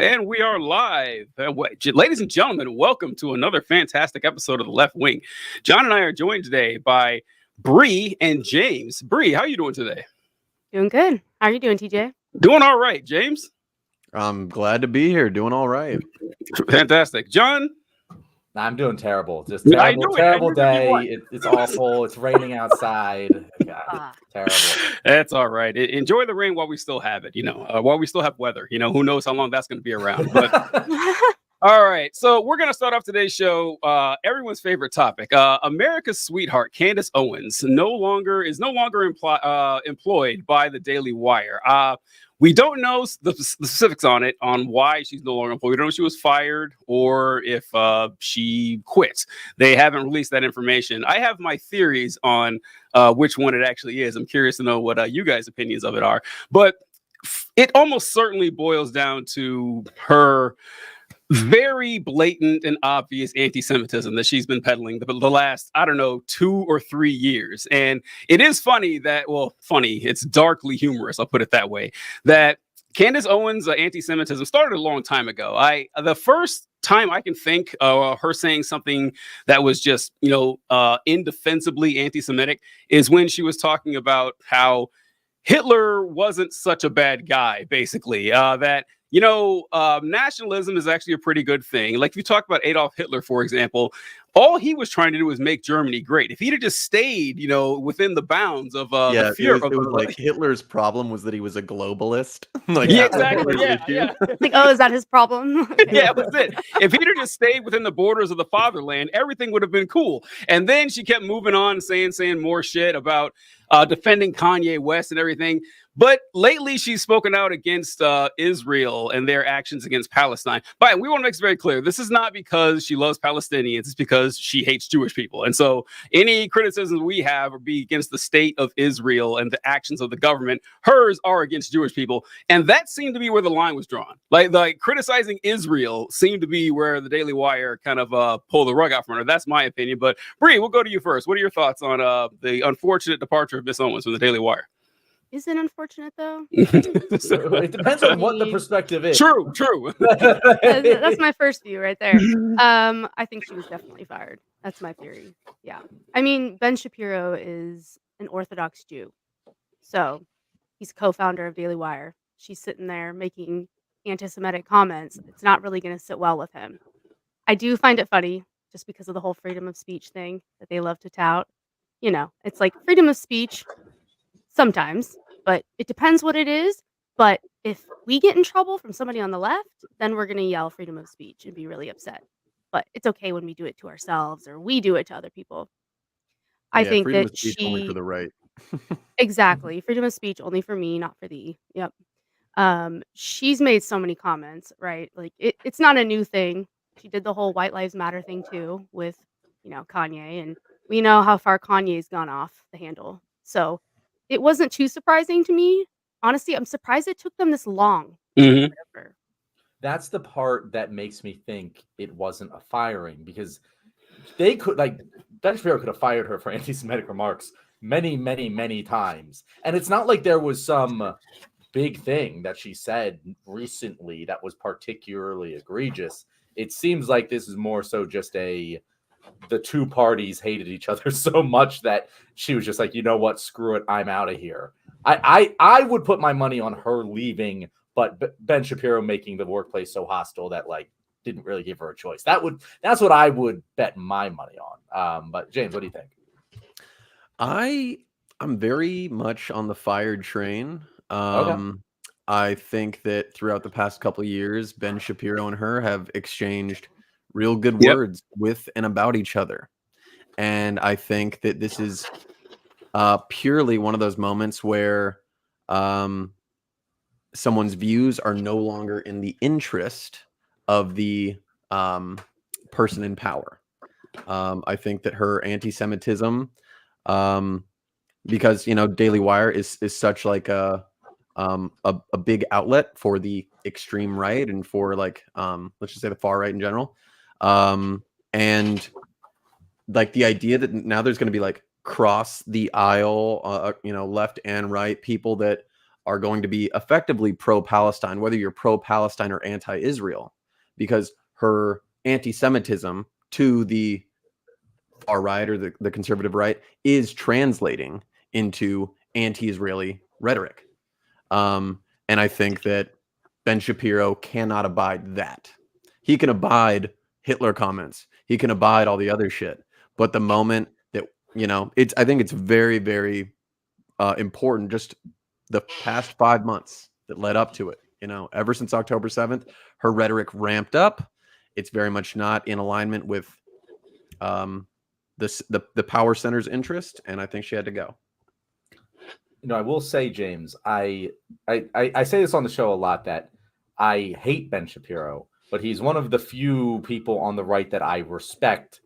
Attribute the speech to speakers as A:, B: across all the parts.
A: And we are live. Ladies and gentlemen, welcome to another fantastic episode of The Left Wing. John and I are joined today by Bree and James. Bree, how are you doing today?
B: Doing good. How are you doing, TJ?
A: Doing all right. James?
C: I'm glad to be here. Doing all right.
A: Fantastic. John?
D: I'm doing terrible. Just terrible day. It's awful. It's raining outside. God, terrible.
A: That's all right. Enjoy the rain while we still have it, while we still have weather. Who knows how long that's going to be around. But all right. So we're going to start off today's show. Everyone's favorite topic. America's sweetheart, Candace Owens, is no longer employed by the Daily Wire. We don't know the specifics on why she's no longer employed. We don't know if she was fired or if she quit. They haven't released that information. I have my theories on which one it actually is. I'm curious to know what you guys' opinions of it are. But it almost certainly boils down to her very blatant and obvious anti-Semitism that she's been peddling the last, 2 or 3 years. And it is funny, it's darkly humorous, I'll put it that way, that Candace Owens' anti-Semitism started a long time ago. The first time I can think of her saying something that was just, indefensibly anti-Semitic is when she was talking about how Hitler wasn't such a bad guy, basically, that nationalism is actually a pretty good thing. Like if you talk about Adolf Hitler, for example, all he was trying to do was make Germany great. If he'd have just stayed, within the bounds of the fear.
C: It was like Hitler's problem was that he was a globalist.
A: Exactly. Yeah.
B: Like, is that his problem?
A: Yeah, that was it. If he'd have just stayed within the borders of the fatherland, everything would have been cool. And then she kept moving on, saying more shit about defending Kanye West and everything. But lately, she's spoken out against Israel and their actions against Palestine. But we want to make this very clear. This is not because she loves Palestinians. It's because she hates Jewish people. And so any criticisms we have would be against the state of Israel and the actions of the government. Hers are against Jewish people. And that seemed to be where the line was drawn. Like criticizing Israel seemed to be where the Daily Wire kind of pulled the rug out from her. That's my opinion. But Bree, we'll go to you first. What are your thoughts on the unfortunate departure of Miss Owens from the Daily Wire?
B: Is it unfortunate, though?
D: It depends on what the perspective is.
A: True.
B: That's my first view right there. I think she was definitely fired. That's my theory. Yeah. I mean, Ben Shapiro is an Orthodox Jew. So he's co-founder of Daily Wire. She's sitting there making anti-Semitic comments. It's not really going to sit well with him. I do find it funny just because of the whole freedom of speech thing that they love to tout. It's like freedom of speech sometimes, but it depends what it is. But if we get in trouble from somebody on the left, then we're going to yell freedom of speech and be really upset. But it's okay when we do it to ourselves or we do it to other people. I think
C: freedom
B: that
C: of speech only for the right.
B: Exactly. Freedom of speech only for me, not for thee. Yep. She's made so many comments, right? Like it's not a new thing. She did the whole White Lives Matter thing too with, Kanye, and we know how far Kanye's gone off the handle. So it wasn't too surprising to me. Honestly, I'm surprised it took them this long.
A: Mm-hmm.
D: That's the part that makes me think it wasn't a firing, because they could, Ben Shapiro could have fired her for anti-Semitic remarks many, many, many times. And it's not like there was some big thing that she said recently that was particularly egregious. It seems like this is more so just the two parties hated each other so much that she was just like, you know what, screw it, I'm out of here. I would put my money on her leaving, but Ben Shapiro making the workplace so hostile that didn't really give her a choice. That's what I would bet my money on. But James, what do you think?
C: I'm very much on the fired train.
D: Okay.
C: I think that throughout the past couple of years, Ben Shapiro and her have exchanged real good words with and about each other. And I think that this is purely one of those moments where someone's views are no longer in the interest of the person in power. I think that her anti-Semitism, because Daily Wire is such like a big outlet for the extreme right and for let's just say the far right in general. And the idea that now there's going to be cross the aisle, left and right people that are going to be effectively pro-Palestine, whether you're pro-Palestine or anti-Israel, because her anti-Semitism to the far right or the conservative right is translating into anti-Israeli rhetoric. And I think that Ben Shapiro cannot abide that. He can abide Hitler comments. He can abide all the other shit. But the moment that, I think it's very, very important, just the past 5 months that led up to it, ever since October 7th, her rhetoric ramped up. It's very much not in alignment with the power center's interest, and I think she had to go.
D: I will say, James, I say this on the show a lot, that I hate Ben Shapiro, but he's one of the few people on the right that I respect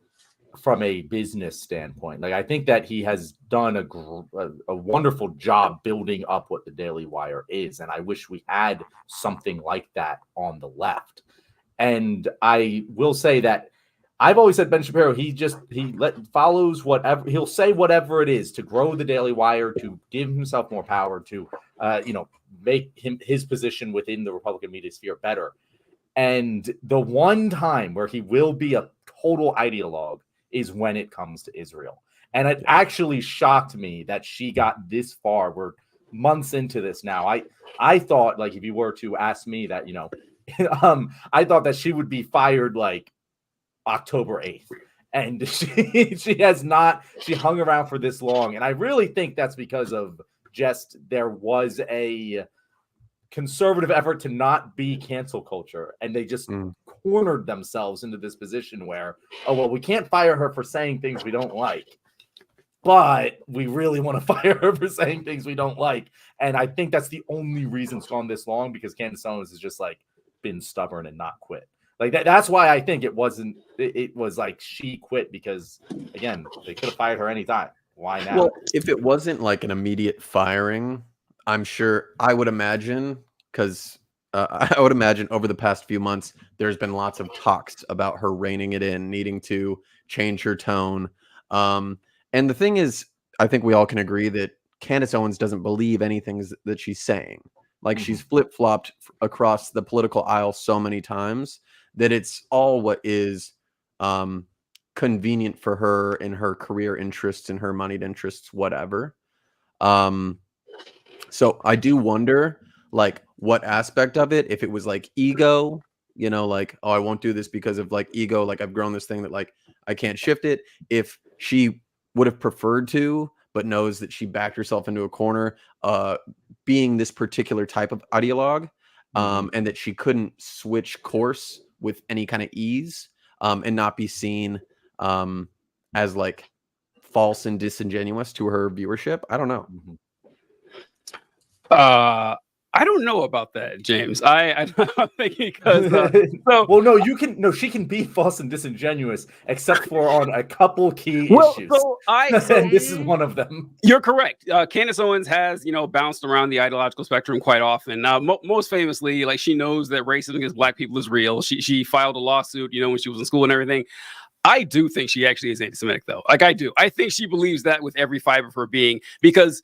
D: from a business standpoint. Like, I think that he has done a wonderful job building up what the Daily Wire is, and I wish we had something like that on the left. And I will say that I've always said Ben Shapiro, he follows whatever, he'll say whatever it is to grow the Daily Wire, to give himself more power, to make his position within the Republican media sphere better. And the one time where he will be a total ideologue is when it comes to Israel. And it actually shocked me that she got this far. We're months into this now. I thought, like, if you were to ask me that, I thought that she would be fired like October 8th. And she hung around for this long. And I really think that's because of just there was a conservative effort to not be cancel culture. And they just cornered themselves into this position where, oh, well, we can't fire her for saying things we don't like, but we really want to fire her for saying things we don't like. And I think that's the only reason it's gone this long, because Candace Owens has just like been stubborn and not quit. Like that's why I think it was like she quit, because again, they could have fired her anytime. Why now?
C: Well, if it wasn't like an immediate firing, I'm sure I would imagine, because I would imagine over the past few months, there's been lots of talks about her reining it in, needing to change her tone. And the thing is, I think we all can agree that Candace Owens doesn't believe anything that she's saying. Like, she's flip-flopped across the political aisle so many times that it's all what is convenient for her in her career interests and her moneyed interests, whatever. So I do wonder, like, what aspect of it, if it was like ego, like, oh, I won't do this because of like ego, like I've grown this thing that like I can't shift it. If she would have preferred to, but knows that she backed herself into a corner, being this particular type of ideologue, and that she couldn't switch course with any kind of ease, and not be seen as like false and disingenuous to her viewership. I don't know.
A: I don't know about that, James. I'm thinking because
D: well, no, she can be false and disingenuous, except for on a couple key issues. And this is one of them.
A: You're correct. Candace Owens has, bounced around the ideological spectrum quite often. Most famously, like, she knows that racism against Black people is real. She filed a lawsuit, when she was in school and everything. I do think she actually is anti-Semitic, though. Like, I do. I think she believes that with every fiber of her being, because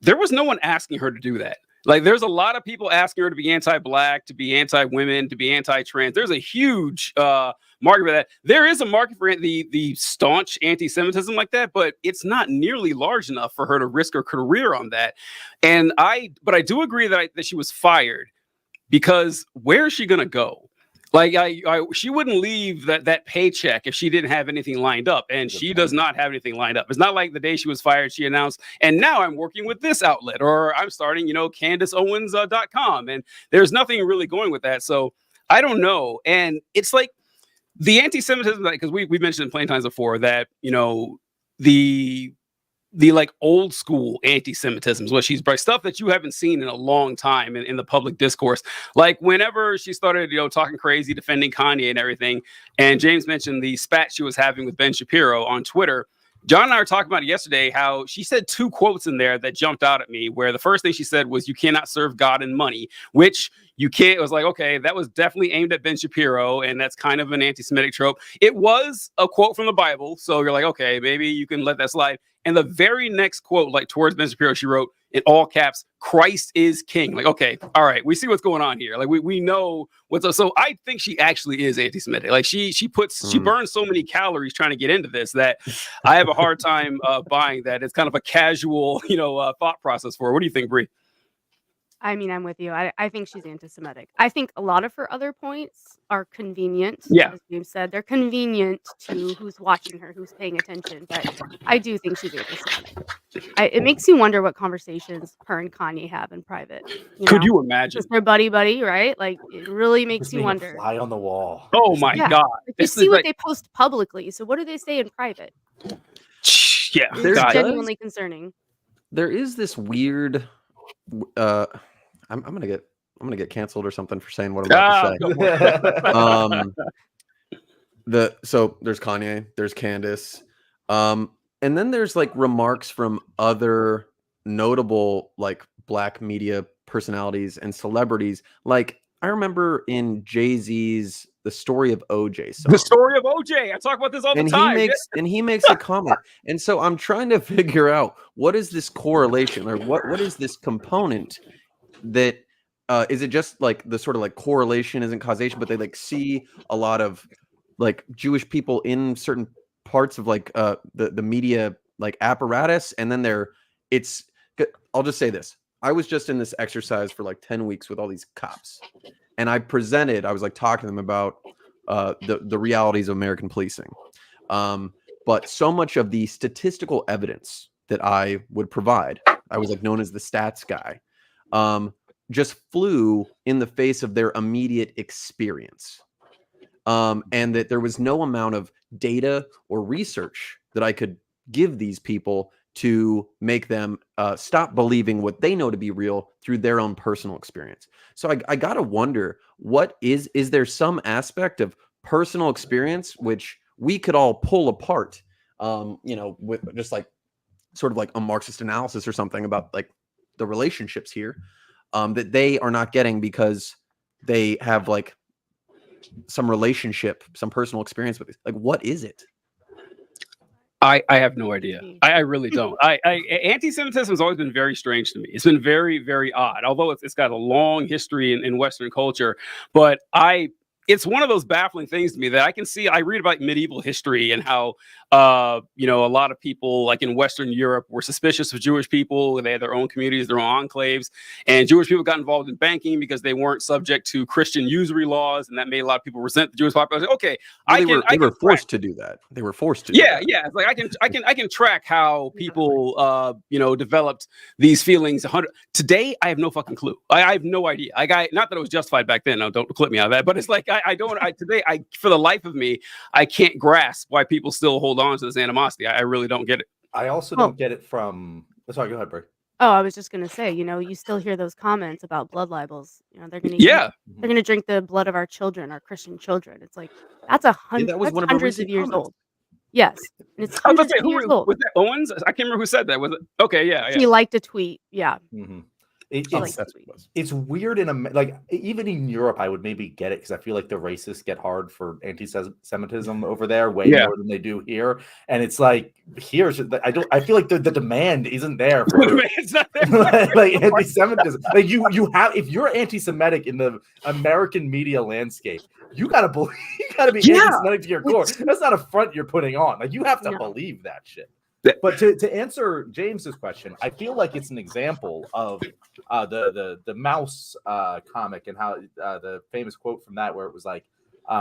A: there was no one asking her to do that. Like, there's a lot of people asking her to be anti-Black, to be anti-women, to be anti-trans. There's a huge market for that. There is a market for the staunch anti-Semitism like that, but it's not nearly large enough for her to risk her career on that. But I do agree that she was fired, because where is she going to go? Like, she wouldn't leave that paycheck if she didn't have anything lined up, and she does not have anything lined up. It's not like the day she was fired, she announced, and now I'm working with this outlet, or I'm starting, CandaceOwens.com, and there's nothing really going with that. So I don't know. And it's like the anti-Semitism, because we mentioned in Plain Times before that, the like old school anti-Semitism, what she's by stuff that you haven't seen in a long time in the public discourse. Like, whenever she started, talking crazy, defending Kanye and everything, and James mentioned the spat she was having with Ben Shapiro on Twitter. John and I were talking about it yesterday, how she said two quotes in there that jumped out at me, where the first thing she said was, "You cannot serve God and money," which you can't. It was like, okay, that was definitely aimed at Ben Shapiro, and that's kind of an anti-Semitic trope. It was a quote from the Bible, so you're like, okay, maybe you can let that slide. And the very next quote, like towards Ben Shapiro, she wrote in all caps, "Christ is king." Like, okay, all right, we see what's going on here. Like, we know what's up. So I think she actually is anti-Semitic. Like, she burns so many calories trying to get into this that I have a hard time buying that. It's kind of a casual, thought process for her. What do you think, Bree?
B: I mean, I'm with you. I think she's anti-Semitic. I think a lot of her other points are convenient.
A: Yeah.
B: As James said, they're convenient to who's watching her, who's paying attention. But I do think she's anti-Semitic. It makes you wonder what conversations her and Kanye have in private.
A: Could you imagine?
B: Because they're buddy, right? Like, it really makes you
D: being
B: wonder.
D: a fly on the wall.
A: Oh my God!
B: Like, you see what they post publicly. So what do they say in private?
A: Yeah,
B: It's genuinely concerning. There
C: is this weird. I'm gonna get canceled or something for saying what I'm about to say. So there's Kanye, there's Candace, and then there's like remarks from other notable like Black media personalities and celebrities. Like I remember in Jay-Z's The Story of OJ song.
A: The Story of OJ. I talk about this all the time.
C: He makes a comment. And so I'm trying to figure out what is this correlation or what is this component that is it just like the sort of like correlation isn't causation, but they like see a lot of like Jewish people in certain parts of like the media like apparatus, and then I'll just say this. I was just in this exercise for like 10 weeks with all these cops, and I was like talking to them about the realities of American policing. But so much of the statistical evidence that I would provide, I was like known as the stats guy, just flew in the face of their immediate experience. And that there was no amount of data or research that I could give these people to make them stop believing what they know to be real through their own personal experience. So I got to wonder, is there some aspect of personal experience which we could all pull apart, with just like sort of like a Marxist analysis or something about like the relationships here, that they are not getting because they have like some relationship, some personal experience with it. Like, what is it?
A: I have no idea. I really don't. Anti-Semitism has always been very strange to me. It's been very, very odd, although it's got a long history in Western culture. But it's one of those baffling things to me that I read about medieval history and how, a lot of people like in Western Europe were suspicious of Jewish people. They had their own communities, their own enclaves, and Jewish people got involved in banking because they weren't subject to Christian usury laws. And that made a lot of people resent the Jewish population. Okay.
C: They were forced to do that. They were forced to.
A: Yeah. It's like I can track how people, developed these feelings. Today, I have no fucking clue. I have no idea. Not that it was justified back then. No, don't clip me on that. But it's like, today, for the life of me, I can't grasp why people still hold on to this animosity. I really don't get it.
D: I also don't get it from. Sorry, go ahead, Bray.
B: Oh, I was just gonna say, you still hear those comments about blood libels. They're gonna they're gonna drink the blood of our children, our Christian children. It's like that's hundreds of years old. Yes, and it's hundreds of years old.
A: Was that Owens? I can't remember who said that. Was it? Okay, yeah.
B: He liked a tweet. Yeah.
D: Mm-hmm. It's weird even in Europe, I would maybe get it because I feel like the racists get hard for anti-Semitism over there way more than they do here, and it's like here I feel like the demand isn't there for like anti-Semitism. Like you have, if you're anti-Semitic in the American media landscape, you gotta be anti-Semitic to your core. That's not a front you're putting on. Like you have to believe that shit. But to answer James's question, I feel like it's an example of the mouse comic and how the famous quote from that where it was like,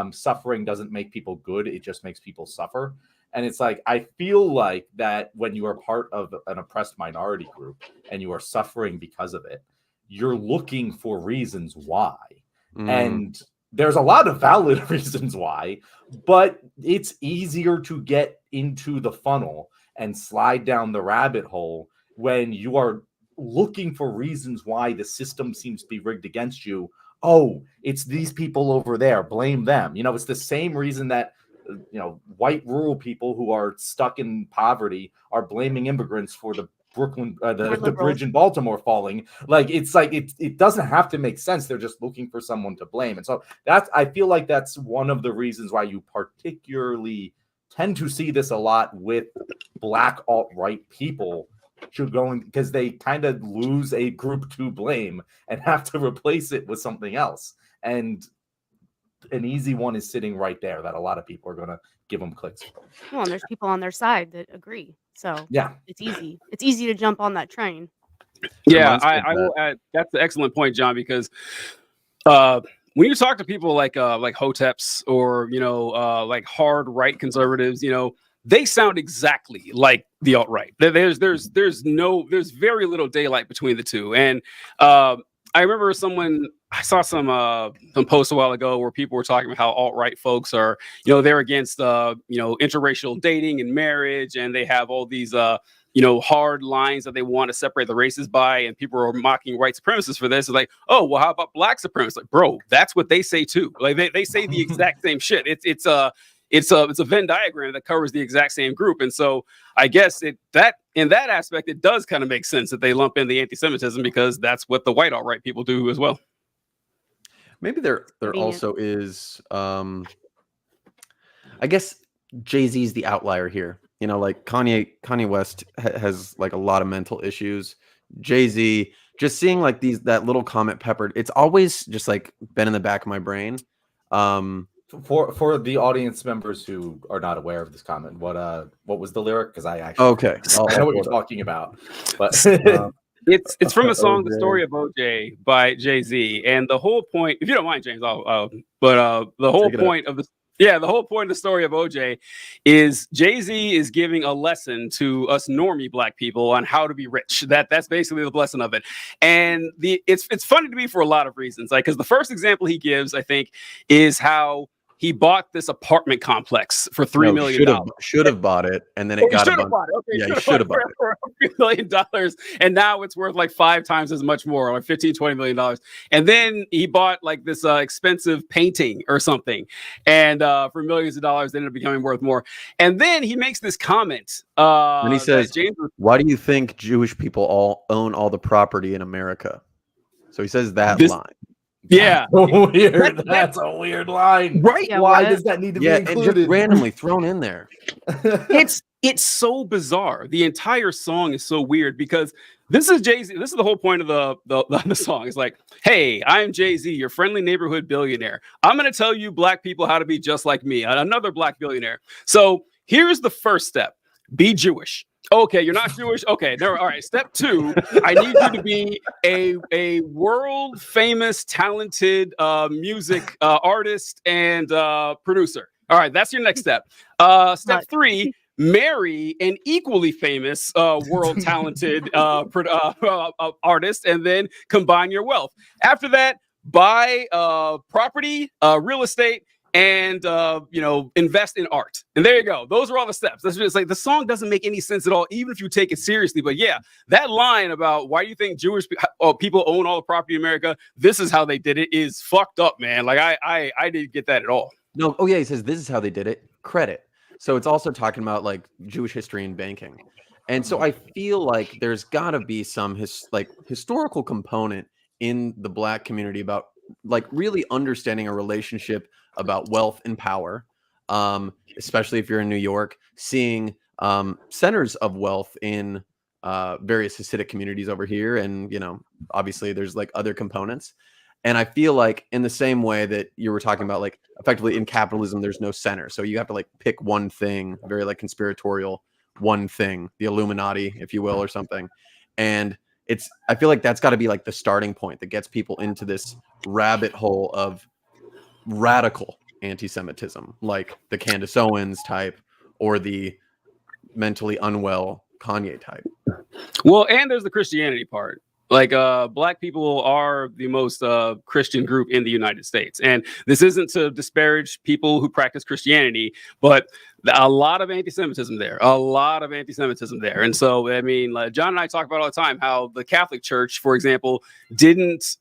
D: suffering doesn't make people good, it just makes people suffer. And it's like, I feel like that when you are part of an oppressed minority group and you are suffering because of it, you're looking for reasons why. And there's a lot of valid reasons why, but it's easier to get into the funnel and slide down the rabbit hole when you are looking for reasons why the system seems to be rigged against you. Oh, it's these people over there. Blame them. It's the same reason that, white rural people who are stuck in poverty are blaming immigrants for the Brooklyn, the bridge in Baltimore falling. Like, it doesn't have to make sense. They're just looking for someone to blame. And so I feel like that's one of the reasons why you particularly tend to see this a lot with Black alt-right people going, because they kind of lose a group to blame and have to replace it with something else. And an easy one is sitting right there that a lot of people are going to give them clicks.
B: Well, and there's people on their side that agree. So
D: Yeah.
B: it's easy. It's easy to jump on that train.
A: Yeah,
C: Reminds me of
A: I will add, that's an excellent point, John, because when you talk to people like Hoteps or, like hard right conservatives, they sound exactly like the alt-right. There's very little daylight between the two. And I remember I saw some posts a while ago where people were talking about how alt-right folks are, they're against interracial dating and marriage, and they have all these hard lines that they want to separate the races by, and people are mocking white supremacists for this. It's like, oh, well, how about black supremacists? Like, bro, that's what they say too. Like they say the exact same shit. It's a Venn diagram that covers the exact same group. And so I guess in that aspect, it does kind of make sense that they lump in the anti-Semitism, because that's what the white alt-right people do as well.
C: Maybe there also is, I guess Jay-Z's the outlier here. Like Kanye West has like a lot of mental issues. Jay-Z, just seeing like that little comment peppered, it's always just like been in the back of my brain.
D: For the audience members who are not aware of this comment, what was the lyric? Because I actually I know what you're talking about, but
A: it's from a song, "The Story of OJ" by Jay-Z, and the whole point, if you don't mind, James, the whole point of the story of OJ is Jay-Z is giving a lesson to us normie black people on how to be rich. That's basically the lesson of it. And it's funny to me for a lot of reasons. Like, because the first example he gives, I think, is how he bought this apartment complex for $3 million.
C: Should have bought it, and then it got
A: should have bought it. Okay,
C: yeah, you should have bought it
A: for a few $1 million, and now it's worth like 5 times as much more, like $15-20 million. And then he bought like this expensive painting or something, and for millions of dollars, they ended up becoming worth more. And then he makes this comment,
C: and he says, "Why do you think Jewish people all own all the property in America?" So he says that line.
A: Yeah,
D: weird. That's a weird line,
A: right?
B: Yeah,
D: Why does that need to be included?
C: Just randomly thrown in there.
A: It's so bizarre. The entire song is so weird, because this is Jay-Z. This is the whole point of the song. It's like, hey, I'm Jay-Z, your friendly neighborhood billionaire. I'm going to tell you black people how to be just like me, another black billionaire. So here's the first step: be Jewish. Okay, you're not Jewish. Okay, all right. Step 2, I need you to be a world famous, talented music artist and producer. All right, that's your next step. Step 3, marry an equally famous, world talented artist, and then combine your wealth. After that, buy property, real estate, and invest in art. And there you go. Those are all the steps. That's just like, the song doesn't make any sense at all, even if you take it seriously. But yeah, that line about why do you think Jewish people own all the property in America, this is how they did it, is fucked up, man. Like I didn't get that at all.
C: No, oh yeah, he says this is how they did it. Credit. So it's also talking about like Jewish history and banking. And so I feel like there's got to be some historical component in the black community about like really understanding a relationship about wealth and power, especially if you're in New York, seeing centers of wealth in various Hasidic communities over here. And, obviously there's like other components. And I feel like in the same way that you were talking about, like effectively in capitalism, there's no center. So you have to like pick one thing, very like conspiratorial, one thing, the Illuminati, if you will, or something. And I feel like that's got to be like the starting point that gets people into this rabbit hole of radical anti-Semitism, like the Candace Owens type or the mentally unwell Kanye type.
A: Well, and there's the Christianity part. Like black people are the most Christian group in the United States. And this isn't to disparage people who practice Christianity, but a lot of anti-Semitism there, And so, I mean, John and I talk about all the time how the Catholic Church, for example, didn't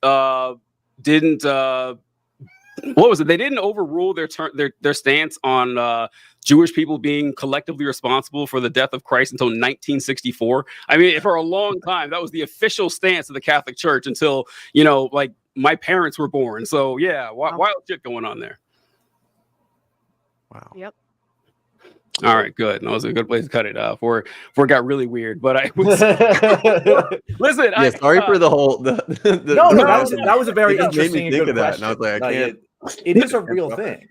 A: what was it? They didn't overrule their stance on Jewish people being collectively responsible for the death of Christ until 1964. I mean, for a long time, that was the official stance of the Catholic Church until, like my parents were born. So yeah, wild shit going on there.
C: Wow.
B: Yep.
A: All right, good. That was a good place to cut it before it got really weird. But I was listen.
C: Yeah, sorry for the whole.
D: No,
C: the
D: that was a very
C: it just made
D: interesting
C: me
D: and
C: think
D: good
C: of that, and I was
D: question.
C: like, I can't.
D: It is a real thing.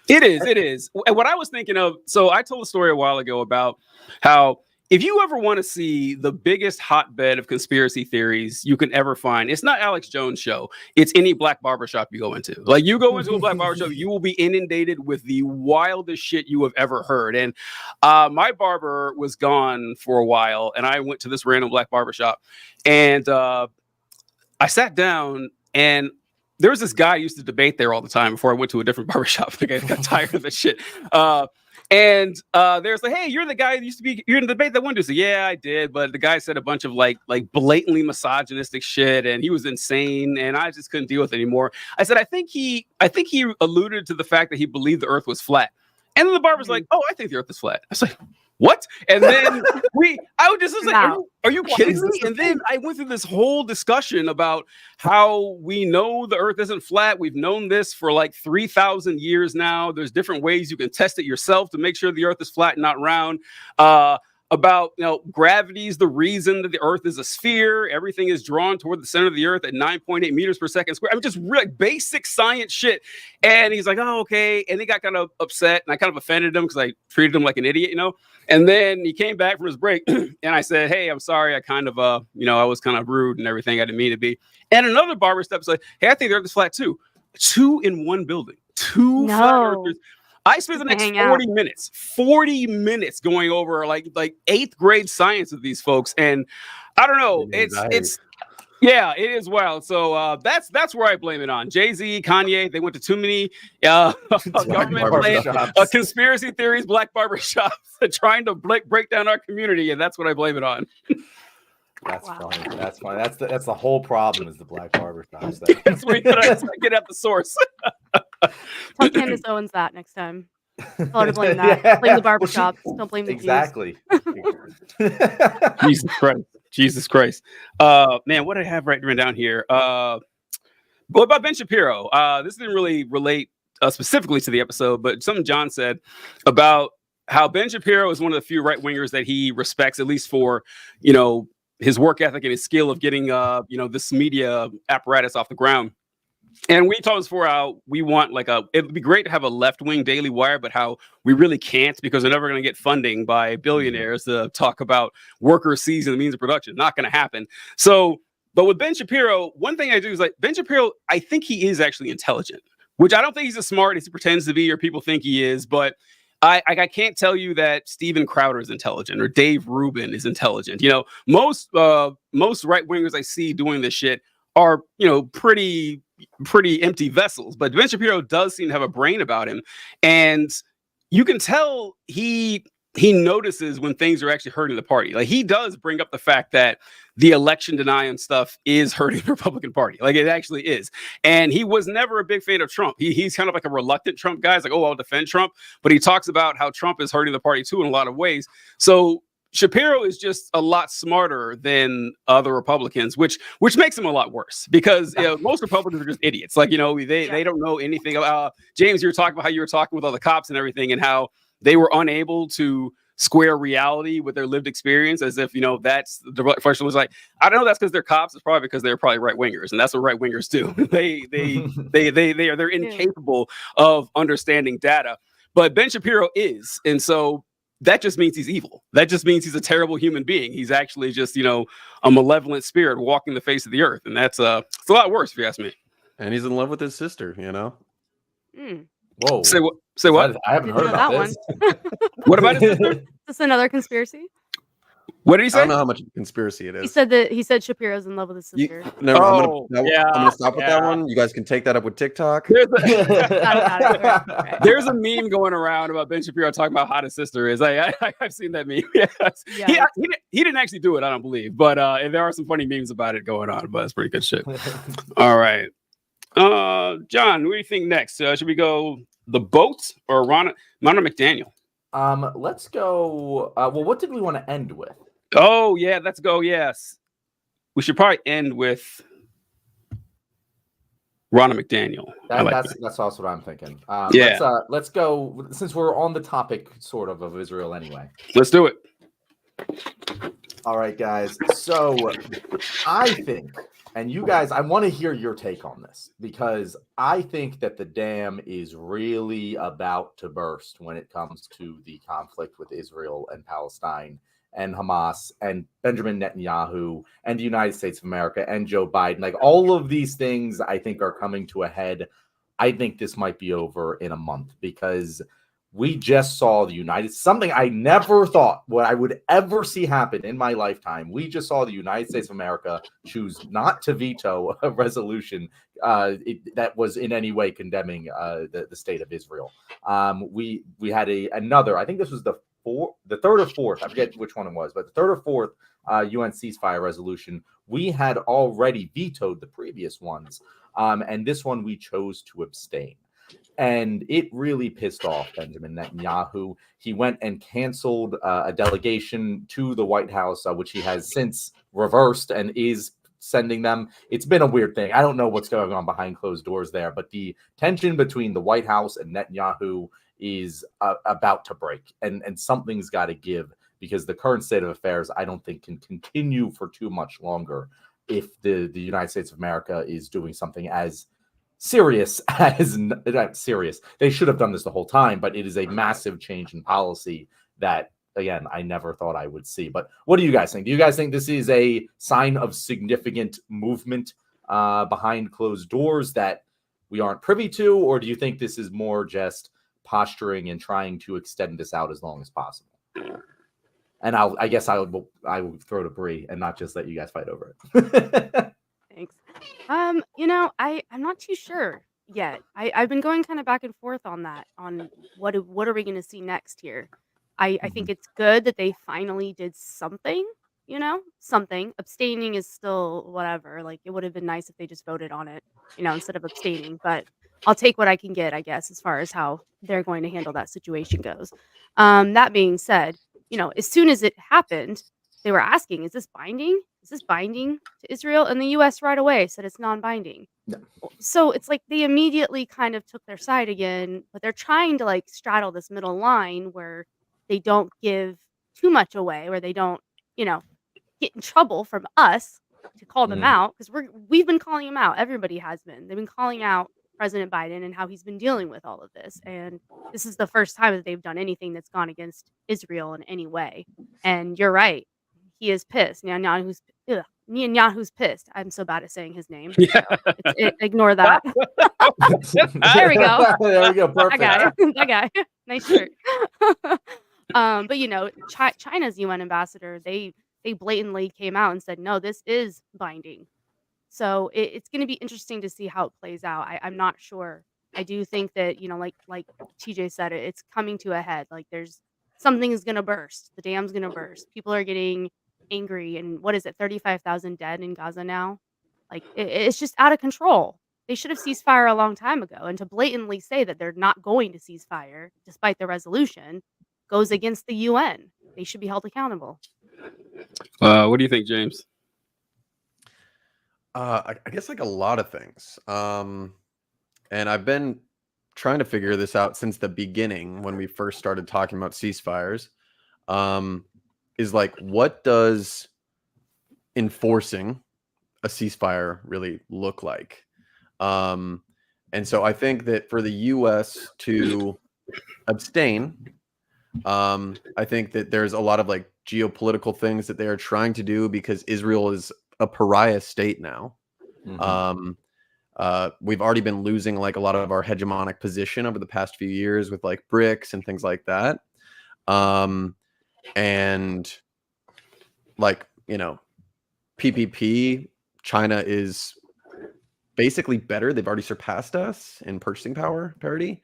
A: It is. And what I was thinking of, so I told a story a while ago about how if you ever want to see the biggest hotbed of conspiracy theories you can ever find, it's not Alex Jones' show. It's any black barbershop you go into. Like you go into a black barbershop, you will be inundated with the wildest shit you have ever heard. And my barber was gone for a while, and I went to this random black barbershop, and I sat down, and there was this guy I used to debate there all the time before I went to a different barbershop. Like I got tired of this shit. And there's like, hey, you're the guy that used to be, you're in the debate that one dude said, yeah, I did. But the guy said a bunch of like blatantly misogynistic shit, and he was insane, and I just couldn't deal with it anymore. I said, I think he alluded to the fact that he believed the earth was flat. And then the barber's like, oh, I think the earth is flat. I was like, what? And then I was like, are you kidding me? And then I went through this whole discussion about how we know the earth isn't flat. We've known this for like 3,000 years now. There's different ways you can test it yourself to make sure the earth is flat and not round. About, gravity is the reason that the earth is a sphere. Everything is drawn toward the center of the earth at 9.8 meters per second square. I mean, just really basic science shit. And he's like, oh, okay. And he got kind of upset, and I kind of offended him because I treated him like an idiot, And then he came back from his break, and I said, hey, I'm sorry. I kind of, I was kind of rude and everything. I didn't mean to be. And another barber steps like, hey, I think the earth is flat too. 2 in one building. 2 flat earthers. I spent the next 40 minutes going over like 8th grade science with these folks. And I don't know, it is wild. So that's where I blame it on. Jay-Z, Kanye, they went to too many government conspiracy theories, black barbershops trying to break down our community. And that's what I blame it on.
D: That's funny. That's funny. That's the whole problem is the black barbershops.
A: That's where you gotta get at the source.
B: Tell Candace Owens that next time. Tell her to blame that. Yeah. Blame the barbershops. Don't blame the
D: exactly.
A: Jesus Christ. Man, what did I have written down here? What about Ben Shapiro? This didn't really relate specifically to the episode, but something John said about how Ben Shapiro is one of the few right wingers that he respects, at least for his work ethic and his skill of getting this media apparatus off the ground. And we talked before how we want it'd be great to have a left-wing Daily Wire, but how we really can't because they're never going to get funding by billionaires to talk about workers seizing the means of production. Not going to happen. So, but with Ben Shapiro, one thing I do is Ben Shapiro, I think he is actually intelligent, which I don't think he's as smart as he pretends to be or people think he is, but I can't tell you that Steven Crowder is intelligent or Dave Rubin is intelligent. Most right-wingers I see doing this shit are, pretty empty vessels, but Ben Shapiro does seem to have a brain about him, and you can tell he notices when things are actually hurting the party. Like he does bring up the fact that the election denying stuff is hurting the Republican Party. Like it actually is. And he was never a big fan of Trump. He's kind of like a reluctant Trump guy. He's like, oh, I'll defend Trump, but he talks about how Trump is hurting the party too in a lot of ways. So Shapiro is just a lot smarter than other Republicans, which makes him a lot worse because most Republicans are just idiots. Like, they don't know anything about James. You were talking about how you were talking with all the cops and everything and how they were unable to square reality with their lived experience as if, that's the question was like, I don't know. That's because they're cops. It's probably because they're probably right wingers. And that's what right wingers do. They're incapable of understanding data, but Ben Shapiro is. And so that just means he's evil. That just means he's a terrible human being. He's actually just, a malevolent spirit walking the face of the earth. And that's it's a lot worse if you ask me. And
C: he's in love with his sister,
D: Whoa.
A: Say what?
D: I haven't heard about that
B: one.
A: What about his sister?
B: Is this another conspiracy?
A: What did he say?
C: I don't know how much of a conspiracy it is.
B: He said Shapiro's in love with his sister.
C: I'm gonna stop with that one. You guys can take that up with TikTok.
A: There's a meme going around about Ben Shapiro talking about how his sister is. I've seen that meme. Yes. Yeah. He didn't actually do it, I don't believe, but there are some funny memes about it going on. But it's pretty good shit. All right, John, what do you think next? Should we go the boat or Ronna McDaniel?
D: Let's go. Well, what did we want to end with?
A: Oh yeah, let's go. Yes, we should probably end with. Ronna McDaniel. I like that.
D: That's also what I'm thinking.
A: Yeah.
D: Let's go, since we're on the topic sort of Israel anyway.
A: Let's do it.
D: All right, guys. So I think, and you guys, I want to hear your take on this, because I think that the dam is really about to burst when it comes to the conflict with Israel and Palestine and Hamas and Benjamin Netanyahu and the United States of America and Joe Biden. Like, all of these things I think are coming to a head. I think this might be over in a month, because we just saw something I never thought what I would ever see happen in my lifetime. We just saw the United States of America choose not to veto a resolution that was in any way condemning the state of Israel. We had another, I think this was the third or fourth, I forget which one it was, but the third or fourth UN ceasefire resolution. We had already vetoed the previous ones, and this one we chose to abstain. And it really pissed off Benjamin Netanyahu. He went and canceled a delegation to the White House, which he has since reversed and is sending them. It's been a weird thing. I don't know what's going on behind closed doors there, but the tension between the White House and Netanyahu is about to break, and something's got to give, because the current state of affairs, I don't think, can continue for too much longer if the United States of America is doing something as serious as serious. They should have done this the whole time, but it is a massive change in policy that, again, I never thought I would see. But what do you guys think? Do you guys think this is a sign of significant movement behind closed doors that we aren't privy to, or do you think this is more just posturing and trying to extend this out as long as possible? And I guess I will throw to Bree and not just let you guys fight over it.
B: Thanks. I'm not too sure yet. I've been going kind of back and forth on that, on what are we going to see next here. I think it's good that they finally did something, something. Abstaining is still whatever. Like, it would have been nice if they just voted on it, instead of abstaining. But I'll take what I can get, I guess, as far as how they're going to handle that situation goes. That being said, as soon as it happened, they were asking, is this binding? Is this binding to Israel? And the U.S. right away said it's non-binding.
D: No.
B: So it's like they immediately kind of took their side again, but they're trying to like straddle this middle line where they don't give too much away, where they don't, get in trouble from us to call them out, because we've been calling them out. Everybody has been. They've been calling out President Biden and how he's been dealing with all of this. And this is the first time that they've done anything that's gone against Israel in any way. And you're right. He is pissed. Netanyahu's pissed. I'm so bad at saying his name. So ignore that. There we go.
D: There we go. Perfect.
B: That guy. Nice shirt. But China's UN ambassador, they blatantly came out and said, no, this is binding. So it's going to be interesting to see how it plays out. I'm not sure. I do think that, like TJ said, it's coming to a head. Like, something is going to burst. The dam's going to burst. People are getting angry. And what is it? 35,000 dead in Gaza now. Like, it's just out of control. They should have ceased fire a long time ago. And to blatantly say that they're not going to cease fire, despite the resolution, goes against the UN. They should be held accountable.
A: What do you think, James?
C: I guess like a lot of things. And I've been trying to figure this out since the beginning when we first started talking about ceasefires. Is like, what does enforcing a ceasefire really look like? And so I think that for the US to abstain, I think that there's a lot of like geopolitical things that they are trying to do, because Israel is a pariah state now. We've already been losing like a lot of our hegemonic position over the past few years with like BRICS and things like that. And like, PPP, China is basically better. They've already surpassed us in purchasing power parity,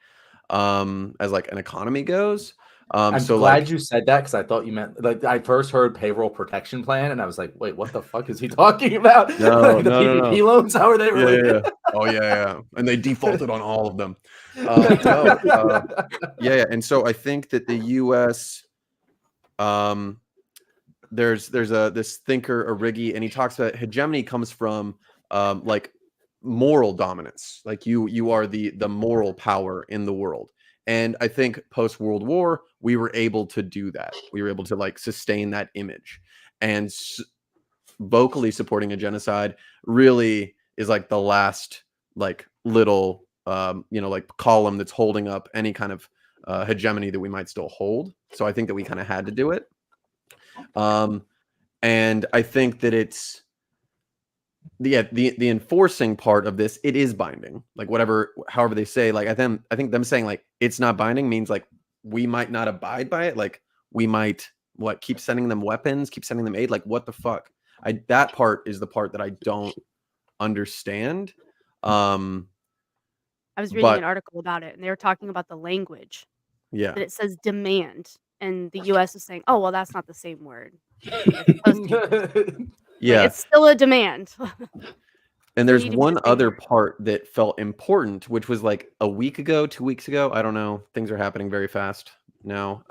C: as like an economy goes.
D: I'm
C: so
D: glad you said that, because I thought you meant, like, I first heard payroll protection plan and I was like, wait, what the fuck is he talking about?
C: No,
D: the PPP loans, how are they related?
C: Yeah. Oh yeah. And they defaulted on all of them. And so I think that the US, there's this thinker, Origi, and he talks about hegemony comes from like moral dominance. Like you are the moral power in the world. And I think post World War, we were able to do that. We were able to like sustain that image, and vocally supporting a genocide really is like the last like little like column that's holding up any kind of hegemony that we might still hold. So I think that we kind of had to do it. And I think that it's the enforcing part of this, it is binding. Like however they say, like I think them saying like it's not binding means like we might not abide by it. Like we might keep sending them weapons, keep sending them aid. Like what the fuck? That part is the part that I don't understand.
B: I was reading an article about it, and they were talking about the language.
C: Yeah.
B: That it says demand, and the U.S. is saying, "Oh, well, that's not the same word."
C: Yeah,
B: like, it's still a demand.
C: And there's one other part that felt important, which was like a week ago, 2 weeks ago. I don't know. Things are happening very fast now.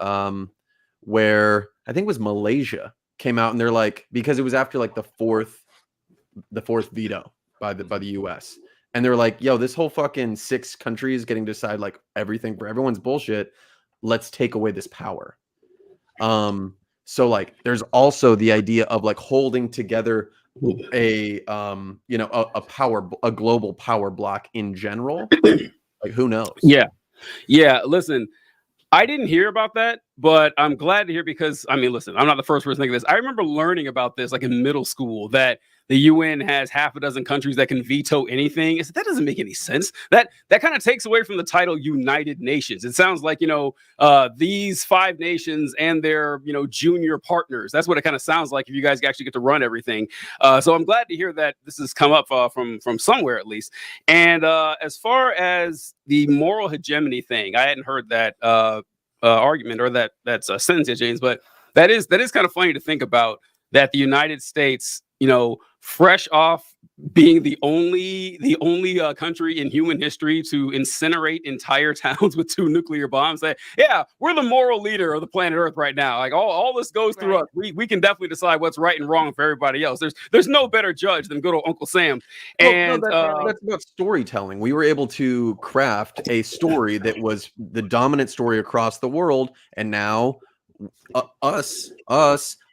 C: Where I think it was Malaysia came out and they're like, because it was after like the fourth veto by the US. And they're like, yo, this whole fucking 6 countries getting to decide like everything for everyone's bullshit. Let's take away this power. So like there's also the idea of like holding together a global power block in general. Like who knows?
A: Yeah, listen, I didn't hear about that, but I'm glad to hear, because I mean, listen, I'm not the first person to think of this. I remember learning about this like in middle school, that the UN has half a dozen countries that can veto anything. I said, that doesn't make any sense. That kind of takes away from the title United Nations. It sounds like, these 5 nations and their, junior partners. That's what it kind of sounds like if you guys actually get to run everything. So I'm glad to hear that this has come up from somewhere at least. And as far as the moral hegemony thing, I hadn't heard that argument or that's a sentence yet, James, but that is kind of funny to think about, that the United States, fresh off being the only country in human history to incinerate entire towns with 2 nuclear bombs, that we're the moral leader of the planet Earth right now. Like all this goes through us. We can definitely decide what's right and wrong for everybody else. There's no better judge than good old Uncle Sam. And
C: that's about storytelling. We were able to craft a story that was the dominant story across the world, and now us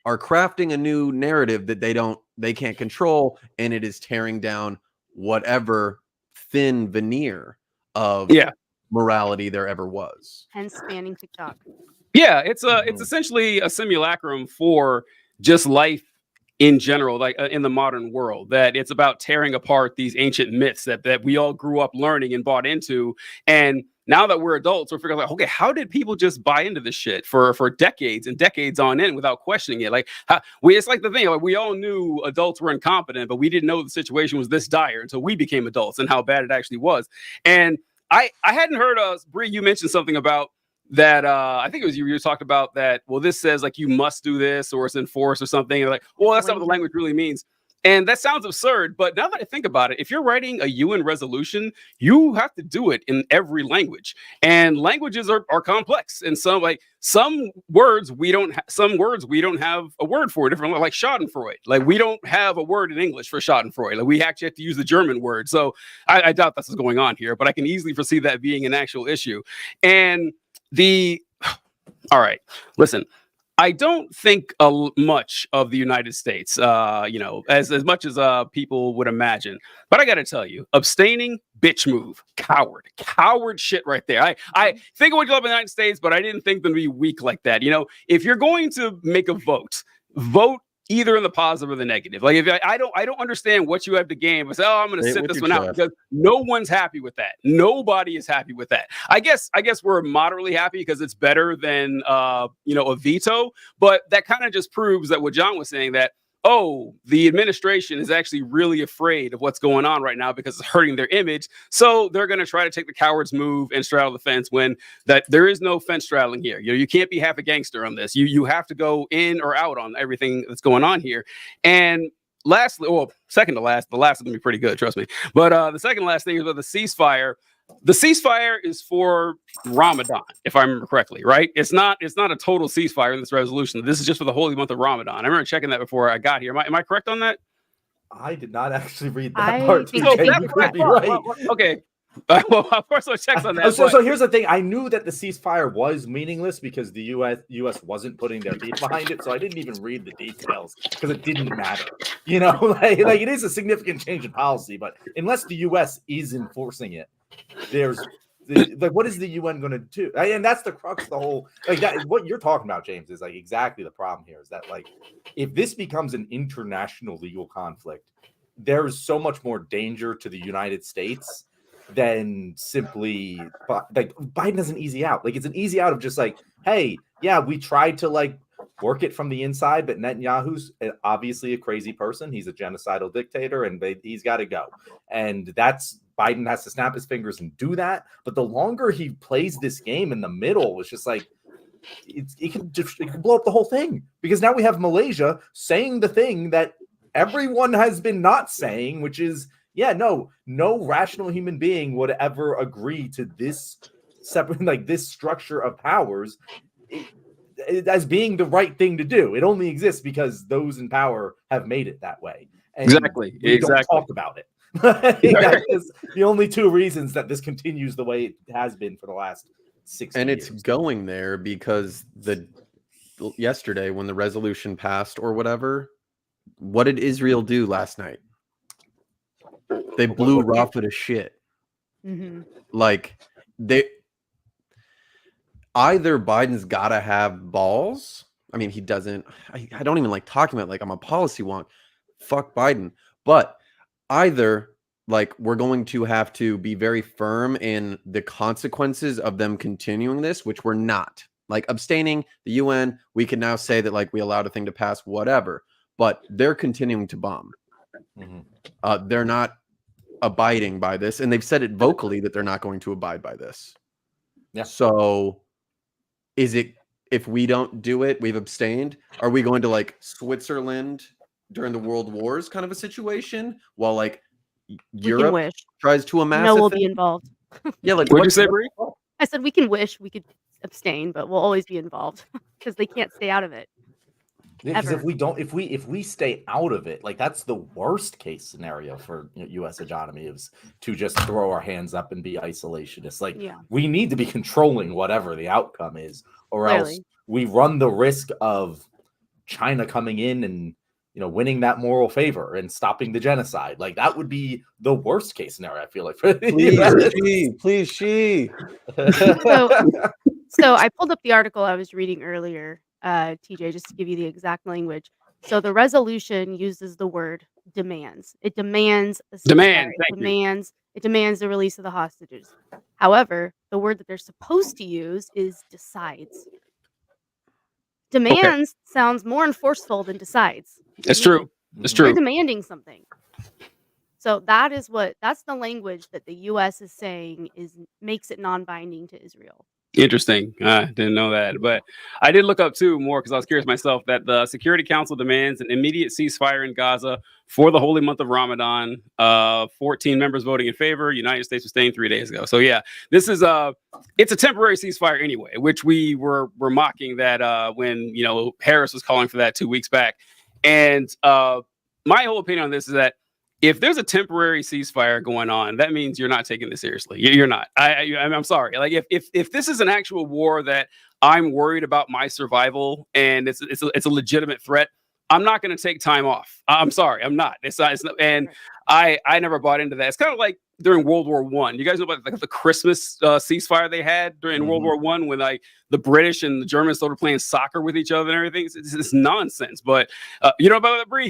C: are crafting a new narrative that they can't control, and it is tearing down whatever thin veneer of morality there ever was.
B: Hence banning TikTok.
A: Yeah, it's essentially a simulacrum for just life in general, like in the modern world, that it's about tearing apart these ancient myths that we all grew up learning and bought into. And now that we're adults, we're figuring like, okay, how did people just buy into this shit for decades and decades on end without questioning it? Like, it's like the thing, like we all knew adults were incompetent, but we didn't know the situation was this dire until we became adults and how bad it actually was. And I hadn't heard, Bree, you mentioned something about that. I think it was you talked about that. Well, this says like you must do this, or it's enforced or something. And like, well, that's not what the language really means. And that sounds absurd, but now that I think about it, if you're writing a UN resolution, you have to do it in every language, and languages are complex. And some words we don't have a word for, different, like Schadenfreude. Like we don't have a word in English for Schadenfreude. Like we actually have to use the German word. So I doubt that's what's going on here, but I can easily foresee that being an actual issue. And all right, listen. I don't think much of the United States, as much as people would imagine. But I got to tell you, abstaining, bitch move, coward shit right there. I think I would go up in the United States, but I didn't think them to be weak like that. If you're going to make a vote either in the positive or the negative. Like if I don't understand what you have to gain, but say, I'm going to sit this one out, because no one's happy with that. Nobody is happy with that. I guess we're moderately happy because it's better than a veto, but that kind of just proves that what John was saying, that the administration is actually really afraid of what's going on right now because it's hurting their image. So they're going to try to take the coward's move and straddle the fence, when that there is no fence straddling here. You can't be half a gangster on this. You have to go in or out on everything that's going on here. And lastly, second to last, the last is going to be pretty good, trust me. But the second to last thing is about the ceasefire. The ceasefire is for Ramadan, if I remember correctly, right? It's not a total ceasefire in this resolution. This is just for the holy month of Ramadan. I remember checking that before I got here. Am I correct on that?
D: I did not actually read that
B: I
D: part.
B: think
D: TJ.
B: they
D: You could be right.
A: Okay. Well, of course, I'll check on that.
D: So here's the thing. I knew that the ceasefire was meaningless because the U.S. wasn't putting their teeth behind it, so I didn't even read the details because it didn't matter. You know, like it is a significant change in policy, but unless the U.S. is enforcing it, there's like, what is the UN going to do? And that's the crux of the whole, like, that. What you're talking about, James, is like exactly the problem here. Is that, like, if this becomes an international legal conflict, there's so much more danger to the United States than simply, like, Biden has an easy out. Like, it's an easy out of just like, hey, yeah, we tried to like work it from the inside, but Netanyahu's obviously a crazy person. He's a genocidal dictator, and he's got to go. And that's, Biden has to snap his fingers and do that. But the longer he plays this game in the middle, it's just like, it can blow up the whole thing, because now we have Malaysia saying the thing that everyone has been not saying, which is, yeah, no rational human being would ever agree to this separate, like, this structure of powers as being the right thing to do. It only exists because those in power have made it that way. And
A: Exactly.
D: we don't talk about it. That is the only two reasons that this continues the way it has been for the last 6 years.
C: And it's going there because yesterday when the resolution passed or whatever, what did Israel do last night? They blew Rafah to shit.
B: Mm-hmm.
C: Like, either Biden's got to have balls. I mean, he doesn't. I don't even like talking about, like, I'm a policy wonk. Fuck Biden. But either, like, we're going to have to be very firm in the consequences of them continuing this, which we're not. Like, abstaining, the UN, we can now say that, like, we allowed a thing to pass, whatever. But they're continuing to bomb. Mm-hmm. They're not abiding by this. And they've said it vocally that they're not going to abide by this.
D: Yeah.
C: So is it, if we don't do it, we've abstained, are we going to, like, Switzerland during the World Wars kind of a situation, while, like, Europe tries to amass?
B: No, we'll be involved.
C: Yeah, like,
A: what'd you say, Bree?
B: I said we can wish we could abstain, but we'll always be involved because they can't stay out of it.
D: Because if we stay out of it, like, that's the worst case scenario for U.S. hegemony, is to just throw our hands up and be isolationist. Like, we need to be controlling whatever the outcome is, or else we run the risk of China coming in and, you know, winning that moral favor and stopping the genocide. Like, that would be the worst case scenario, I feel like.
C: Please, she.
B: So I pulled up the article I was reading earlier, TJ, just to give you the exact language. So the resolution uses the word demands. It demands a ceasefire. It demands the release of the hostages. However, the word that they're supposed to use is decides. Demands sounds more enforceful than decides.
A: It's true. It's true.
B: They're demanding something. So that's the language that the U.S. is saying makes it non-binding to Israel.
A: Interesting. I didn't know that, but I did look up too more because I was curious myself that the Security Council demands an immediate ceasefire in Gaza for the holy month of Ramadan. 14 members voting in favor. United States was staying 3 days ago. So yeah, this is it's a temporary ceasefire anyway, which we were mocking that when, you know, Harris was calling for that 2 weeks back. And my whole opinion on this is that if there's a temporary ceasefire going on, that means you're not taking this seriously. You're not. I'm sorry. Like, if this is an actual war that I'm worried about my survival and it's a legitimate threat, I'm not going to take time off. I'm sorry. I'm not. It's not. And I never bought into that. It's kind of like during World War I. You guys know about the Christmas ceasefire they had during World War I, when, like, the British and the Germans started playing soccer with each other and everything. It's nonsense. But you know about that, Bree?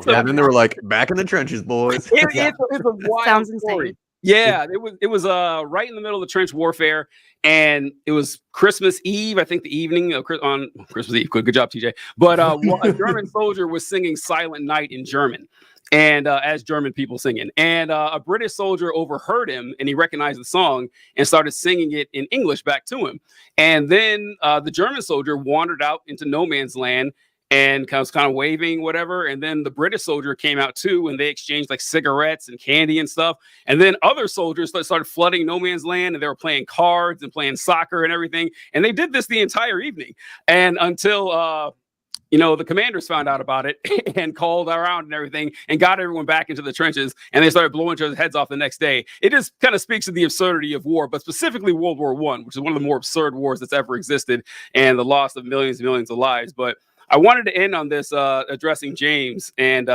C: Then they were like, back in the trenches, boys.
A: It's a wild
B: Sounds
A: story.
B: insane.
A: Yeah, it was right in the middle of the trench warfare, and it was Christmas Eve, I think, the evening on Christmas Eve. Good job, TJ. But a German soldier was singing Silent Night in German, and as German people singing, and a British soldier overheard him, and he recognized the song and started singing it in English back to him. And then the German soldier wandered out into no man's land and was kind of waving, whatever. And then the British soldier came out too, and they exchanged, like, cigarettes and candy and stuff. And then other soldiers started flooding no man's land, and they were playing cards and playing soccer and everything. And they did this the entire evening, and until the commanders found out about it and called around and everything and got everyone back into the trenches, and they started blowing each other's heads off the next day. It just kind of speaks to the absurdity of war, but specifically World War I, which is one of the more absurd wars that's ever existed, and the loss of millions and millions of lives. But I wanted to end on this addressing James and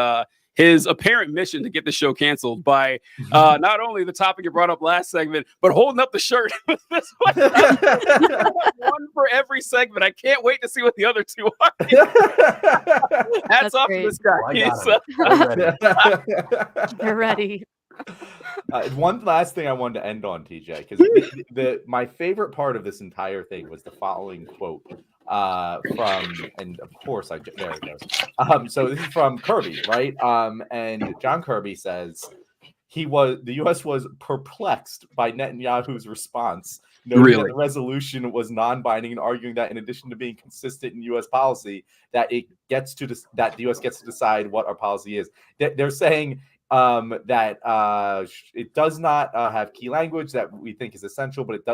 A: his apparent mission to get the show canceled by not only the topic you brought up last segment, but holding up the shirt with this one. One for every segment. I can't wait to see what the other two are. Hats off to this guy.
B: They're ready.
D: One last thing I wanted to end on, TJ, because my favorite part of this entire thing was the following quote from, and of course there it goes. So this is from Kirby, right? And John Kirby says the U.S. was perplexed by Netanyahu's response, noting that the resolution was non-binding, and arguing that in addition to being consistent in U.S. policy, that the U.S. gets to decide what our policy is. They're saying that it does not have key language that we think is essential, but it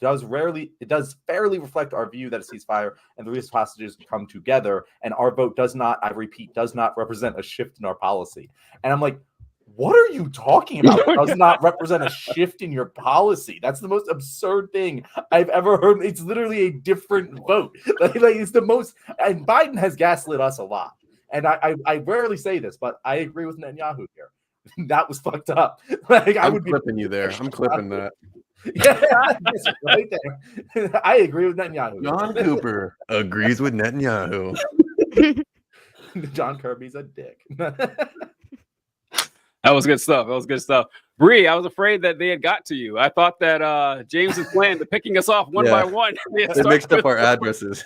D: does fairly reflect our view that a ceasefire and the release of hostages come together, and our vote does not, I repeat, does not represent a shift in our policy. And I'm like, what are you talking about? It does not represent a shift in your policy. That's the most absurd thing I've ever heard. It's literally a different vote. Like it's the most, and Biden has gaslit us a lot. And I rarely say this, but I agree with Netanyahu here. That was fucked up. Like
C: I'm clipping you there. I'm clipping that.
D: Yeah, right there. I agree with Netanyahu.
C: John Cooper agrees with Netanyahu.
D: John Kirby's a dick.
A: That was good stuff. Bree, I was afraid that they had got to you. I thought that James's plan to picking us off one by one.
C: They mixed up our addresses.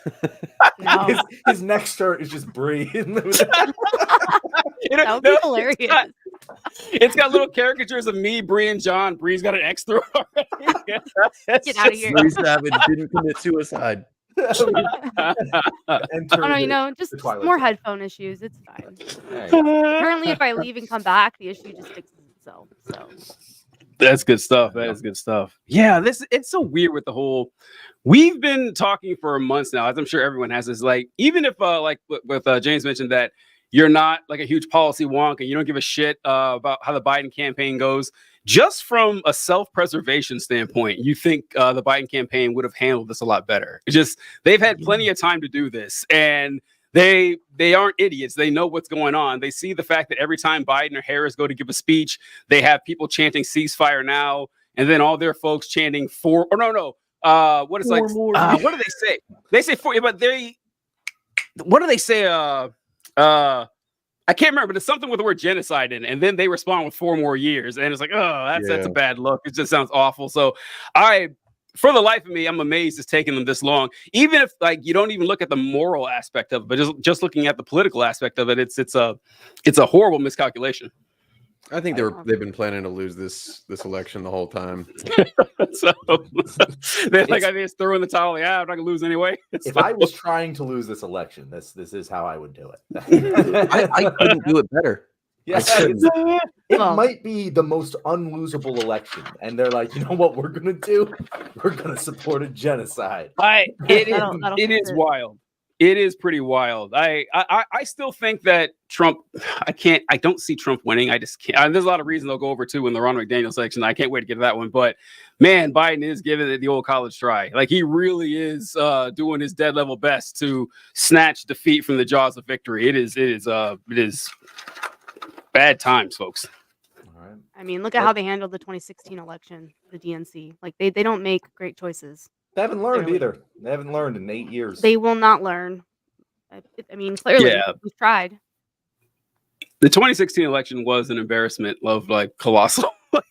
B: No.
D: His next shirt is just Bree.
B: That would be hilarious.
A: It's got little caricatures of me, Bree, and John. Bree's got an X through already.
B: Get out of here.
C: Bree Savage didn't commit suicide.
B: Just more headphone issues. It's fine. Apparently, if I leave and come back, the issue just fixes itself. So
A: that's good stuff. That is good stuff. Yeah, it's so weird with the whole. We've been talking for months now, as I'm sure everyone has. Is like, even if with James mentioned that you're not like a huge policy wonk and you don't give a shit about how the Biden campaign goes. Just from a self-preservation standpoint, you think the Biden campaign would have handled this a lot better. It's just they've had plenty of time to do this, and they aren't idiots. They know what's going on. They see the fact that every time Biden or Harris go to give a speech, they have people chanting ceasefire now, and then all their folks chanting what do they say? They say for, but what do they say? I can't remember, but it's something with the word genocide in it. And then they respond with 4 more years. And it's like, that's a bad look. It just sounds awful. So for the life of me, I'm amazed it's taking them this long. Even if you don't even look at the moral aspect of it, but just looking at the political aspect of it, it's a horrible miscalculation.
C: I think they've been planning to lose this election the whole time.
A: So they're like, I just throw in the towel. Yeah, I'm not gonna lose anyway.
D: If I was trying to lose this election, this is how I would do it.
C: I couldn't do it better.
D: Yeah, it might be the most unlosable election, and they're like, you know what we're gonna do? We're gonna support a genocide.
A: It is wild. It is pretty wild. I still think that Trump, I don't see Trump winning. I just can't. There's a lot of reasons they'll go over to in the Ron McDaniel section. I can't wait to get to that one. But man, Biden is giving it the old college try. Like he really is doing his dead level best to snatch defeat from the jaws of victory. It is bad times, folks.
D: All right.
B: I mean, look at how they handled the 2016 election, the DNC. Like they don't make great choices.
D: They haven't learned either. They haven't learned in 8 years.
B: They will not learn. I mean, clearly, we've tried.
A: The 2016 election was an embarrassment of colossal,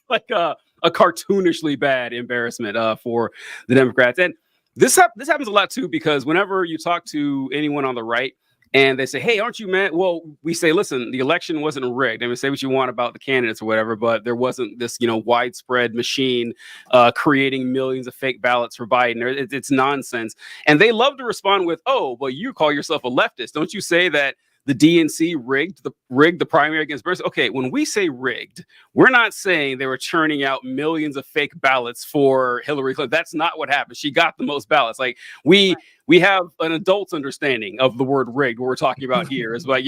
A: like a cartoonishly bad embarrassment for the Democrats. And this happens a lot too, because whenever you talk to anyone on the right, and they say, hey, aren't you mad? Well, we say, listen, the election wasn't rigged. I mean, say what you want about the candidates or whatever, but there wasn't this, widespread machine creating millions of fake ballots for Biden. It's nonsense. And they love to respond with, oh, well, you call yourself a leftist. Don't you say that the DNC rigged the primary against Bernie. Okay, when we say rigged, we're not saying they were churning out millions of fake ballots for Hillary Clinton. That's not what happened. She got the most ballots. Like we have an adult's understanding of the word rigged. What we're talking about here is like,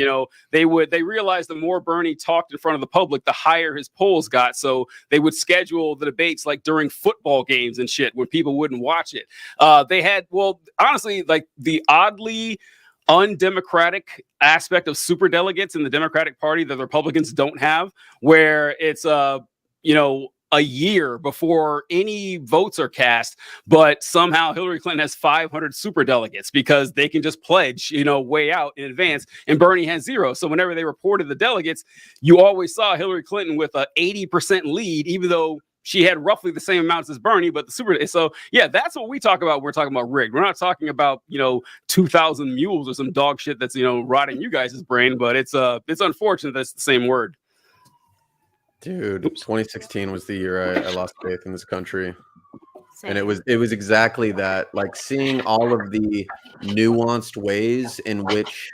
A: they realized the more Bernie talked in front of the public, the higher his polls got. So they would schedule the debates like during football games and shit when people wouldn't watch it. They had, well, honestly, like the oddly undemocratic aspect of super delegates in the Democratic Party that the Republicans don't have, where it's a year before any votes are cast, but somehow Hillary Clinton has 500 super delegates because they can just pledge, way out in advance, and Bernie has 0. So whenever they reported the delegates, you always saw Hillary Clinton with a 80% lead, even though she had roughly the same amounts as Bernie, but the super. So yeah, that's what we talk about. When we're talking about rigged. We're not talking about 2,000 mules or some dog shit that's rotting you guys' brain. But it's unfortunate that's the same word.
C: Dude, 2016 was the year I lost faith in this country.
B: Same.
C: And it was exactly that, like seeing all of the nuanced ways in which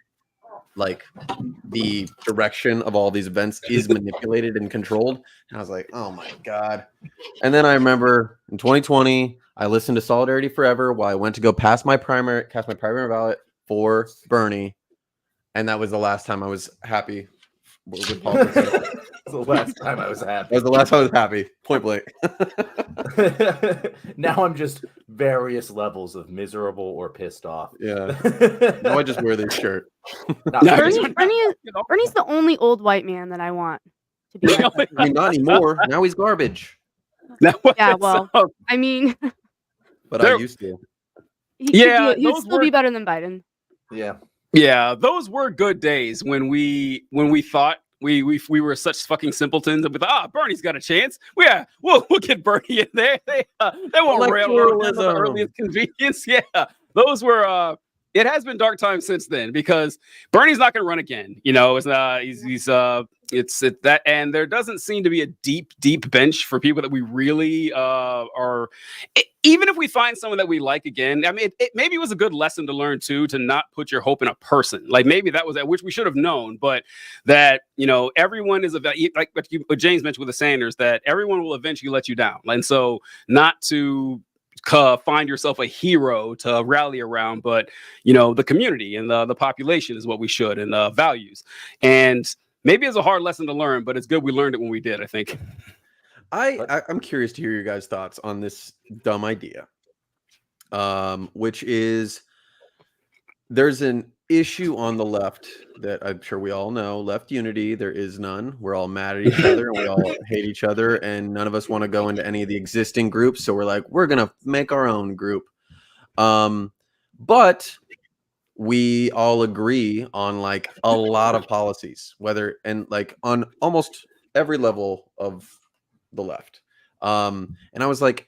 C: like the direction of all these events is manipulated and controlled. And I was like, oh my God. And then I remember in 2020, I listened to Solidarity Forever while I went to go cast my primary ballot for Bernie. And that was the last time I was happy with politics.
D: The last time I was happy.
C: That was the last time I was happy. Point blank.
D: Now I'm just various levels of miserable or pissed off.
C: Yeah. Now I just wear this shirt.
B: Bernie's the only old white man that I want to be. Like
C: I mean, not anymore. Now he's garbage.
B: Yeah, well, I mean,
C: but I used to.
B: He'd still be better than Biden.
A: Yeah, those were good days when we thought we were such fucking simpletons and we thought, Bernie's got a chance. Yeah, we'll get Bernie in there. They won't railroad him at the earliest convenience. Yeah, those were. It has been dark times since then because Bernie's not going to run again. And there doesn't seem to be a deep bench for people that we really are. Even if we find someone that we like again, I mean, maybe it was a good lesson to learn too, to not put your hope in a person. Like maybe that was which we should have known, but that everyone is like what James mentioned with the Sanders, that everyone will eventually let you down, and so not to find yourself a hero to rally around, but the community and the population is what we should, and values. And maybe it's a hard lesson to learn, but it's good we learned it when we did, I think.
C: I'm curious to hear your guys' thoughts on this dumb idea, which is there's an issue on the left that I'm sure we all know, left unity. There is none. We're all mad at each other and we all hate each other, and none of us want to go into any of the existing groups. So we're like, we're going to make our own group. But we all agree on like a lot of policies, on almost every level of the left. And I was like,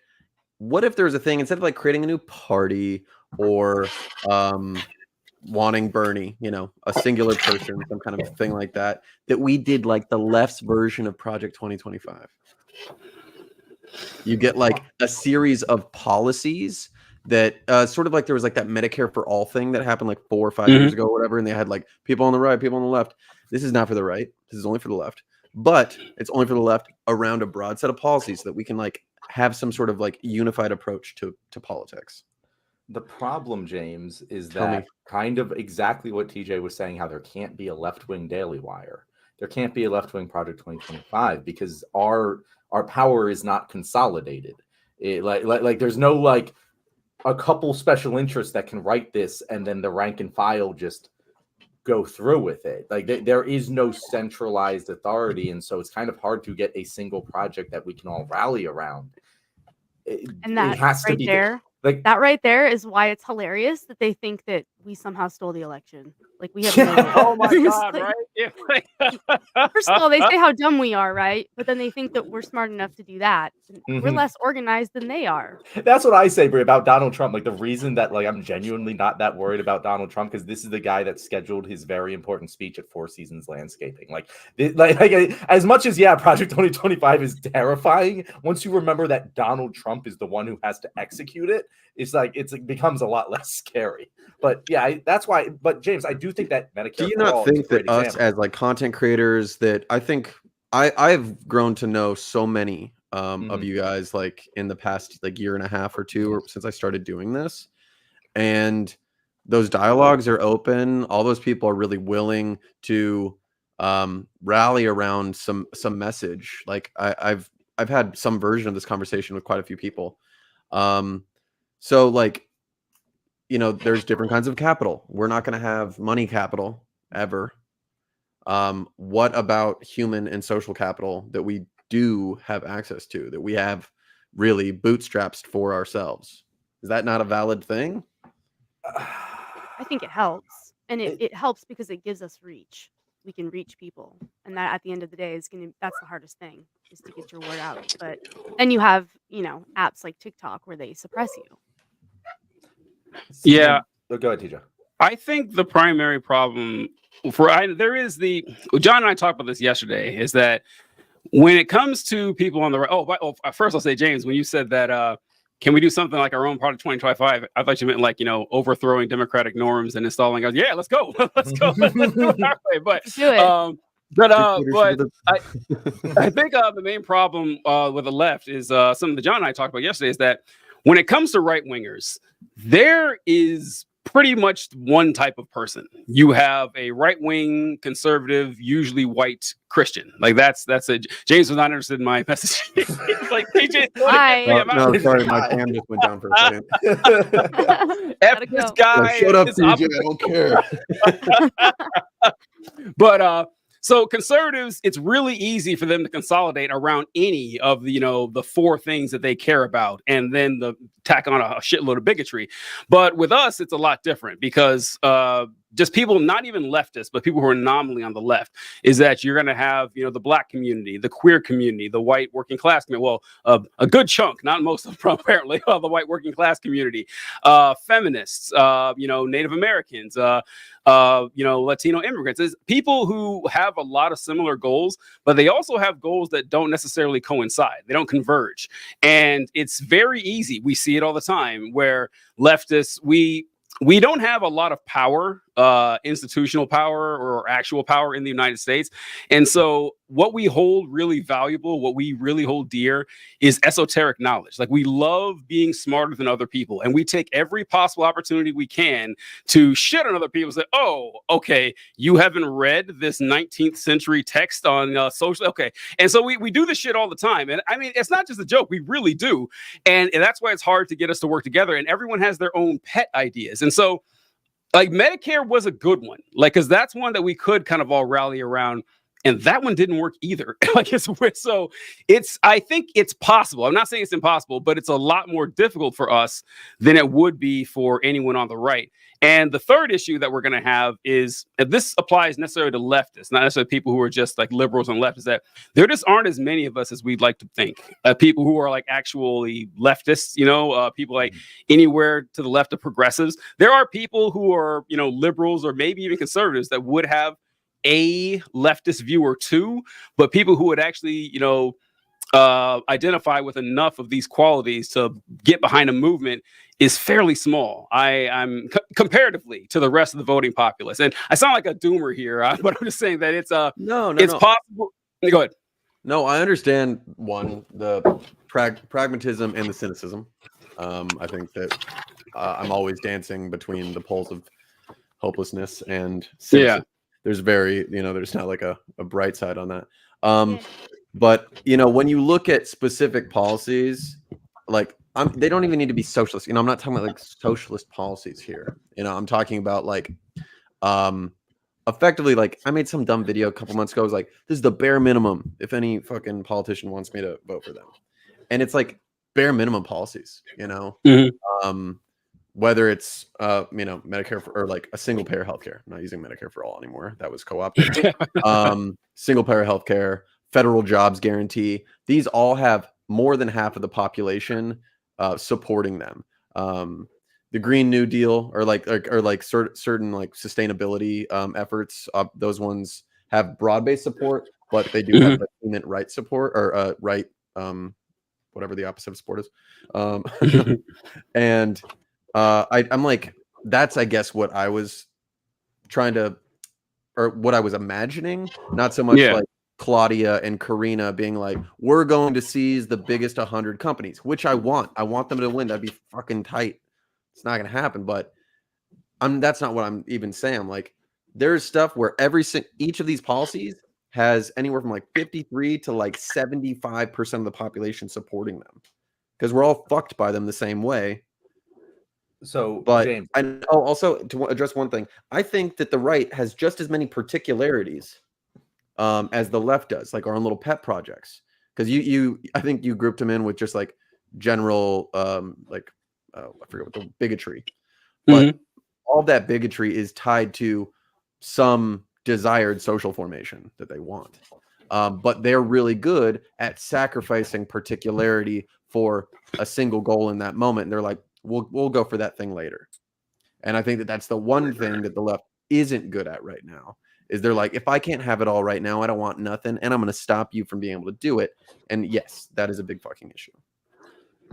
C: what if there's a thing, instead of like creating a new party or wanting Bernie, a singular person, some kind of thing like that we did like the left's version of Project 2025. You get like a series of policies that sort of like there was like that Medicare for all thing that happened like 4 or 5 years ago or whatever, and they had like people on the right, people on the left. This is not for the right. This is only for the left. But it's only for the left around a broad set of policies so that we can like have some sort of like unified approach to politics.
D: The problem, James, is that kind of exactly what TJ was saying, how there can't be a left-wing Daily Wire. There can't be a left-wing Project 2025 because our power is not consolidated. Like there's no like a couple special interests that can write this and then the rank and file just go through with it. Like there is no centralized authority, and so it's kind of hard to get a single project that we can all rally around.
B: And that has to be there. Like that right there is why it's hilarious that they think that we somehow stole the election. Like we have
A: oh my God, right? Yeah.
B: First of all, they say how dumb we are, right? But then they think that we're smart enough to do that. We're less organized than they are.
D: That's what I say, Brie, about Donald Trump. Like the reason that like I'm genuinely not that worried about Donald Trump, because this is the guy that scheduled his very important speech at Four Seasons Landscaping. Like as much as Project 2025 is terrifying, once you remember that Donald Trump is the one who has to execute it, it becomes a lot less scary. But yeah, yeah, that's why. But James, I do think that Medicare.
C: Do you
D: for
C: not
D: All is a
C: think that
D: great
C: us
D: example.
C: as like content creators, that I think I've grown to know so many of you guys like in the past like year and a half or two, or since I started doing this, and those dialogues are open. All those people are really willing to rally around some message. Like I've had some version of this conversation with quite a few people. So like, you know, there's different kinds of capital. We're not going to have money capital ever. What about human and social capital that we do have access to, that we have really bootstraps for ourselves? Is that not a valid thing?
B: I think it helps, and it helps because it gives us reach. We can reach people, and that at the end of the day that's the hardest thing, is to get your word out. But then you have, apps like TikTok where they suppress you.
A: Yeah.
D: Go ahead, TJ.
A: I think the primary problem there is John and I talked about this yesterday, is that when it comes to people on the right. First I'll say, James, when you said that, can we do something like our own part of 2025? I thought you meant like, overthrowing democratic norms and installing us. Yeah, let's go. Let's go. Let's do it our way. But,
B: Do it.
A: but I think the main problem with the left is something that John and I talked about yesterday, is that when it comes to right wingers, there is pretty much one type of person. You have a right-wing conservative, usually white Christian. Like that's a James was not interested in my message. Like AJ,
C: no, sorry, my cam just went down for a second.
A: F this guy.
C: Shut up, TJ. I don't care.
A: But so conservatives, it's really easy for them to consolidate around any of the four things that they care about, and then tack on a shitload of bigotry. But with us, it's a lot different, because just people, not even leftists, but people who are nominally on the left, is that you're going to have, the black community, the queer community, the white working class community. Well, a good chunk, not most of them, apparently, of the white working class community, feminists, Native Americans, Latino immigrants. It's people who have a lot of similar goals, but they also have goals that don't necessarily coincide. They don't converge. And it's very easy. We see it all the time where leftists, we don't have a lot of power, institutional power or actual power in the United States. And so what we hold really valuable, what we really hold dear, is esoteric knowledge. Like, we love being smarter than other people, and we take every possible opportunity we can to shit on other people. Say, oh, okay, you haven't read this 19th century text on social. Okay. And so we do this shit all the time. And I mean, it's not just a joke. We really do. And that's why it's hard to get us to work together. And everyone has their own pet ideas. And so, like, Medicare was a good one, like, because that's one that we could kind of all rally around. And that one didn't work either. I think it's possible. I'm not saying it's impossible, but it's a lot more difficult for us than it would be for anyone on the right. And the third issue that we're going to have is, and this applies necessarily to leftists, not necessarily people who are just like liberals and leftists, that there just aren't as many of us as we'd like to think. People who are like actually leftists, people like anywhere to the left of progressives. There are people who are, liberals or maybe even conservatives that would have a leftist view or two, but people who would actually, identify with enough of these qualities to get behind a movement is fairly small. I'm comparatively to the rest of the voting populace, and I sound like a doomer here, but I'm just saying that it's possible. Go ahead.
C: No, I understand the pragmatism and the cynicism. I think that I'm always dancing between the poles of hopelessness and cynicism. There's there's not like a bright side on that. But when you look at specific policies, like they don't even need to be socialist. I'm not talking about like socialist policies here. I'm talking about like effectively, like, I made some dumb video a couple months ago. I was like, this is the bare minimum if any fucking politician wants me to vote for them. And it's like bare minimum policies, whether it's Medicare or like a single payer healthcare. I'm not using Medicare for all anymore. That was co-opted. Single payer healthcare, federal jobs guarantee. These all have more than half of the population supporting them. The Green New Deal or certain like sustainability efforts. Those ones have broad-based support, but they do have like human rights support or whatever the opposite of support is. And I'm like, that's, I guess, what I was trying to, or what I was imagining, not so much like Claudia and Karina being like, we're going to seize the biggest 100 companies, which I want them to win. That'd be fucking tight. It's not going to happen, but that's not what I'm even saying. I'm like, there's stuff where each of these policies has anywhere from like 53 to like 75% of the population supporting them, because we're all fucked by them the same way.
D: So,
C: but
D: James,
C: and also to address one thing, I think that the right has just as many particularities as the left does, like our own little pet projects. Because I think you grouped them in with just like general, I forget what the bigotry, but all that bigotry is tied to some desired social formation that they want. But they're really good at sacrificing particularity for a single goal in that moment. And they're like, we'll go for that thing later. And I think that that's the one thing that the left isn't good at right now, is they're like, if I can't have it all right now, I don't want nothing, and I'm going to stop you from being able to do it. And yes, that is a big fucking issue.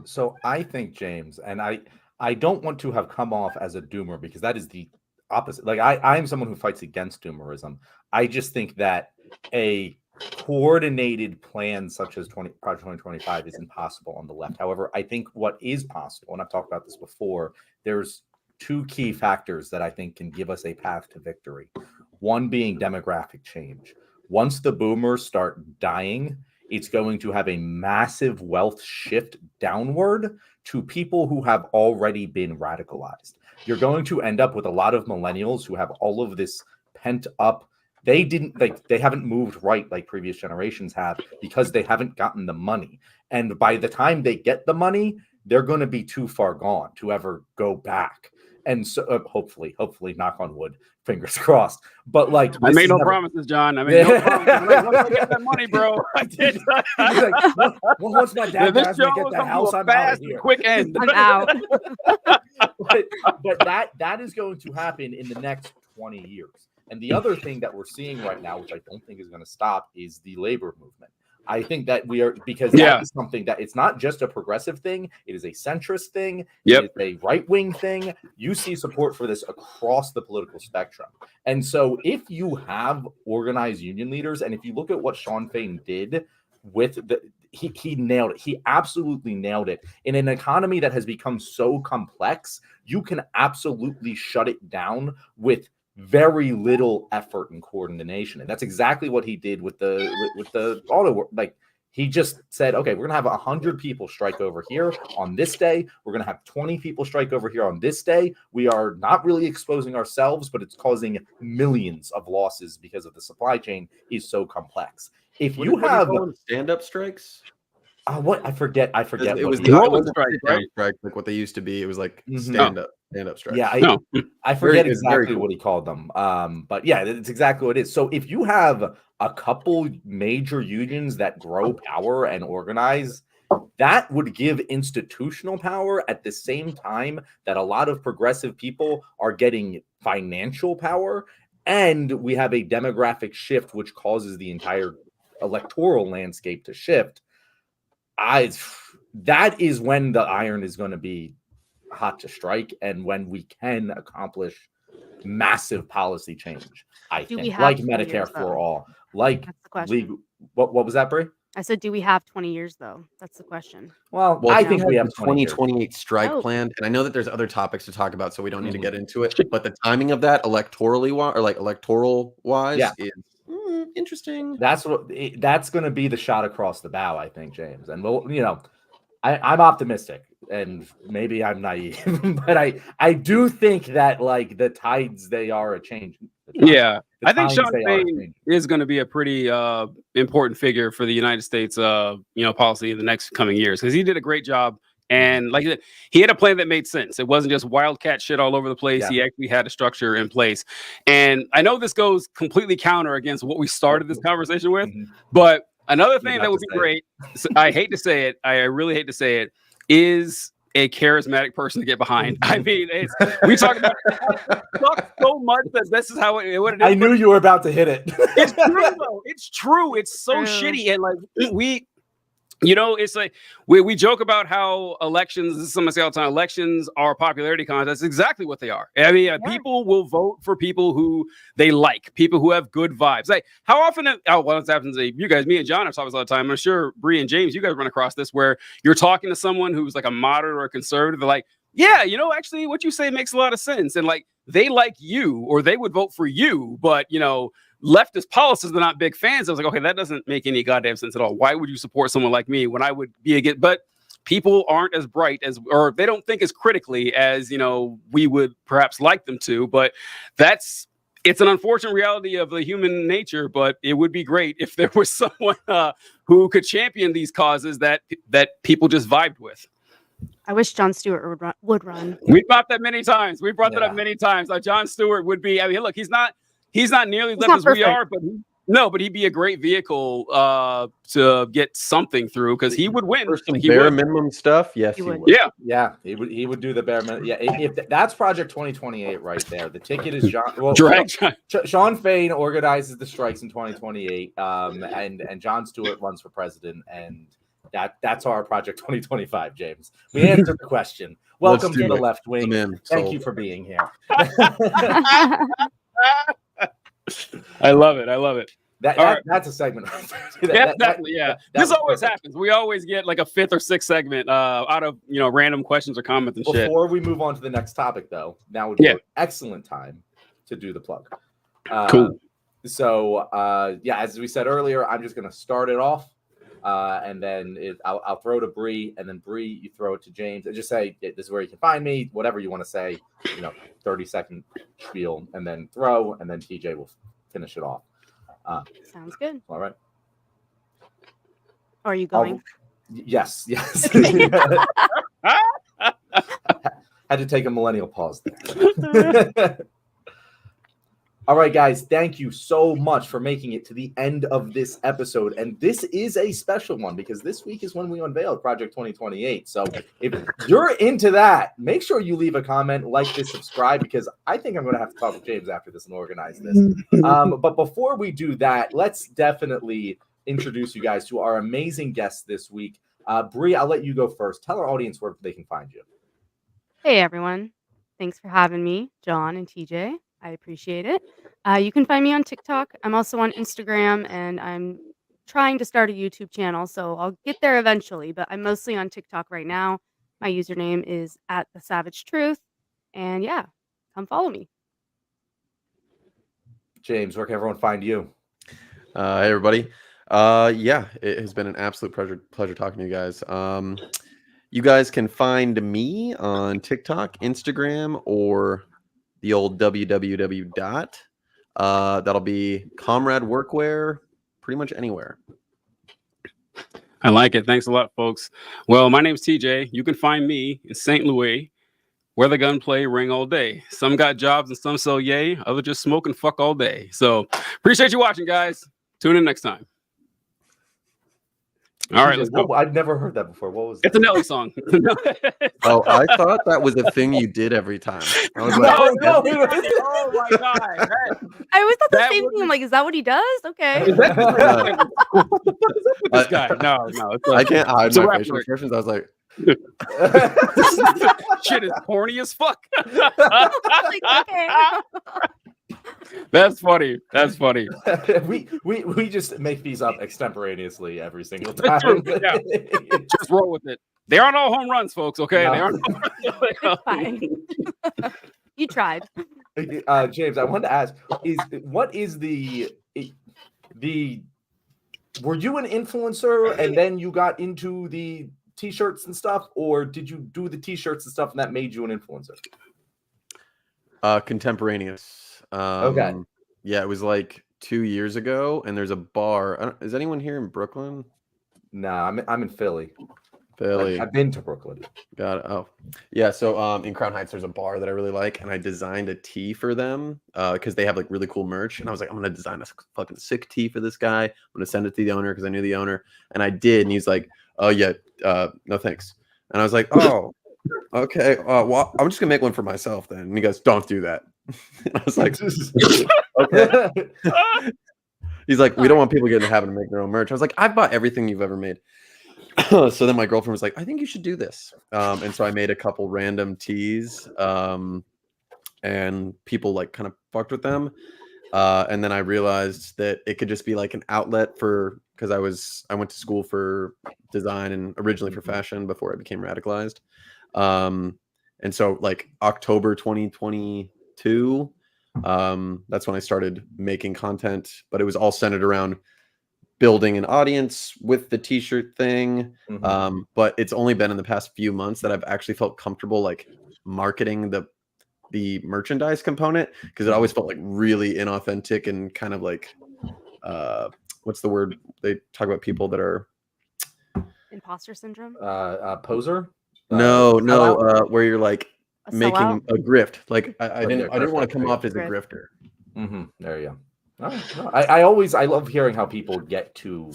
D: So I think, James, and I don't want to have come off as a doomer, because that is the opposite. Like, I'm someone who fights against doomerism. I just think that a coordinated plan such as Project 2025 is impossible on the left. However, I think what is possible, and I've talked about this before, there's two key factors that I think can give us a path to victory. One being demographic change. Once the boomers start dying, it's going to have a massive wealth shift downward to people who have already been radicalized. You're going to end up with a lot of millennials who have all of this pent up. They haven't moved right like previous generations have, because they haven't gotten the money. And by the time they get the money, they're going to be too far gone to ever go back. And so hopefully, knock on wood, fingers crossed. But like,
A: I made no promises, John. I made no promises. Like, once I get that money, bro, I did.
D: Like, once my dad
A: this
D: has
A: show
D: me get that house, I'm
A: fast
D: out of here.
A: Quick end.
B: I'm out.
D: but that is going to happen in the next 20 years. And the other thing that we're seeing right now, which I don't think is going to stop, is the labor movement. I think that we are, because that is something that it's not just a progressive thing. It is a centrist thing. It is a right-wing thing. You see support for this across the political spectrum. And so if you have organized union leaders, and if you look at what Sean Fain did with he nailed it. He absolutely nailed it. In an economy that has become so complex, you can absolutely shut it down with very little effort and coordination. And that's exactly what he did with the auto work. Like, he just said, okay, we're gonna have 100 people strike over here on this day. We're gonna have 20 people strike over here on this day. We are not really exposing ourselves, but it's causing millions of losses because of the supply chain is so complex. If you have
C: stand-up strikes,
D: what I forget.
C: It was
A: the rolling strike, right?
C: Like what they used to be. It was like stand-up strikes.
D: Yeah, I forget exactly what he called them. But yeah, it's exactly what it is. So if you have a couple major unions that grow power and organize, that would give institutional power at the same time that a lot of progressive people are getting financial power, and we have a demographic shift which causes the entire electoral landscape to shift. That is when the iron is going to be hot to strike, and when we can accomplish massive policy change. I think, like Medicare for all, like legal. What was that, Brie?
B: I said, do we have 20 years though? That's the question.
D: Well, I think we have
C: 2028 strike planned, and I know that there's other topics to talk about, so we don't need to get into it. But the timing of that, electoral wise, is interesting.
D: That's going to be the shot across the bow, I think, James. And I'm optimistic, and maybe I'm naive, but I do think that like the tides, they are a change.
A: I think Sean Fain is going to be a pretty important figure for the United States, policy in the next coming years, because he did a great job. And like he had a plan that made sense. It wasn't just wildcat shit all over the place. Yeah. He actually had a structure in place. And I know this goes completely counter against what we started this conversation with, but another thing that would be great, I hate to say it, I really hate to say it, is a charismatic person to get behind. I mean, we talk about so much that this is how what it is.
D: I knew you were about to hit it.
A: It's true, though. It's true. It's so shitty. And like It's like we joke about how elections, this is something I say all the time, elections are popularity contests. Exactly what they are. I mean, people will vote for people who they like, people who have good vibes. Like, how often, this happens to you guys, me and John have talked all the time. I'm sure Bree and James, you guys run across this, where you're talking to someone who's like a moderate or a conservative. They're like, yeah, actually what you say makes a lot of sense. And like, they like you, or they would vote for you, but leftist policies are not big fans. I was like, okay, that doesn't make any goddamn sense at all. Why would you support someone like me when I would be against? But people aren't as bright as, or they don't think as critically as, we would perhaps like them to. But it's an unfortunate reality of the human nature, but it would be great if there was someone who could champion these causes that people just vibed with.
B: I wish Jon Stewart would run.
A: We brought that many times. We brought that up many times. Jon Stewart would be, I mean, look, he's not nearly left as we are, but he'd be a great vehicle to get something through, because he would win.
C: For some bare minimum stuff, yes, he would.
A: Yeah,
D: he would do the bare minimum. Yeah, if that's Project 2028 right there. The ticket is Sean Fain organizes the strikes in 2028, and Jon Stewart runs for president, and that's our Project 2025, James. We answered the question. Welcome to the left wing. Thank you for being here.
A: I love it.
D: That's a segment.
A: This always happens. We always get like a fifth or sixth segment out of random questions or comments and shit.
D: Before we move on to the next topic, though, now would be an excellent time to do the plug.
A: Cool.
D: So as we said earlier, I'm just gonna start it off. And then I'll throw to Bree, and then Bree, you throw it to James, and just say, this is where you can find me, whatever you want to say, 30-second spiel, and then throw, and then TJ will finish it off.
B: Sounds good.
D: All right.
B: Are you going?
D: Yes. Had to take a millennial pause there. All right, guys, thank you so much for making it to the end of this episode. And this is a special one, because this week is when we unveiled Project 2028. So if you're into that, make sure you leave a comment, like this, subscribe, because I think I'm going to have to talk with James after this and organize this. But before we do that, let's definitely introduce you guys to our amazing guests this week. Bree, I'll let you go first. Tell our audience where they can find you.
B: Hey, everyone. Thanks for having me, John and TJ. I appreciate it. You can find me on TikTok. I'm also on Instagram, and I'm trying to start a YouTube channel, so I'll get there eventually, but I'm mostly on TikTok right now. My username is @thesavagetruth, and come follow me.
D: James, where can everyone find you?
C: Hey, everybody. It has been an absolute pleasure talking to you guys. You guys can find me on TikTok, Instagram, or the old www. That'll be Comrade Workwear, pretty much anywhere.
A: I like it. Thanks a lot, folks. Well, my name's TJ. You can find me in St. Louis, where the gunplay ring all day. Some got jobs and some sell yay. Others just smoke and fuck all day. So appreciate you watching, guys. Tune in next time. All right, let's go.
D: I've never heard that before. What was that?
A: It's a Nelly song.
C: Oh, I thought that was a thing you did every time. I was
A: no. Oh my god.
B: I always thought the same thing. I'm like, is that what he does? Okay.
A: This guy. No.
C: I can't hide my facial expressions. I was like,
A: shit is corny as fuck.
B: Like, okay.
A: That's funny.
D: we just make these up extemporaneously every single
A: time. Yeah. Just roll with it. They aren't all home runs, folks. Okay,
D: no.
A: They aren't.
B: Fine. You tried.
D: James, I wanted to ask: were you an influencer and then you got into the t-shirts and stuff, or did you do the t-shirts and stuff and that made you an influencer?
C: Contemporaneous.
D: Okay.
C: Yeah, it was like 2 years ago, and there's a bar. Is anyone here in Brooklyn?
D: No, I'm in Philly.
C: I've
D: been to Brooklyn.
C: Got it. Oh, yeah. So in Crown Heights, there's a bar that I really like, and I designed a tee for them because they have like really cool merch. And I was like, I'm gonna design a fucking sick tee for this guy. I'm gonna send it to the owner because I knew the owner, and I did. And he's like, oh yeah, no thanks. And I was like, oh, okay. Well, I'm just gonna make one for myself then. And he goes, don't do that. And I was like, okay. He's like, we don't want people getting in the habit of making their own merch. I was like, I've bought everything you've ever made. So then my girlfriend was like, I think you should do this. And so I made a couple random teas, and people like kind of fucked with them. And then I realized that it could just be like an outlet for, because I went to school for design and originally for fashion before I became radicalized. And so like October 2022, that's when I started making content, but it was all centered around building an audience with the t-shirt thing. But it's only been in the past few months that I've actually felt comfortable like marketing the merchandise component, because it always felt like really inauthentic and kind of like what's the word they talk about people that are
B: Imposter syndrome.
D: Poser.
C: No, where you're like
B: A
C: making
B: sellout?
C: a grift. Like I
D: Yeah,
C: didn't want to come off as a
B: grift.
C: grifter.
D: There you go. No, I love hearing how people get to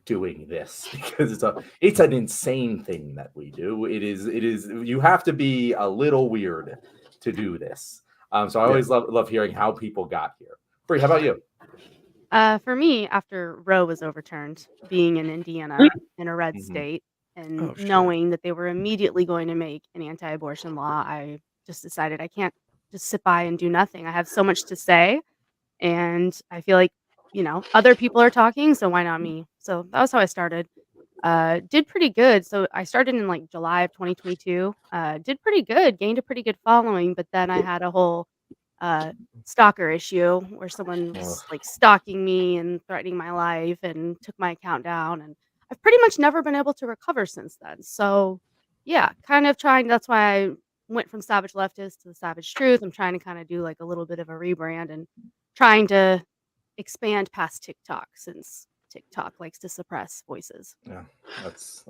D: doing this, because it's an insane thing that we do. It is you have to be a little weird to do this. So I always love hearing how people got here. Bree, how about you?
B: For me, after Roe was overturned, being in Indiana in a red state and knowing that they were immediately going to make an anti-abortion law, I just decided I can't just sit by and do nothing. I have so much to say, and I feel like, other people are talking, so why not me? So that was how I started. Did pretty good. So I started in like July of 2022. Did pretty good, gained a pretty good following, but then I had a whole stalker issue where someone was like stalking me and threatening my life and took my account down, and I've pretty much never been able to recover since then. So yeah, kind of trying. That's why I went from Savage Leftist to the Savage Truth. I'm trying to kind of do like a little bit of a rebrand and trying to expand past TikTok, since TikTok likes to suppress voices.
D: Yeah, that's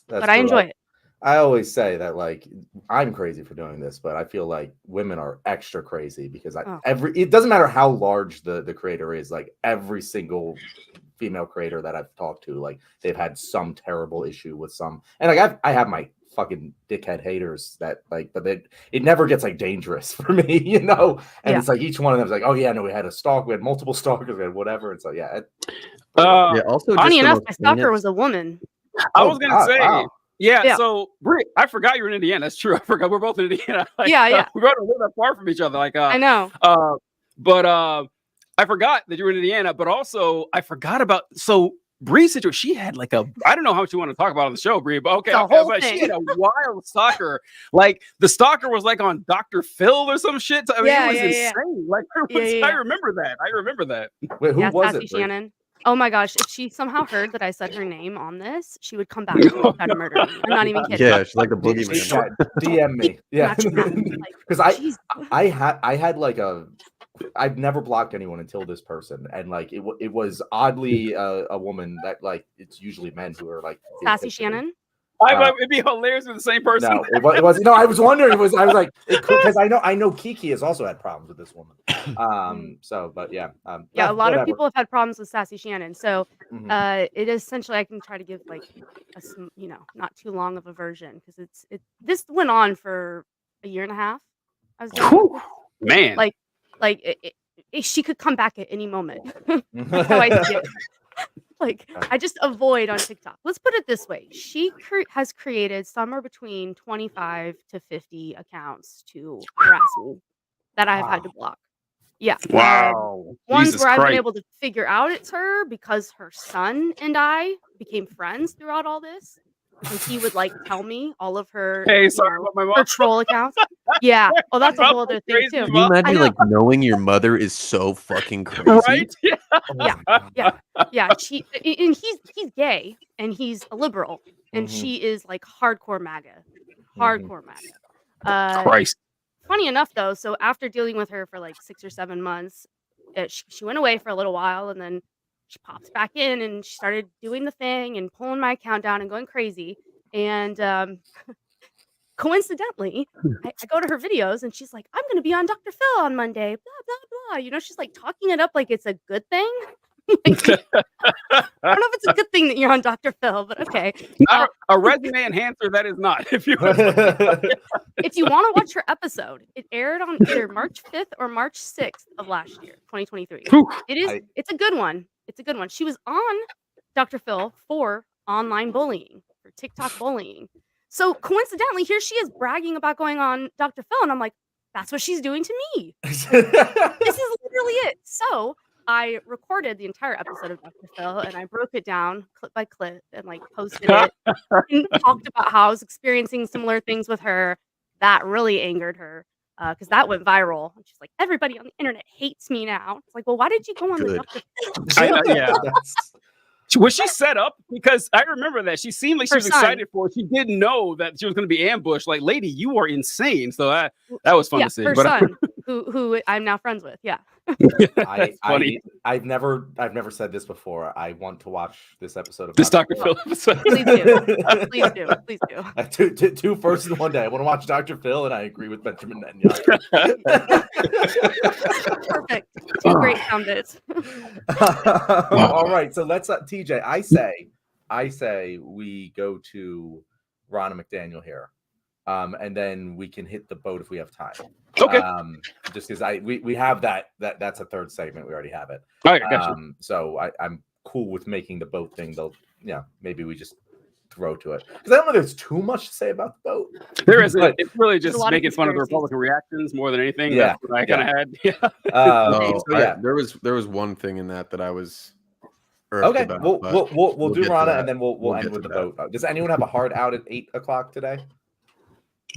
B: But I enjoy it.
D: I always say that, like, I'm crazy for doing this, but I feel like women are extra crazy because it doesn't matter how large the creator is, like every single female creator that I've talked to, like they've had some terrible issue with some, and like I have my fucking dickhead haters that like, but it never gets like dangerous for me, and it's like each one of them is like, oh yeah, no, we had multiple stalkers, we had whatever, and so yeah.
C: Also,
B: funny enough, my stalker was a woman.
A: I was gonna say.
D: Wow.
A: Yeah, so Brie, I forgot you were in Indiana. That's true. I forgot we're both in Indiana. Like, we don't live that far from each other. Like,
B: I know.
A: But I forgot that you were in Indiana. But also, I forgot about Brie's situation. She had like I don't know how much you want to talk about on the show, Brie, but okay, but she had a wild stalker. Like the stalker was like on Dr. Phil or some shit. I mean, it was insane. Like, I remember that.
D: Wait, who was
B: Sassy
D: it? Brie?
B: Shannon. Oh my gosh, if she somehow heard that I said her name on this, she would come back and try to murder me. I'm not even kidding.
C: Yeah, she's like the boogeyman.
D: DM me. Yeah, because I had like I've never blocked anyone until this person, and like it was oddly a woman that, like, it's usually men who are like
B: Sassy Shannon.
A: It'd be hilarious with the same person.
D: No, it was no. I was wondering. I was like, because I know Kiki has also had problems with this woman. So, but yeah,
B: a lot of people have had problems with Sassy Shannon. So, it is essentially, I can try to give like a not too long of a version, because this went on for a year and a half. I was doing
A: man,
B: like she could come back at any moment. That's how I see it. Like, I just avoid on TikTok. Let's put it this way. She has created somewhere between 25 to 50 accounts to harass me that I've had to block. Yeah.
A: Wow.
B: Ones
A: Jesus
B: where I've
A: Christ.
B: been able to figure out it's her because her son and I became friends throughout all this. And he would like tell me all of her,
A: about my mom.
B: her troll accounts. Yeah. Oh, that's a whole other thing too.
C: Can you imagine like knowing your mother is so fucking crazy?
A: Right?
B: Yeah. And he's gay and he's a liberal, and she is like hardcore MAGA.
A: Christ.
B: Funny enough though, so after dealing with her for like 6 or 7 months, she went away for a little while, and then she pops back in and she started doing the thing and pulling my account down and going crazy. And coincidentally, I go to her videos and she's like, I'm going to be on Dr. Phil on Monday, blah, blah, blah. She's like talking it up like it's a good thing. Like, I don't know if it's a good thing that you're on Dr. Phil, but okay.
A: Not a resume enhancer, that is not. If you want
B: to watch her episode, it aired on either March 5th or March 6th of last year, 2023. It's a good one. She was on Dr. Phil for online bullying, for TikTok bullying. So coincidentally, here she is bragging about going on Dr. Phil, and I'm like, that's what she's doing to me. This is literally it. So I recorded the entire episode of Dr. Phil, and I broke it down clip by clip and like posted it and talked about how I was experiencing similar things with her. That really angered her because that went viral. And she's like, everybody on the internet hates me now. It's like, well, why did you go on the
C: Good.
B: Dr. Phil?
A: Yeah. Was she set up? Because I remember that she seemed like she
B: Her
A: was
B: son.
A: excited for it. She didn't know that she was going to be ambushed. Like, lady, you are insane. So that was fun
B: Yeah,
A: to see.
B: her
A: But
B: son, who I'm now friends with. Yeah.
A: that's funny.
D: I've never said this before. I want to watch this episode of
A: This Dr. Phil episode.
B: Please do. Please do. Please do.
D: Two firsts in one day. I want to watch Dr. Phil, and I agree with Benjamin Netanyahu.
B: Perfect. Two great sound bits.
D: All right, so let's TJ. I say we go to Ronna McDaniel here, and then we can hit the boat if we have time.
A: Okay.
D: Just because we have that's a third segment. We already have it.
A: All right, gotcha.
D: So I'm cool with making the boat thing. Maybe we just throw to it because I don't know. There's too much to say about the boat.
A: There isn't.
D: But-
A: It's really just
B: a lot of
A: making fun of the
B: conspiracies.
A: Republican reactions more than anything.
D: Yeah,
A: That's what I kind of had. Yeah.
C: No,
D: So, yeah.
C: there was one thing in that I was irked
D: Okay,
C: about,
D: we'll
C: but
D: do
C: get to
D: Ronna
C: that.
D: and then we'll
C: We'll
D: end
C: get
D: with
C: to
D: the
C: that.
D: boat. Does anyone have a hard out at 8:00 today?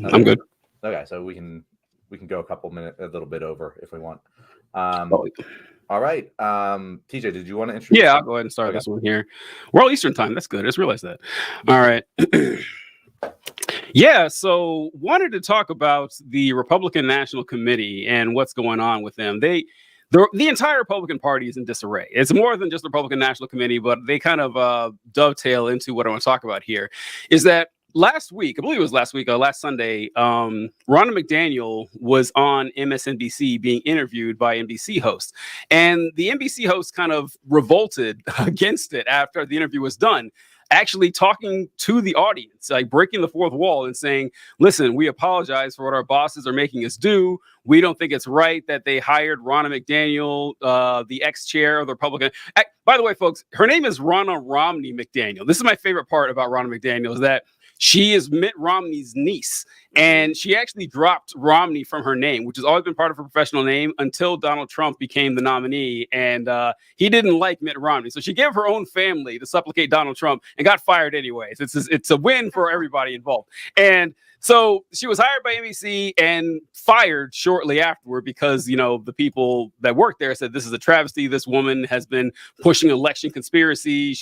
A: I'm good.
D: Okay, so we can go a little bit over if we want.
A: Oh.
D: All right, TJ, did you want to introduce?
A: Yeah, I'll go ahead and start this one here. We're all Eastern time. That's good. I just realized that. All right. Yeah, so wanted to talk about the Republican National Committee and what's going on with them. The entire Republican Party is in disarray. It's more than just the Republican National Committee, but they kind of dovetail into what I want to talk about here. Is that last week, I believe it was last week, last Sunday, Ronna McDaniel was on MSNBC being interviewed by NBC hosts. And the NBC host kind of revolted against it after the interview was done, actually talking to the audience, like breaking the fourth wall and saying, listen, we apologize for what our bosses are making us do. We don't think it's right that they hired Ronna McDaniel, the ex-chair of the Republican. By the way, folks, her name is Ronna Romney McDaniel. This is my favorite part about Ronna McDaniel is that she is Mitt Romney's niece, and she actually dropped Romney from her name, which has always been part of her professional name until Donald Trump became the nominee, and he didn't like Mitt Romney. So she gave her own family to supplicate Donald Trump and got fired anyways. It's a win for everybody involved. And so she was hired by NBC and fired shortly afterward because, the people that worked there said, this is a travesty. This woman has been pushing election conspiracy.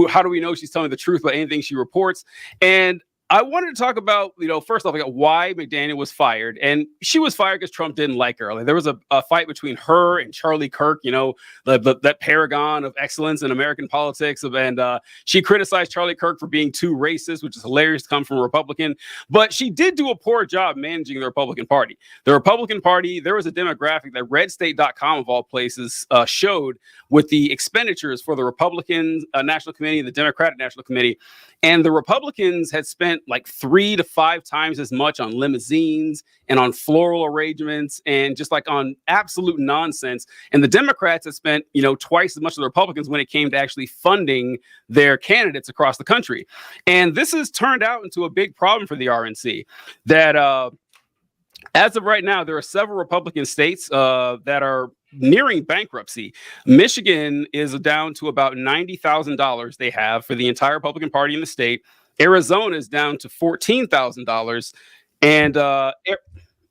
A: How do we know she's telling the truth about anything she reports? And I wanted to talk about, first off, why McDaniel was fired. And she was fired because Trump didn't like her. Like, there was a fight between her and Charlie Kirk, that paragon of excellence in American politics. And she criticized Charlie Kirk for being too racist, which is hilarious to come from a Republican. But she did do a poor job managing the Republican Party. The Republican Party, there was a demographic that redstate.com, of all places, showed with the expenditures for the Republican National Committee and the Democratic National Committee. And the Republicans had spent like 3 to 5 times as much on limousines and on floral arrangements and just like on absolute nonsense. And the Democrats had spent, twice as much as the Republicans when it came to actually funding their candidates across the country. And this has turned out into a big problem for the RNC that as of right now, there are several Republican states that are nearing bankruptcy. Michigan is down to about $90,000 they have for the entire Republican Party in the state. Arizona is down to $14,000, and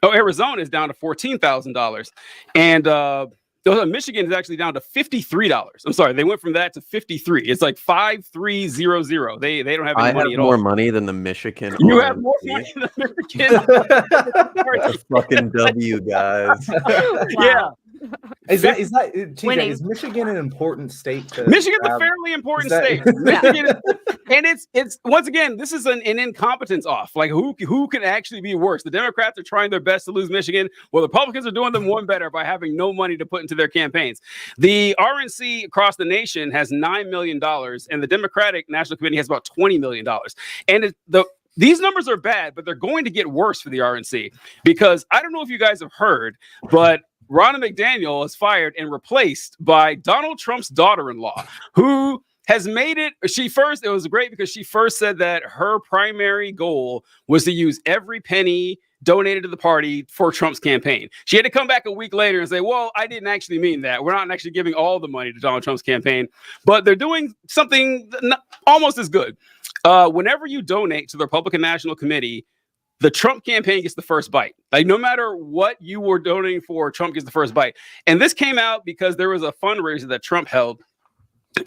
A: Arizona is down to $14,000, and Michigan is actually down to $53. I'm sorry, they went from that to 53. It's like 5300. They don't have any money at all.
C: More money than the Michigan.
A: You
C: RNC.
A: have more money than Michigan.
C: That's a fucking W, guys.
A: Yeah.
D: Is TJ,
B: Winning.
D: is Michigan an important state to
A: Michigan's
D: have?
A: a fairly important
D: Is that-
A: state. Michigan and it's once again, this is an incompetence off. Like who can actually be worse? The Democrats are trying their best to lose Michigan. Well, the Republicans are doing them one better by having no money to put into their campaigns. The RNC across the nation has $9 million, and the Democratic National Committee has about $20 million. And these numbers are bad, but they're going to get worse for the RNC because I don't know if you guys have heard, but Ronna McDaniel is fired and replaced by Donald Trump's daughter-in-law, who has made it. It was great because she first said that her primary goal was to use every penny donated to the party for Trump's campaign. She had to come back a week later and say, well, I didn't actually mean that. We're not actually giving all the money to Donald Trump's campaign, but they're doing something almost as good. Whenever you donate to the Republican National Committee, the Trump campaign gets the first bite. Like, no matter what you were donating for, Trump gets the first bite. And this came out because there was a fundraiser that Trump held,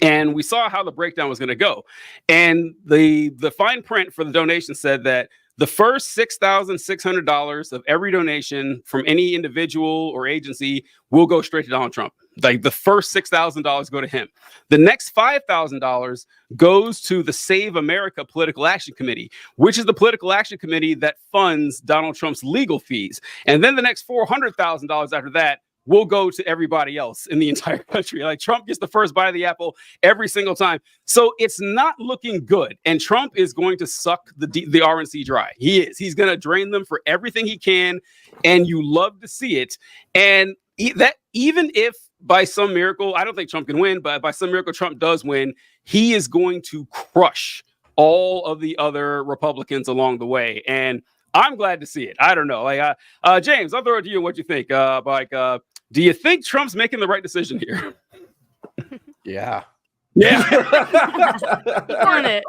A: and we saw how the breakdown was going to go. And the fine print for the donation said that the first $6,600 of every donation from any individual or agency will go straight to Donald Trump. Like, the first $6,000 go to him. The next $5,000 goes to the Save America Political Action Committee, which is the political action committee that funds Donald Trump's legal fees. And then the next $400,000 after that will go to everybody else in the entire country. Like, Trump gets the first bite of the apple every single time. So it's not looking good. And Trump is going to suck the RNC dry. He is. He's going to drain them for everything he can. And you love to see it. And that, even if by some miracle, I don't think Trump can win, but by some miracle Trump does win, he is going to crush all of the other Republicans along the way. And I'm glad to see it. I don't know. Like, James, I'll throw it to you. What you think? Do you think Trump's making the right decision here?
C: Yeah.
A: Yeah.
B: On it.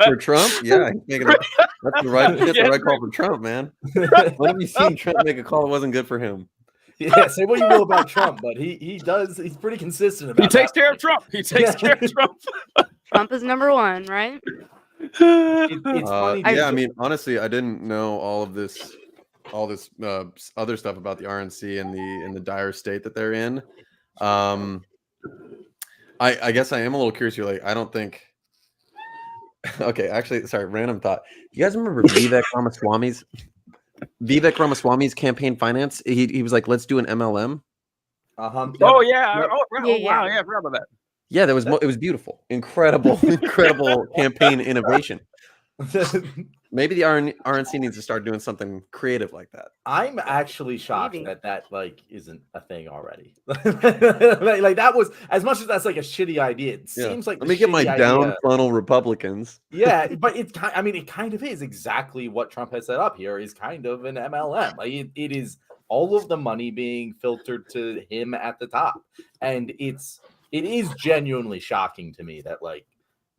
C: For Trump? Yeah. That's the right call for Trump, man. When have you seen Trump make a call that wasn't good for him?
D: Yeah, say what you will about Trump, but he's pretty consistent about it.
A: He takes care of Trump. He takes care of Trump.
B: Trump is number one, right?
D: It's funny.
C: Yeah, I mean, honestly, I didn't know all this other stuff about the RNC and in the dire state that they're in. I guess I am a little curious. You're like, I don't think. Okay, actually, sorry, random thought. You guys remember Vivek Ramaswamy's campaign finance? He was like, let's do an MLM.
A: Oh yeah. Wow. Yeah, I forgot about that.
C: Yeah, it was beautiful, incredible campaign innovation. Maybe the RNC needs to start doing something creative like that.
D: I'm actually shocked that like isn't a thing already. like that was, as much as that's like a shitty idea. It seems like,
C: let me get my down funnel Republicans.
D: Yeah, but it kind of is exactly what Trump has set up here. Is kind of an MLM. Like it is all of the money being filtered to him at the top, and it is genuinely shocking to me that like.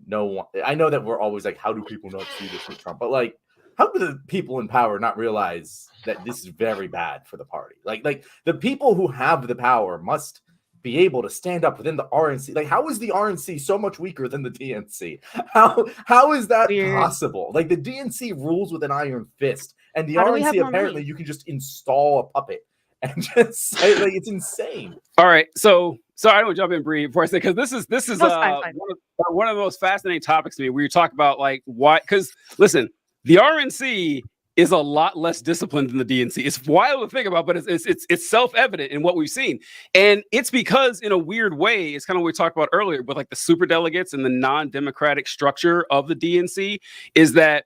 D: No one. I know that we're always like, how do people not see this with Trump? But like, how do the people in power not realize that this is very bad for the party? Like the people who have the power must be able to stand up within the RNC. Like, how is the RNC so much weaker than the DNC? How is that possible? Like, the DNC rules with an iron fist, and the RNC apparently you can just install a puppet and just say, like, it's insane.
A: All right, so I don't jump in, Bree, before I say, because this is one of the most fascinating topics to me. Where you talk about like why? Because listen, the RNC is a lot less disciplined than the DNC. It's wild to think about, but it's self-evident in what we've seen, and it's because in a weird way, it's kind of what we talked about earlier with like the super delegates and the non-democratic structure of the DNC is that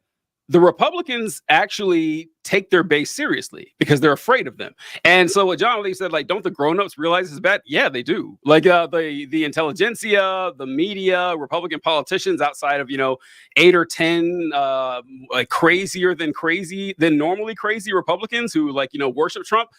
A: the Republicans actually take their base seriously because they're afraid of them. And so what John Lee said, like, don't the grownups realize it's bad? Yeah, they do. Like the intelligentsia, the media, Republican politicians outside of, 8 or 10 like crazier than normally crazy Republicans who worship Trump.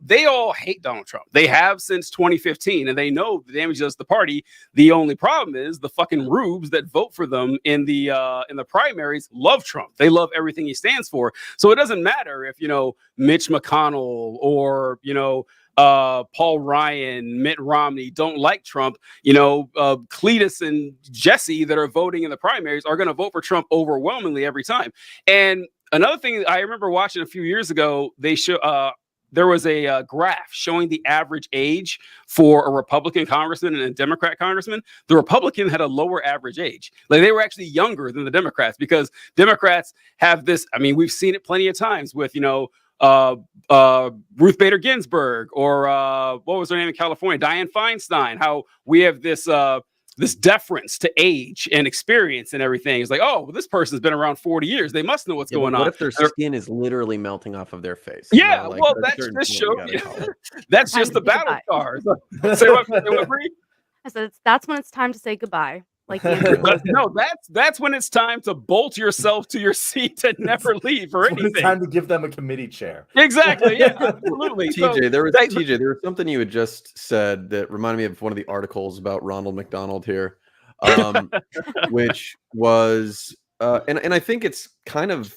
A: They all hate Donald Trump. They have since 2015, and they know the damage does to the party. The only problem is the fucking rubes that vote for them in the primaries love Trump. They love everything he stands for. So it doesn't matter if, Mitch McConnell or, Paul Ryan, Mitt Romney don't like Trump. Cletus and Jesse that are voting in the primaries are going to vote for Trump overwhelmingly every time. And another thing I remember watching a few years ago, there was a graph showing the average age for a Republican congressman and a Democrat congressman. The Republican had a lower average age. Like, they were actually younger than the Democrats because Democrats have this. I mean, we've seen it plenty of times with, Ruth Bader Ginsburg or what was her name in California? Dianne Feinstein. How we have this deference to age and experience and everything. It's like, oh, well, this person's been around 40 years. They must know what's going on.
C: What if their skin is literally melting off of their face?
A: Yeah,
C: You know, like,
A: well,
C: at a
A: that's
C: certain
A: just
C: point, you
A: show.
C: gotta call it.
A: That's
B: Time
A: just
B: to
A: the
B: say
A: battle
B: goodbye.
A: scars. Say what, Bree?
B: I said that's when it's time to say goodbye. Like the end.
A: No, that's when it's time to bolt yourself to your seat and never leave or
D: It's when it's
A: anything.
D: time to give them a committee chair.
A: Exactly. Yeah, absolutely.
C: TJ, there was
A: they-
C: TJ. There was something you had just said that reminded me of one of the articles about Ronald McDonald here, which was, and I think it's kind of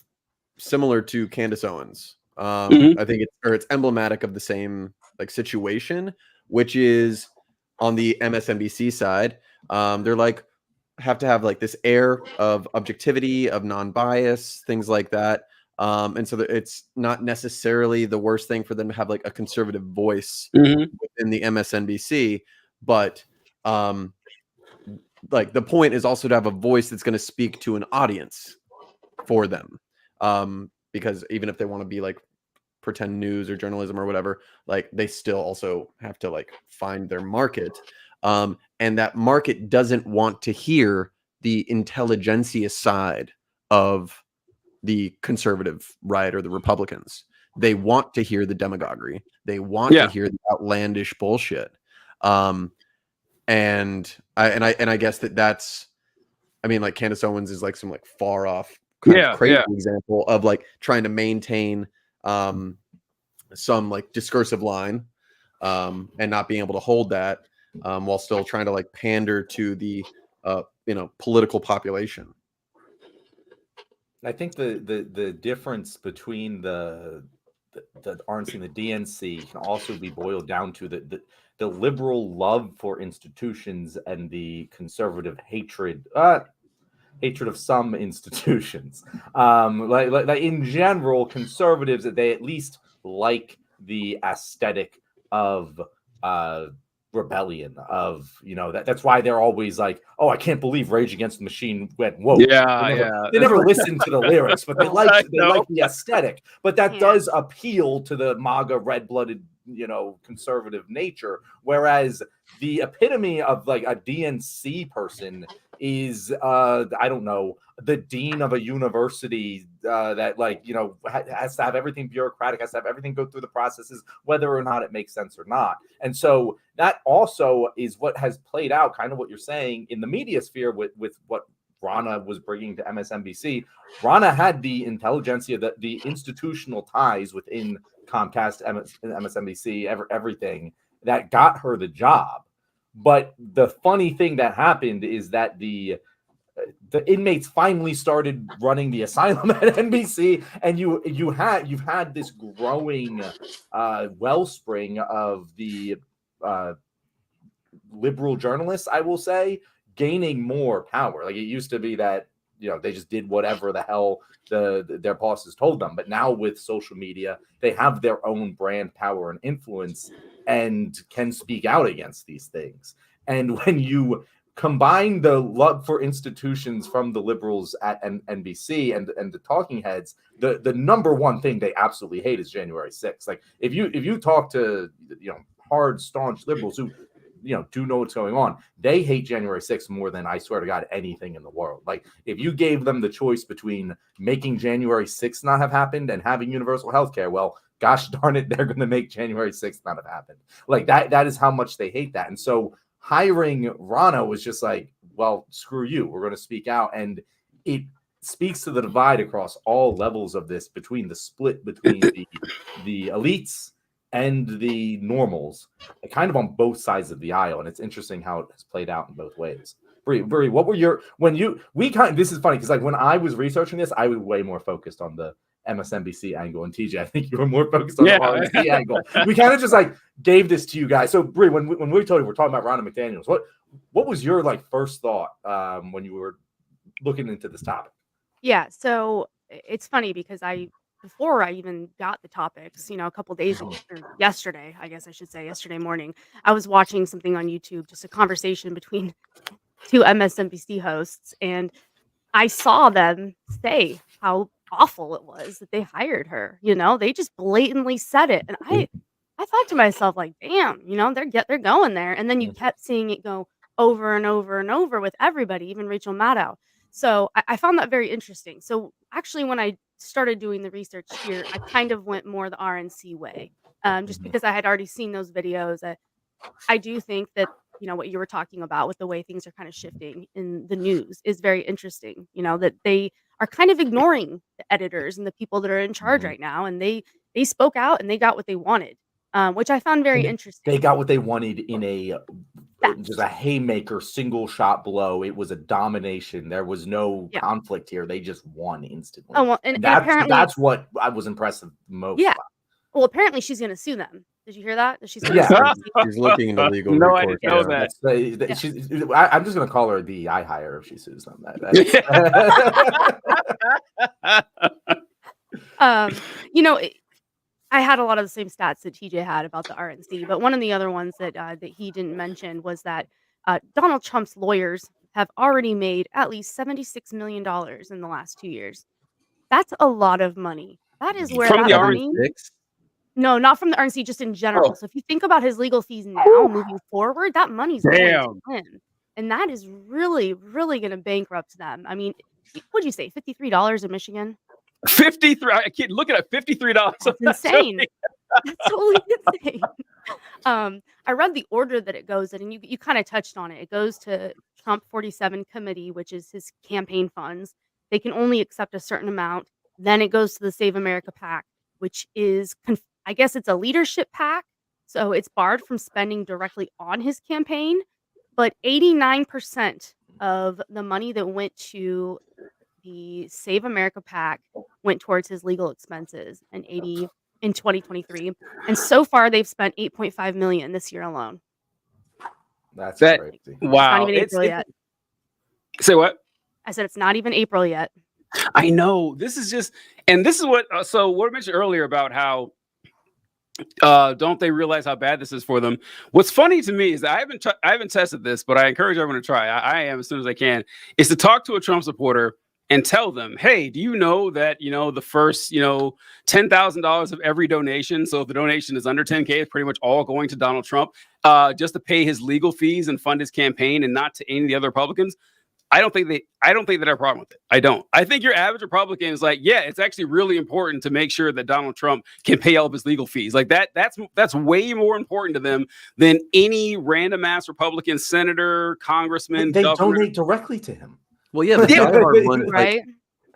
C: similar to Candace Owens. I think it's emblematic of the same like situation, which is on the MSNBC side. They're like have to have like this air of objectivity, of non-bias, things like that. And so it's not necessarily the worst thing for them to have like a conservative voice within the MSNBC, but like the point is also to have a voice that's going to speak to an audience for them. Because even if they want to be like pretend news or journalism or whatever, like they still also have to like find their market. And that market doesn't want to hear the intelligentsia side of the conservative right or the Republicans. They want to hear the demagoguery. They want to hear the outlandish bullshit. And I guess that's, I mean, like Candace Owens is like some like far off kind of crazy example of like trying to maintain some like discursive line and not being able to hold that while still trying to like pander to the political population.
D: I think the difference between the RNC and the DNC can also be boiled down to the liberal love for institutions and the conservative hatred of some institutions. Like in general, conservatives, they at least like the aesthetic of rebellion, of that's why they're always like, oh, I can't believe Rage Against the Machine went woke. They never listen to the lyrics, but they like the aesthetic. But that does appeal to the MAGA red-blooded conservative nature, whereas the epitome of like a DNC person is I don't know, the dean of a university that has to have everything bureaucratic, has to have everything go through the processes, whether or not it makes sense or not. And so that also is what has played out, kind of what you're saying in the media sphere with what Rana was bringing to MSNBC. Rana had the intelligentsia, the institutional ties within Comcast, MSNBC, everything that got her the job. But the funny thing that happened is that the inmates finally started running the asylum at NBC, and you've had this growing wellspring of the liberal journalists, I will say, gaining more power. Like it used to be that they just did whatever the hell their bosses told them, but now with social media, they have their own brand power and influence and can speak out against these things. And when you combine the love for institutions from the liberals at NBC and the talking heads, the number one thing they absolutely hate is January 6th. Like if you talk to hard, staunch liberals who do know what's going on, they hate January 6th more than, I swear to God, anything in the world. Like if you gave them the choice between making January 6th not have happened and having universal health care, well, gosh darn it, they're going to make January 6th not have happened. Like that is how much they hate that. And so hiring Rana was just like, well, screw you, we're going to speak out. And it speaks to the divide across all levels of this, between the split between the elites and the normals, kind of on both sides of the aisle. And it's interesting how it has played out in both ways. Bree, what were your, this is funny because like when I was researching this, I was way more focused on the MSNBC angle, and TJ, I think you were more focused on the RNC angle. We kind of just like gave this to you guys. So Bree, when we told you we're talking about Ronna McDaniels, what was your like first thought when you were looking into this topic?
B: Yeah, so it's funny because before I even got the topics, a couple days ago, or yesterday, I guess I should say, yesterday morning, I was watching something on YouTube, just a conversation between two MSNBC hosts, and I saw them say how awful it was that they hired her. They just blatantly said it, and I thought to myself, like, damn, they're going there, and then you kept seeing it go, over and over and over with everybody, even Rachel Maddow. So I found that very interesting. So actually, when I started doing the research here, I kind of went more the RNC way, just because I had already seen those videos. I do think that, what you were talking about with the way things are kind of shifting in the news is very interesting. That they are kind of ignoring the editors and the people that are in charge right now, and they spoke out and they got what they wanted, which I found very interesting.
D: They got what they wanted in just
B: Fast.
D: a haymaker, single shot blow. It was a domination. There was no
B: Yeah.
D: conflict here. They just won instantly.
B: Oh, well, and apparently
D: that's what I was impressed most.
B: Yeah.
D: by.
B: Well, apparently she's going to sue them. Did you hear that? That she's going
D: Yeah.
B: to sue
C: She's looking into legal
A: No, I
C: recourse.
A: didn't know
C: yeah.
A: that.
D: I'm just gonna call her the eye hire if she sues them.
B: I had a lot of the same stats that TJ had about the RNC, but one of the other ones that he didn't mention was that Donald Trump's lawyers have already made at least $76 million in the last 2 years. That's a lot of money. That is where
A: From
B: that
A: the
B: money.
C: Six?
B: No, not from the RNC, just in general.
A: Oh.
B: So if you think about his legal fees now moving forward, that money's going to
A: Damn.
B: him. And that is really, really going to bankrupt them. I mean, what'd you say, $53 in Michigan?
A: 53. I can't look at $53.
B: That's insane. That's totally insane. I read the order that it goes in, and you kind of touched on it. It goes to Trump 47 committee, which is his campaign funds. They can only accept a certain amount. Then it goes to the Save America PAC, which is, I guess it's a leadership PAC. So it's barred from spending directly on his campaign. But 89% of the money that went to the Save America PAC went towards his legal expenses, and 80 in 2023. And so far, they've spent $8.5 million this year alone.
D: That's
A: That-
D: crazy.
A: Wow.
B: It's not even April yet.
A: Say what?
B: I said it's not even April yet.
A: I know. This is just, and this is what, so what I mentioned earlier about how don't they realize how bad this is for them? What's funny to me is that I haven't tested this, but I encourage everyone to try. I am as soon as I can, is to talk to a Trump supporter and tell them, hey, do you know that, the first, $10,000 of every donation, so if the donation is under 10K, it's pretty much all going to Donald Trump, just to pay his legal fees and fund his campaign and not to any of the other Republicans. I don't think they have a problem with it. I don't. I think your average Republican is like, yeah, it's actually really important to make sure that Donald Trump can pay all of his legal fees. Like that's way more important to them than any random ass Republican senator, congressman,
D: They
A: governor.
D: donate directly to him.
C: Well, yeah, the
A: Yeah.
C: diehard ones, like,
B: Right?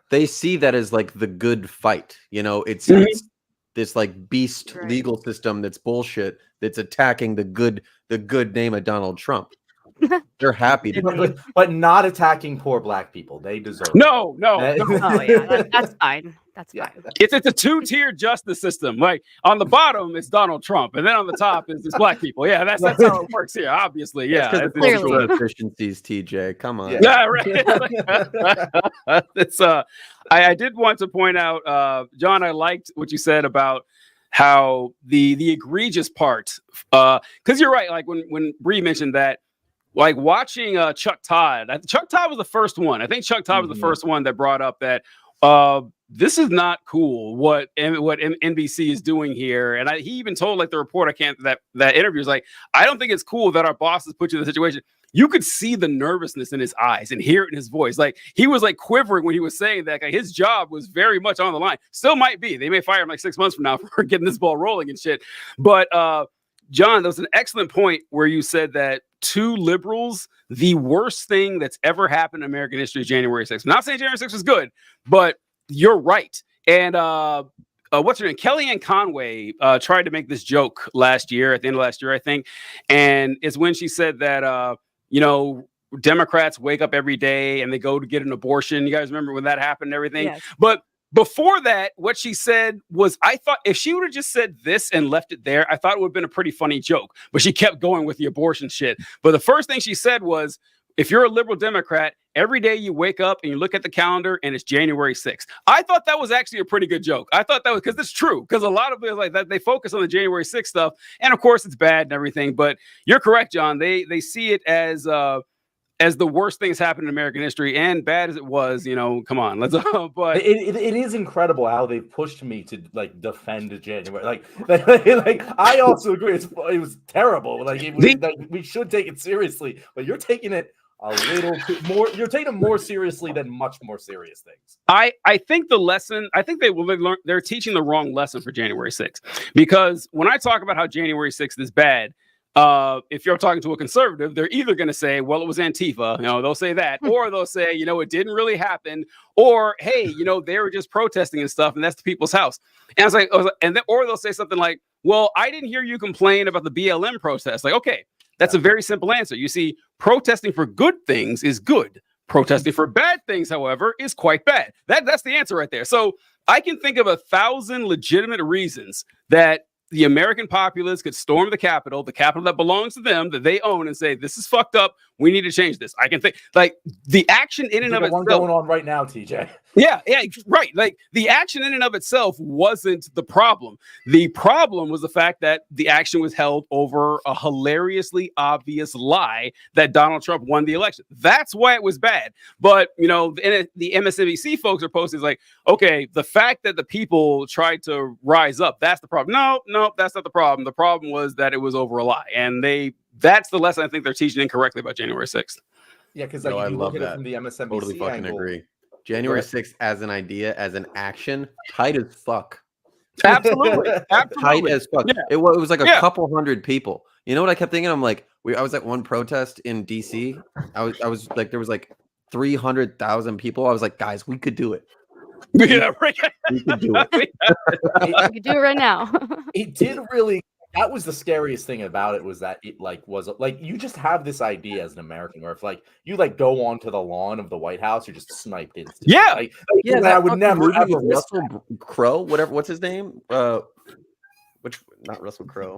C: they see that as like the good fight. It's
A: Mhm.
C: it's this like beast
B: Right.
C: legal system that's bullshit that's attacking the good name of Donald Trump. They're happy to do it.
D: but not attacking poor black people. They deserve it.
A: No.
B: Oh, yeah. That's fine. That's
D: Yeah.
B: fine.
A: It's a two-tier justice system. Like on the bottom is Donald Trump, and then on the top is black people. Yeah, that's how it works here. Obviously, yeah.
C: Because
A: It's-
C: of
B: Clearly.
C: cultural efficiencies, TJ. Come on.
D: Yeah.
A: Yeah, right. It's I did want to point out, John, I liked what you said about how the egregious part, because you're right. Like when Bree mentioned that, like watching Chuck Todd. Chuck Todd was the first one. I think Chuck Todd was the first one that brought up that this is not cool what NBC is doing here. And he even told like the reporter that interview was like, I don't think it's cool that our bosses put you in the situation. You could see the nervousness in his eyes and hear it in his voice. Like he was like quivering when he was saying that. Like, his job was very much on the line. Still might be. They may fire him like 6 months from now for getting this ball rolling and shit. But John, that was an excellent point where you said that to liberals, the worst thing that's ever happened in American history is January 6th. I'm not saying January 6th was good, but you're right. And what's her name? Kellyanne Conway tried to make this joke last year, at the end of last year, I think. And it's when she said that, Democrats wake up every day and they go to get an abortion. You guys remember when that happened and everything?
B: Yes.
A: But before that, what she said was, I thought if she would have just said this and left it there, I thought it would have been a pretty funny joke. But she kept going with the abortion shit. But the first thing she said was, if you're a liberal Democrat, every day you wake up and you look at the calendar and it's January 6th. I thought that was actually a pretty good joke. I thought that was, because it's true. Because a lot of it like that, they focus on the January 6th stuff. And of course it's bad and everything. But you're correct, John. They see it as as the worst things happened in American history, and bad as it was, come on, let's. But
D: it is incredible how they've pushed me to like defend January. Like I also agree. It was terrible. Like we should take it seriously, but you're taking it a little too more. You're taking it more seriously than much more serious things.
A: I think the lesson. I think they're teaching the wrong lesson for January 6th, because when I talk about how January 6th is bad. If you're talking to a conservative, they're either going to say, well, it was Antifa, they'll say that, or they'll say, it didn't really happen, or, hey, they were just protesting and stuff, and that's the people's house. And I was like, or they'll say something like, well, I didn't hear you complain about the BLM protest. Like, okay, that's a very simple answer. You see, protesting for good things is good. Protesting for bad things, however, is quite bad. That's the answer right there. So I can think of 1,000 legitimate reasons that the American populace could storm the Capitol that belongs to them, that they own, and say, this is fucked up. We need to change this. I can think like the action in and of itself.
D: One going on right now, TJ.
A: Yeah, right. Like the action in and of itself wasn't the problem. The problem was the fact that the action was held over a hilariously obvious lie that Donald Trump won the election. That's why it was bad. But, the MSNBC folks are posting like, okay, the fact that the people tried to rise up, that's the problem. No, that's not the problem. The problem was that it was over a lie. And that's the lesson I think they're teaching incorrectly about January 6th.
D: Yeah, because if you look at it from the MSNBC
C: totally fucking
D: angle,
C: agree. January 6th as an idea, as an action, tight as fuck.
A: Absolutely.
C: Tight as fuck.
A: Yeah.
C: It was like a couple hundred people. You know what I kept thinking? I'm like, I was at one protest in DC. I was like, there was like 300,000 people. I was like, guys, we could do it.
A: Yeah, right.
C: We could do it.
B: You could do it right now.
D: It did really. That was the scariest thing about it, was that it was you just have this idea as an American, where if you go onto the lawn of the White House, you're just sniped instantly.
A: Yeah,
D: I would never ever
C: Russell Crowe, whatever. What's his name? Not Russell Crowe.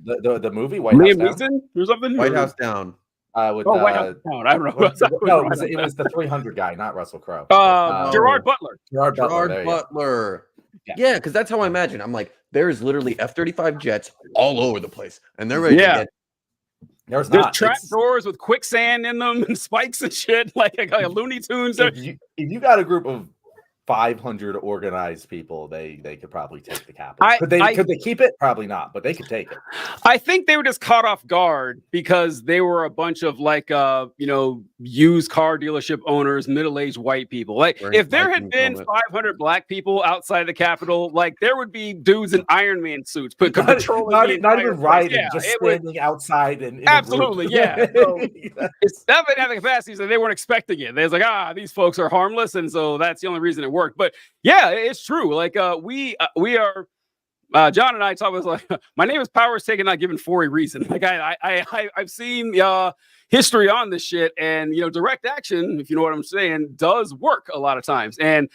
D: The movie White House Down
A: or something.
C: White House Down.
A: White House Down. I don't know.
D: No, it was the 300 guy, not Russell Crowe.
A: Gerard Butler.
D: Gerard Butler.
C: Yeah, because that's how I imagine. I'm like, there's literally F-35 jets all over the place, and they're ready to get.
D: There's
A: trap doors with quicksand in them and spikes and shit, like a Looney Tunes.
D: If you got a group of 500 organized people, they could probably take the Capitol. Could they keep it? Probably not, but they could take it.
A: I think they were just caught off guard because they were a bunch of used car dealership owners, middle-aged white people. Like if there had been 500 black people outside the Capitol, like there would be dudes in Iron Man suits, but
D: not even riding, just standing outside and
A: absolutely, yeah. So it's definitely have the capacity, so they weren't expecting it. They was like, these folks are harmless, and so that's the only reason it worked. But yeah, it's true. Like we are. John and I talk about like my name is power is taken, not given for a reason. Like I've seen history on this shit, and direct action, if you know what I'm saying, does work a lot of times. And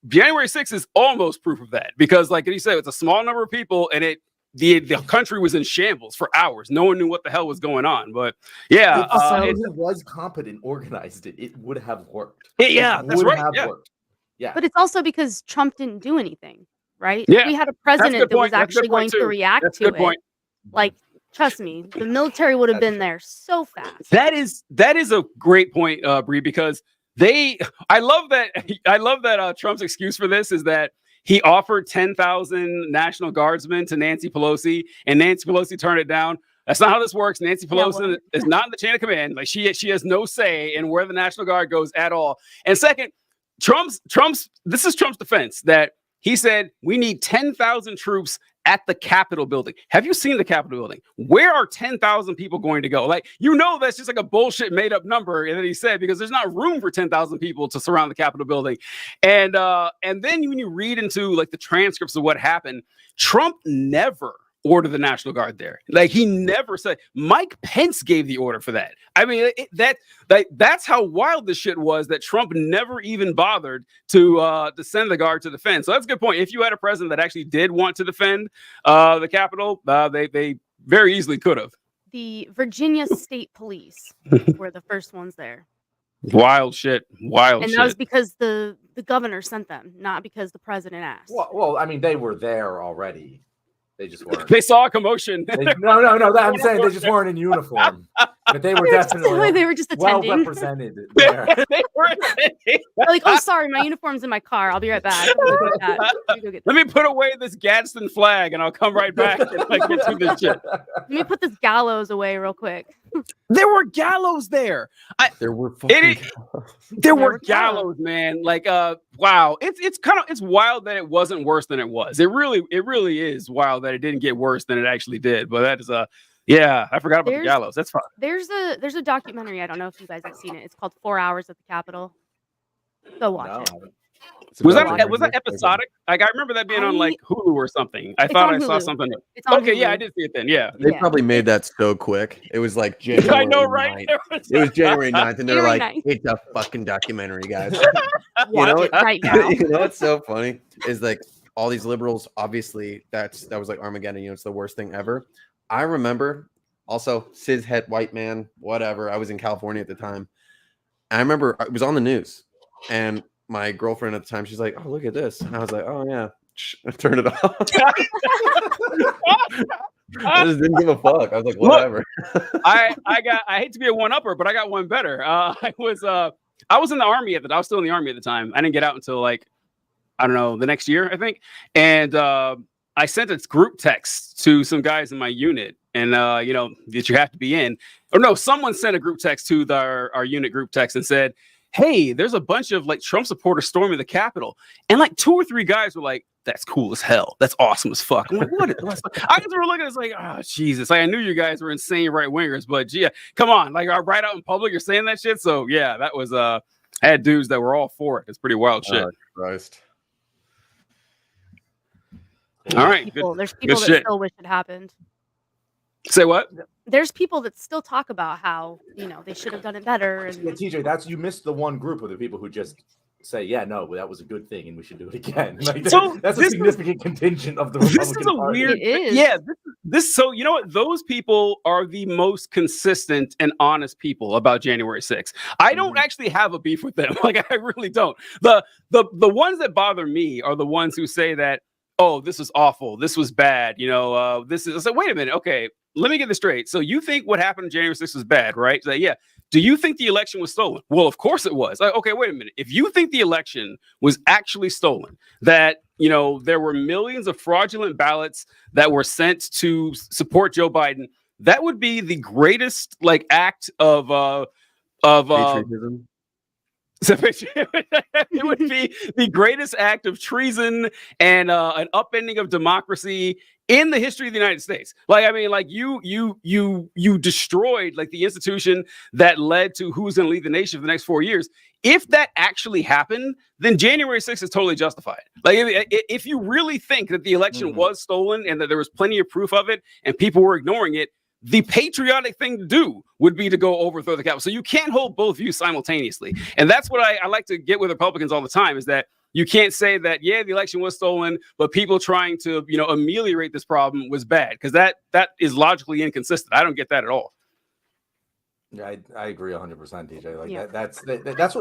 A: January 6th is almost proof of that, because like you said, it's a small number of people, and the country was in shambles for hours. No one knew what the hell was going on. But yeah,
D: if it was competent, organized it would have worked.
A: That's right.
D: Worked. Yeah,
B: but it's also because Trump didn't do anything. Right?
A: Yeah,
B: we had a president that was actually going to react to it. Like, trust me, the military would have been there so fast.
A: That is a great point, Bree, because I love that Trump's excuse for this is that he offered 10,000 National Guardsmen to Nancy Pelosi, and Nancy Pelosi turned it down. That's not how this works. Nancy Pelosi is not in the chain of command. Like she has no say in where the National Guard goes at all. And second, this is Trump's defense that he said, we need 10,000 troops at the Capitol building. Have you seen the Capitol building? Where are 10,000 people going to go? Like, that's just like a bullshit made up number that he said, because there's not room for 10,000 people to surround the Capitol building. And then when you read into like the transcripts of what happened, Trump never ordered the National Guard there. Like he never said. Mike Pence gave the order for that. I mean, that's how wild this shit was, that Trump never even bothered to send the Guard to defend. So that's a good point. If you had a president that actually did want to defend the Capitol, they very easily could have.
B: The Virginia State Police were the first ones there.
A: Wild shit.
B: And that was because the governor sent them, not because the president asked.
D: Well, I mean, they were there already. They just weren't.
A: They saw a commotion.
D: No. I'm saying they just weren't in uniform. But they were definitely
B: they were just
D: well
B: attending.
D: represented there.
A: They were
B: Like, oh, sorry, my uniform's in my car. I'll be right back. Let me go get that.
A: Let me put away this Gadsden flag and I'll come right back and get through this shit.
B: Let me put this gallows away real quick.
A: There were gallows there.
C: There were fucking
A: There were
B: were
A: gallows, man. Like, wow. It's wild that it wasn't worse than it was. It really is wild that it didn't get worse than it actually did. But that is yeah, I forgot about the gallows. That's fine.
B: There's a documentary. I don't know if you guys have seen it. It's called 4 Hours at the Capitol. Go watch it.
A: Was that episodic? Like, I remember that being on like Hulu or something. I thought I saw something.
B: It's on
A: Okay,
B: Hulu.
A: yeah, I did see it then. Yeah.
C: They probably made that so quick. It was like January
A: I know, right?
C: 9th. It was January 9th, and they're
B: January
C: like,
B: 9th.
C: it's a fucking documentary, guys.
B: Watch it right now.
C: You know what's so funny is like all these liberals, obviously, that was like Armageddon. You know, it's the worst thing ever. I remember also cishet white man, whatever. I was in California at the time. I remember it was on the news, and my girlfriend at the time, she's like, "Oh, look at this," and I was like, "Oh yeah." Turn it off. I just didn't give a fuck. I was like, whatever.
A: I hate to be a one-upper, but I got one better. I was in the army I was still in the army at the time. I didn't get out until like, I don't know, the next year, I think. And I sent a group text to some guys in my unit, and you know, that you have to be in. Or no, someone sent a group text to our unit group text and said, hey, there's a bunch of like Trump supporters storming the Capitol. And like 2 or 3 guys were like, that's cool as hell. That's awesome as fuck. I'm like, what? I just were looking at it like, oh, Jesus. Like, I knew you guys were insane right wingers, but yeah, come on. Like, right out in public, you're saying that shit. So yeah, that was, I had dudes that were all for it. It's pretty wild shit.
C: Christ.
A: All right.
B: There's people that still wish it happened.
A: Say what?
B: There's people that still talk about how, you know, they should have done it better. And
D: Yeah, TJ, you missed the one group of the people who just say, yeah, no, that was a good thing and we should do it again. Like, that's a significant contingent of the Republican
A: This is a
D: Party.
A: weird.
B: It is.
A: Yeah. So you know what? Those people are the most consistent and honest people about January 6th. I don't actually have a beef with them. Like, I really don't. The ones that bother me are the ones who say that, oh, this was awful. This was bad. You know, this is. So wait a minute. Okay, let me get this straight. So you think what happened on January 6th was bad, right? So, yeah. Do you think the election was stolen? Well, of course it was. Like, okay, wait a minute. If you think the election was actually stolen, that, you know, there were millions of fraudulent ballots that were sent to support Joe Biden, that would be the greatest like act of
C: Patriotism.
A: It would be the greatest act of treason and an upending of democracy in the history of the United States. Like, I mean, like you destroyed like the institution that led to who's going to lead the nation for the next 4 years. If that actually happened, then January 6th is totally justified. Like, if you really think that the election was stolen and that there was plenty of proof of it and people were ignoring it, the patriotic thing to do would be to go overthrow the Capitol. So you can't hold both views simultaneously. And that's what I like to get with Republicans all the time, is that you can't say that, yeah, the election was stolen, but people trying to, you know, ameliorate this problem was bad, because that is logically inconsistent. I don't get that at all.
D: Yeah, I agree 100%, DJ. Like that's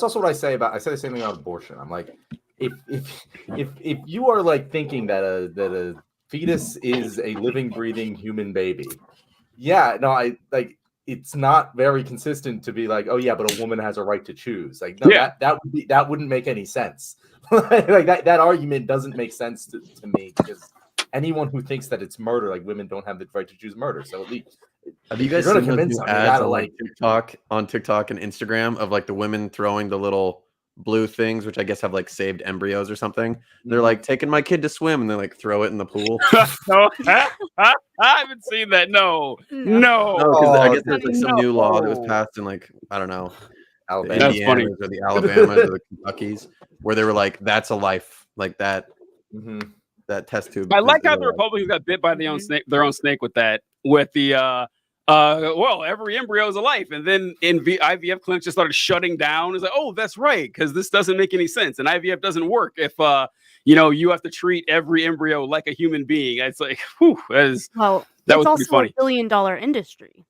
D: also what I say the same thing about abortion. I'm like, if you are like thinking that a fetus is a living, breathing human baby, yeah, no, I like, it's not very consistent to be like, oh yeah, but a woman has a right to choose. Like, no,
A: Yeah.
D: that wouldn't make any sense. Like that argument doesn't make sense to me, because anyone who thinks that it's murder, like women don't have the right to choose murder. So at least,
C: have you guys seen those new ads on TikTok and Instagram of like the women throwing the little blue things, which I guess have like saved embryos or something? They're like, taking my kid to swim, and they like throw it in the pool.
A: No, I haven't seen that. No.
C: Because I guess there's like some new law that was passed in like, I don't know,
D: Alabama.
A: That's funny.
C: or the Alabamas or the Kentuckys, where they were like, that's a life, like that. That test tube.
A: I like how the Republicans got bit by their own snake with that. With the well, every embryo is a life, and then in IVF clinics just started shutting down. It's like, oh, that's right, because this doesn't make any sense, and IVF doesn't work if you know, you have to treat every embryo like a human being. It's like, whew, that was pretty funny.
B: It's also a $1 billion industry.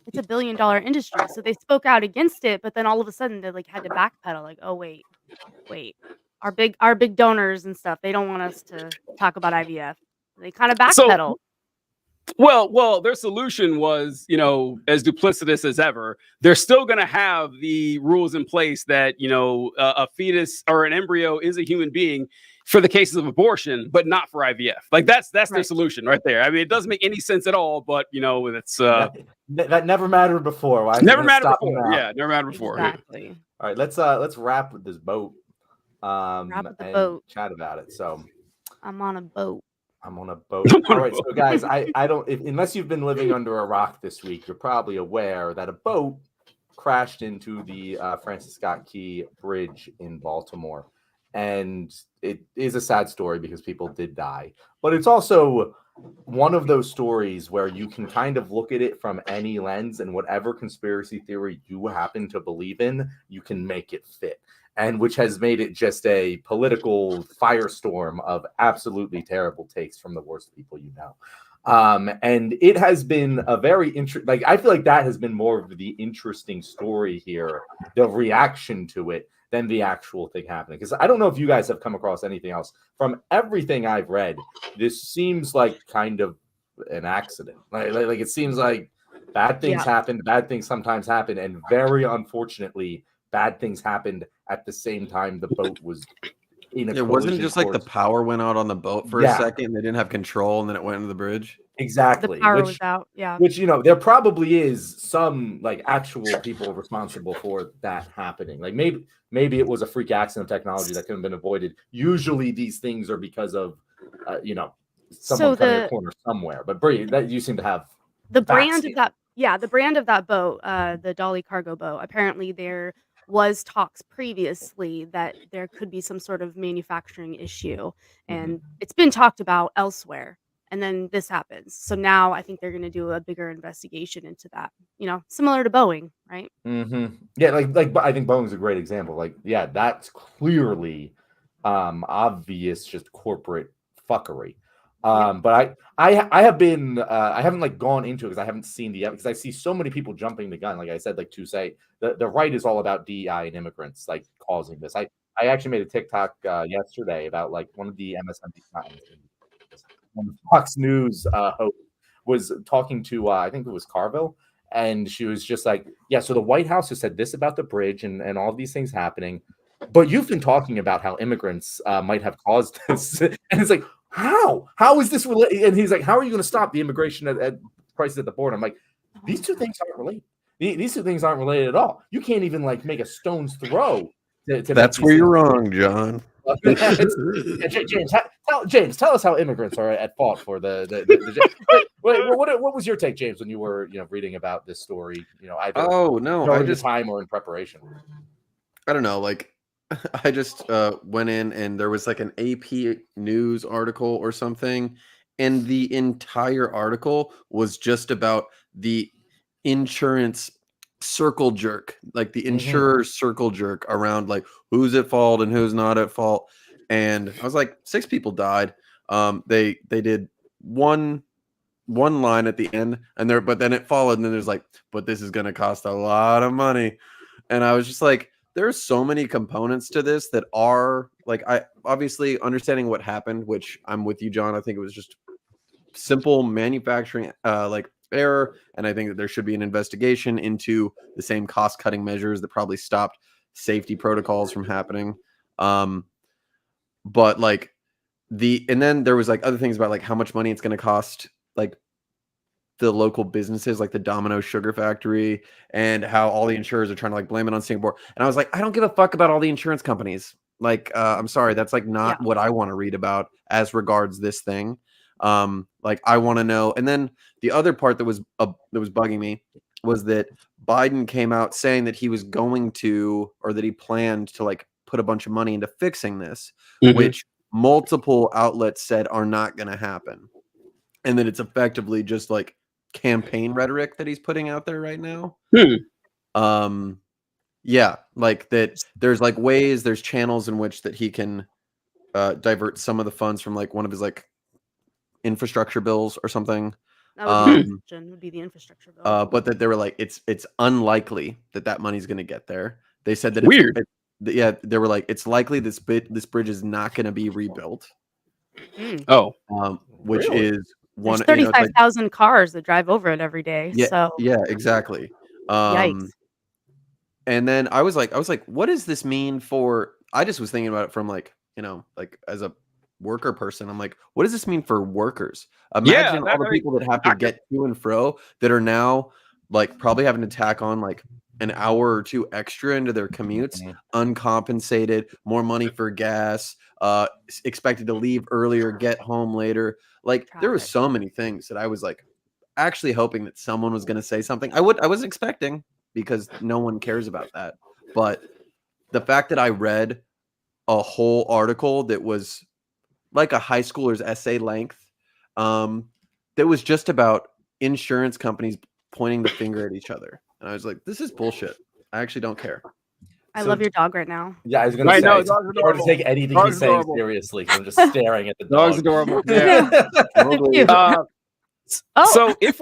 B: It's a $1 billion industry, so they spoke out against it, but then all of a sudden they like had to backpedal. Like, oh wait, our big donors and stuff, they don't want us to talk about IVF. They kind of backpedal.
A: Well, their solution was, as duplicitous as ever. They're still going to have the rules in place that, a fetus or an embryo is a human being for the cases of abortion, but not for IVF. Like that's their
B: Right.
A: solution right there. I mean, it doesn't make any sense at all, but it's
D: that never mattered before. Why is it
A: never
D: gonna
A: mattered
D: stop them
A: before.
D: now?
A: Yeah, never mattered before.
B: Exactly.
D: All right, let's wrap with this boat.
B: Wrap with the
D: and
B: boat.
D: chat about it. So
B: I'm on a boat.
D: I'm on a boat. All right, so guys, I don't unless you've been living under a rock this week, you're probably aware that a boat crashed into the Francis Scott Key Bridge in Baltimore, and it is a sad story because people did die, but it's also one of those stories where you can kind of look at it from any lens, and whatever conspiracy theory you happen to believe in, you can make it fit. And which has made it just a political firestorm of absolutely terrible takes from the worst people you know. And it has been a very interesting, like, I feel like that has been more of the interesting story here, the reaction to it, than the actual thing happening. Because I don't know if you guys have come across anything else. From everything I've read, this seems like kind of an accident. Like it seems like bad things happen, bad things sometimes happen, and very unfortunately, bad things happened at the same time the boat was in a
C: It wasn't just like the power went out on the boat for a second. They didn't have control, and then it went into the bridge.
D: Exactly.
B: The power was out. Yeah.
D: Which, there probably is some like actual people responsible for that happening. Like maybe it was a freak accident of technology that could have been avoided. Usually these things are because of, someone cutting a corner somewhere. But Bree, that you seem to have
B: the brand of that. Yeah, the brand of that boat, the Dolly cargo boat. Apparently, there was talks previously that there could be some sort of manufacturing issue, and it's been talked about elsewhere. And then this happens. So now I think they're going to do a bigger investigation into that. Similar to Boeing, right?
D: Yeah, like I think Boeing's a great example. Like, yeah, that's clearly obvious, just corporate fuckery. But I have been I haven't like gone into it because I haven't seen the because I see so many people jumping the gun. Like I said, like to say the right is all about DEI and immigrants like causing this. I actually made a TikTok yesterday about like one of the when Fox News host was talking to I think it was Carville, and she was just like, yeah, so the White House has said this about the bridge and all these things happening, but you've been talking about how immigrants might have caused this. And it's like, how is this related? And he's like, how are you going to stop the immigration at prices at the border? I'm like, these two things aren't related. These two things aren't related at all. You can't even like make a stone's throw to
C: that's where you're wrong, John.
D: James, tell us how immigrants are at fault for the what was your take, James, when you were reading about this story? Either I just time or in preparation.
C: I don't know, like I just went in and there was like an AP News article or something, and the entire article was just about the insurance circle jerk, like the insurer's circle jerk around like who's at fault and who's not at fault. And I was like, 6 people died. They did one line at the end, and but then it followed, and then there's like, but this is going to cost a lot of money. And I was just like, there's so many components to this that are like, I obviously understanding what happened, which I'm with you, John. I think it was just simple manufacturing like error, and I think that there should be an investigation into the same cost-cutting measures that probably stopped safety protocols from happening. But like and then there was like other things about like how much money it's going to cost like the local businesses like the Domino's Sugar Factory, and how all the insurers are trying to like blame it on Singapore. And I was like, I don't give a fuck about all the insurance companies. Like, I'm sorry, that's like not what I want to read about as regards this thing. Like I want to know. And then the other part that was bugging me was that Biden came out saying that he was going to, or that he planned to like put a bunch of money into fixing this, which multiple outlets said are not going to happen. And that it's effectively just like campaign rhetoric that he's putting out there right now. Yeah, like that there's like ways, there's channels in which that he can divert some of the funds from like one of his like infrastructure bills or something.
B: That would be the infrastructure bill.
C: But that they were like, it's unlikely that money's going to get there. They said that
A: weird.
C: They were like, it's likely this bridge is not going to be rebuilt.
A: Oh,
C: which
D: really?
C: is one,
B: There's
C: you know, it's like
B: 35,000 cars that drive over it every day.
C: yeah,
B: So
C: yeah, exactly.
B: yikes.
C: And then I was like, what does this mean for? I just was thinking about it from like, you know, like as a worker person. I'm like, what does this mean for workers? Imagine all the people that have to get to and fro that are now like probably having to tack on like an hour or two extra into their commutes, uncompensated, more money for gas, expected to leave earlier, get home later. Like there was so many things that I was like actually hoping that someone was going to say something. I was expecting, because no one cares about that. But the fact that I read a whole article that was like a high schooler's essay length, that was just about insurance companies pointing the finger at each other. And I was like, this is bullshit. I actually don't care.
B: I love your dog right now.
D: Yeah, I was gonna say it's hard to take anything he's saying seriously because I'm just staring at the dog.
A: Dog's adorable. Yeah. So if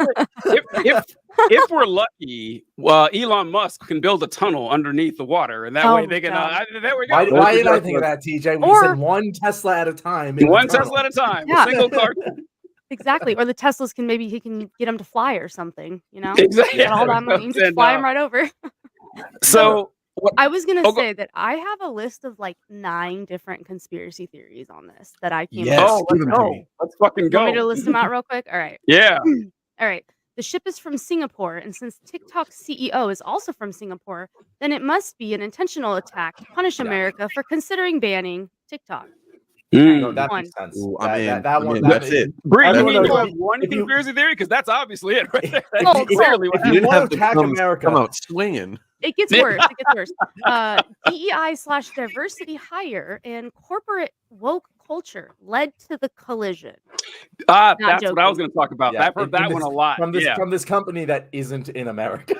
A: we're lucky, Elon Musk can build a tunnel underneath the water, and that way they can. There we go.
D: Why did I think of that, TJ? We said one Tesla at a time.
A: One Tesla at a time.
B: Yeah.
A: A single car.
B: Exactly. Or the Teslas can he can get them to fly or something. You know,
A: exactly.
B: All that money and just fly them right over.
A: So.
B: I was gonna say that I have a list of like 9 different conspiracy theories on this that I came up with.
A: Let's fucking go.
B: Want me to list them out real quick? All right.
A: Yeah.
B: All right. The ship is from Singapore, and since TikTok's CEO is also from Singapore, then it must be an intentional attack to punish America for considering banning TikTok.
D: No, that makes sense.
C: Ooh,
A: that's it. Bree, you need to have one conspiracy theory because that's obviously it, right there. That's clearly what
C: you have to come out swinging.
B: It gets worse. It gets worse. DEI/diversity hire and corporate woke culture led to the collision.
A: That's what I was going to talk about.
D: Yeah,
A: I've heard that one a lot
D: from this company that isn't in America.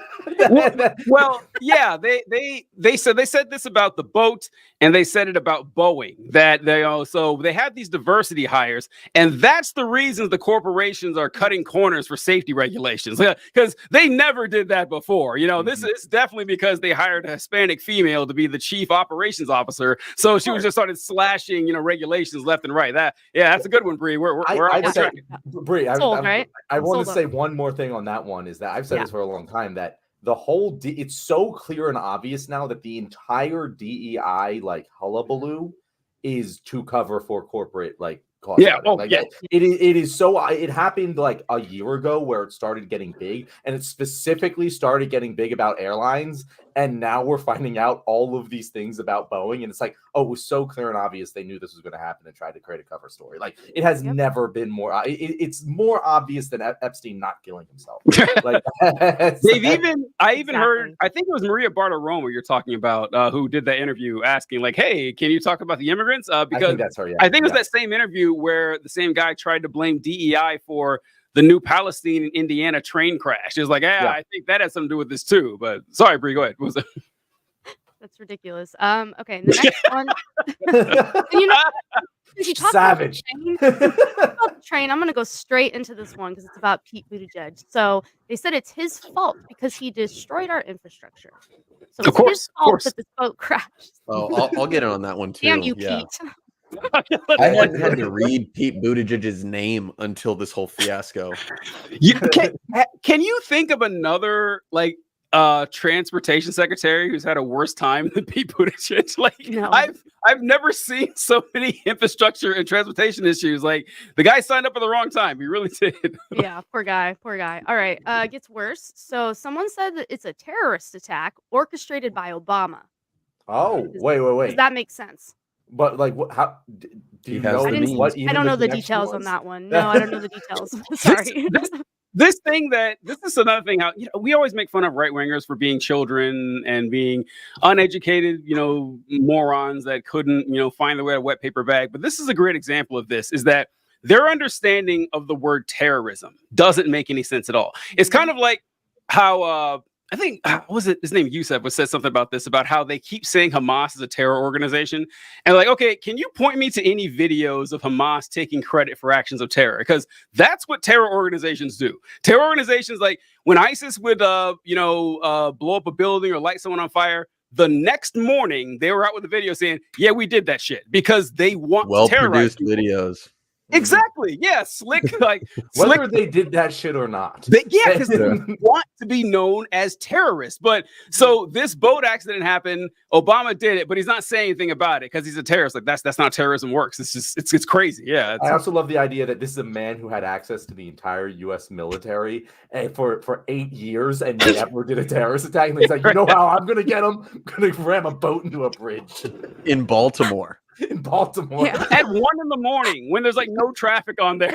A: well, yeah, they said this about the boat, and they said it about Boeing, that they have these diversity hires, and that's the reasons the corporations are cutting corners for safety regulations, because they never did that before. This is definitely because they hired a Hispanic female to be the chief operations officer, so she was just started slashing regulations left and right. That's a good one, Bree. Bree,
D: I want to say one more thing on that one, is that I've said this for a long time, that the whole it's so clear and obvious now that the entire DEI hullabaloo is to cover for corporate cost. It is so. It happened a year ago where it started getting big, and it specifically started getting big about airlines. And now we're finding out all of these things about Boeing, and it's it was so clear and obvious they knew this was going to happen and tried to create a cover story. It has never been more. It's more obvious than Epstein not killing himself.
A: I even heard. I think it was Maria Bartiromo you're talking about, who did that interview, asking "Hey, can you talk about the immigrants?" Because I think that's her. Yeah. I think it was that same interview where the same guy tried to blame DEI for the new Palestine and Indiana train crash. It was I think that has something to do with this too. But sorry, Bree, go ahead. What was it?
B: That's ridiculous. Okay, the next one. Since you talked
D: savage
B: about the train, I'm going to go straight into this one because it's about Pete Buttigieg. So they said it's his fault because he destroyed our infrastructure. So it's his fault that this boat crashed.
C: Oh, I'll get in on you, Pete.
B: Damn you, Pete.
C: I hadn't had to read Pete Buttigieg's name until this whole fiasco.
A: Can you think of another transportation secretary who's had a worse time than Pete Buttigieg?
B: No.
A: I've never seen so many infrastructure and transportation issues. The guy signed up at the wrong time. He really did.
B: Yeah, poor guy. All right, it gets worse. So someone said that it's a terrorist attack orchestrated by Obama.
D: Oh, wait.
B: Does that make sense?
D: But how do you know?
B: I don't know the details on that one. No, I don't know the details. Sorry.
A: This is another thing. How we always make fun of right wingers for being children and being uneducated, morons that couldn't, find their way to a wet paper bag. But this is a great example of this. Is that their understanding of the word terrorism doesn't make any sense at all. It's kind of like how I think, what was it? His name Yusef said something about this, about how they keep saying Hamas is a terror organization. And okay, can you point me to any videos of Hamas taking credit for actions of terror? Because that's what terror organizations do. Terror organizations, when ISIS would, blow up a building or light someone on fire, the next morning they were out with a video saying, yeah, we did that shit, because they want to terrorize
C: well-produced videos.
A: Exactly. Yeah, slick. Like
D: Whether
A: slick.
D: they did that shit or not.
A: Yeah, because they want to be known as terrorists. But so this boat accident happened. Obama did it, but he's not saying anything about it because he's a terrorist. Like that's not how terrorism works. It's just it's crazy. Yeah.
D: I also love the idea that this is a man who had access to the entire U.S. military for 8 years and never did a terrorist attack. And he's like, you know how I'm gonna get him? I'm gonna ram a boat into a bridge
C: In Baltimore.
D: in Baltimore.
B: Yeah.
A: At 1 a.m. when there's like no traffic on there.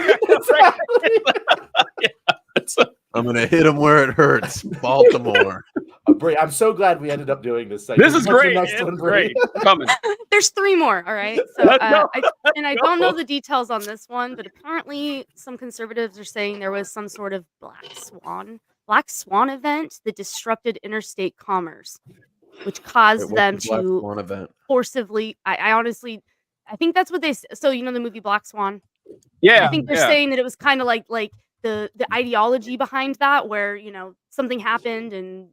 C: I'm gonna hit him where it hurts. Baltimore.
D: Brie, I'm so glad we ended up doing this.
A: This is
D: What's your
A: great.
D: next
A: It's
D: one, Brie?
A: great. Coming.
B: There's 3 more. All right. So,
A: Let's go.
B: I don't know the details on this one, but apparently some conservatives are saying there was some sort of black swan event that disrupted interstate commerce, which caused
C: Wait,
B: them
C: what's the Black
B: to
C: Swan event?
B: forcibly. I honestly, I think that's what they. So you know the movie Black Swan.
A: Yeah.
B: I think they're saying that it was kind of like the ideology behind that, where something happened, and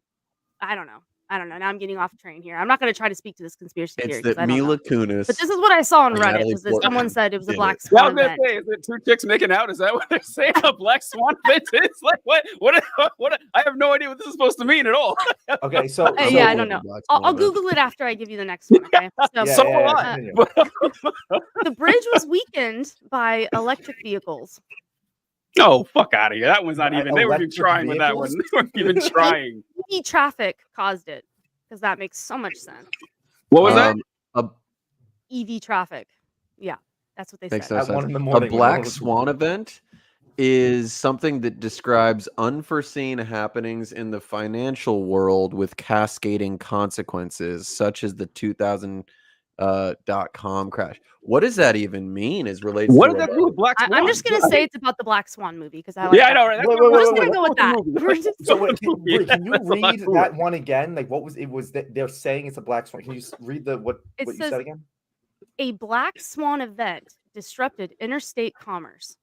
B: I don't know. Now I'm getting off train here. I'm not going to try to speak to this conspiracy
C: It's
B: theory. 'Cause
C: that
B: I don't know.
C: Mila Kunis.
B: But this is what I saw on
C: and
B: Reddit.
C: Natalie
B: Was that
C: Portman
B: someone said it was a
C: did
B: black
C: it.
A: Yeah, I
B: swan
A: was gonna
B: event?
A: say, is it 2 chicks making out? Is that what they're saying? A black swan event? It's like what? I have no idea what this is supposed to mean at all.
D: Okay, so
B: Yeah, I don't know.
C: Black
B: I'll
C: Swan event.
B: Google it after I give you the next one. Okay. So
A: So
D: yeah,
A: will I.
D: continue.
B: the bridge was weakened by electric vehicles.
A: Oh, fuck out of here. That one's not even. They weren't even
D: Electric
A: trying with that one.
D: vehicles?
A: They weren't even trying.
B: EV traffic caused it, because that makes so much sense.
A: What was that?
B: EV traffic. Yeah, that's what they
C: Makes
B: said.
C: no
D: At 1
C: sense.
D: in the
C: A
D: morning,
C: black swan event is something that describes unforeseen happenings in the financial world with cascading consequences, such as the 2000.com crash. What does that even mean? Is related
A: What
C: to
A: does that do with Black Swan?
B: I'm just gonna say it's about the Black Swan movie because I like.
A: Yeah, I
B: that.
A: know, right? That's
D: Wait,
A: what-
D: wait,
B: We're just
D: wait,
B: gonna
D: wait.
B: go with that. We're just-
D: So wait,
A: Yeah,
D: can you
A: that's a lot
D: read
A: cooler.
D: that one again? Like what was it? Was that they're saying it's a black swan? Can you read what
B: It
D: you
B: says-
D: said again?
B: A black swan event disrupted interstate commerce.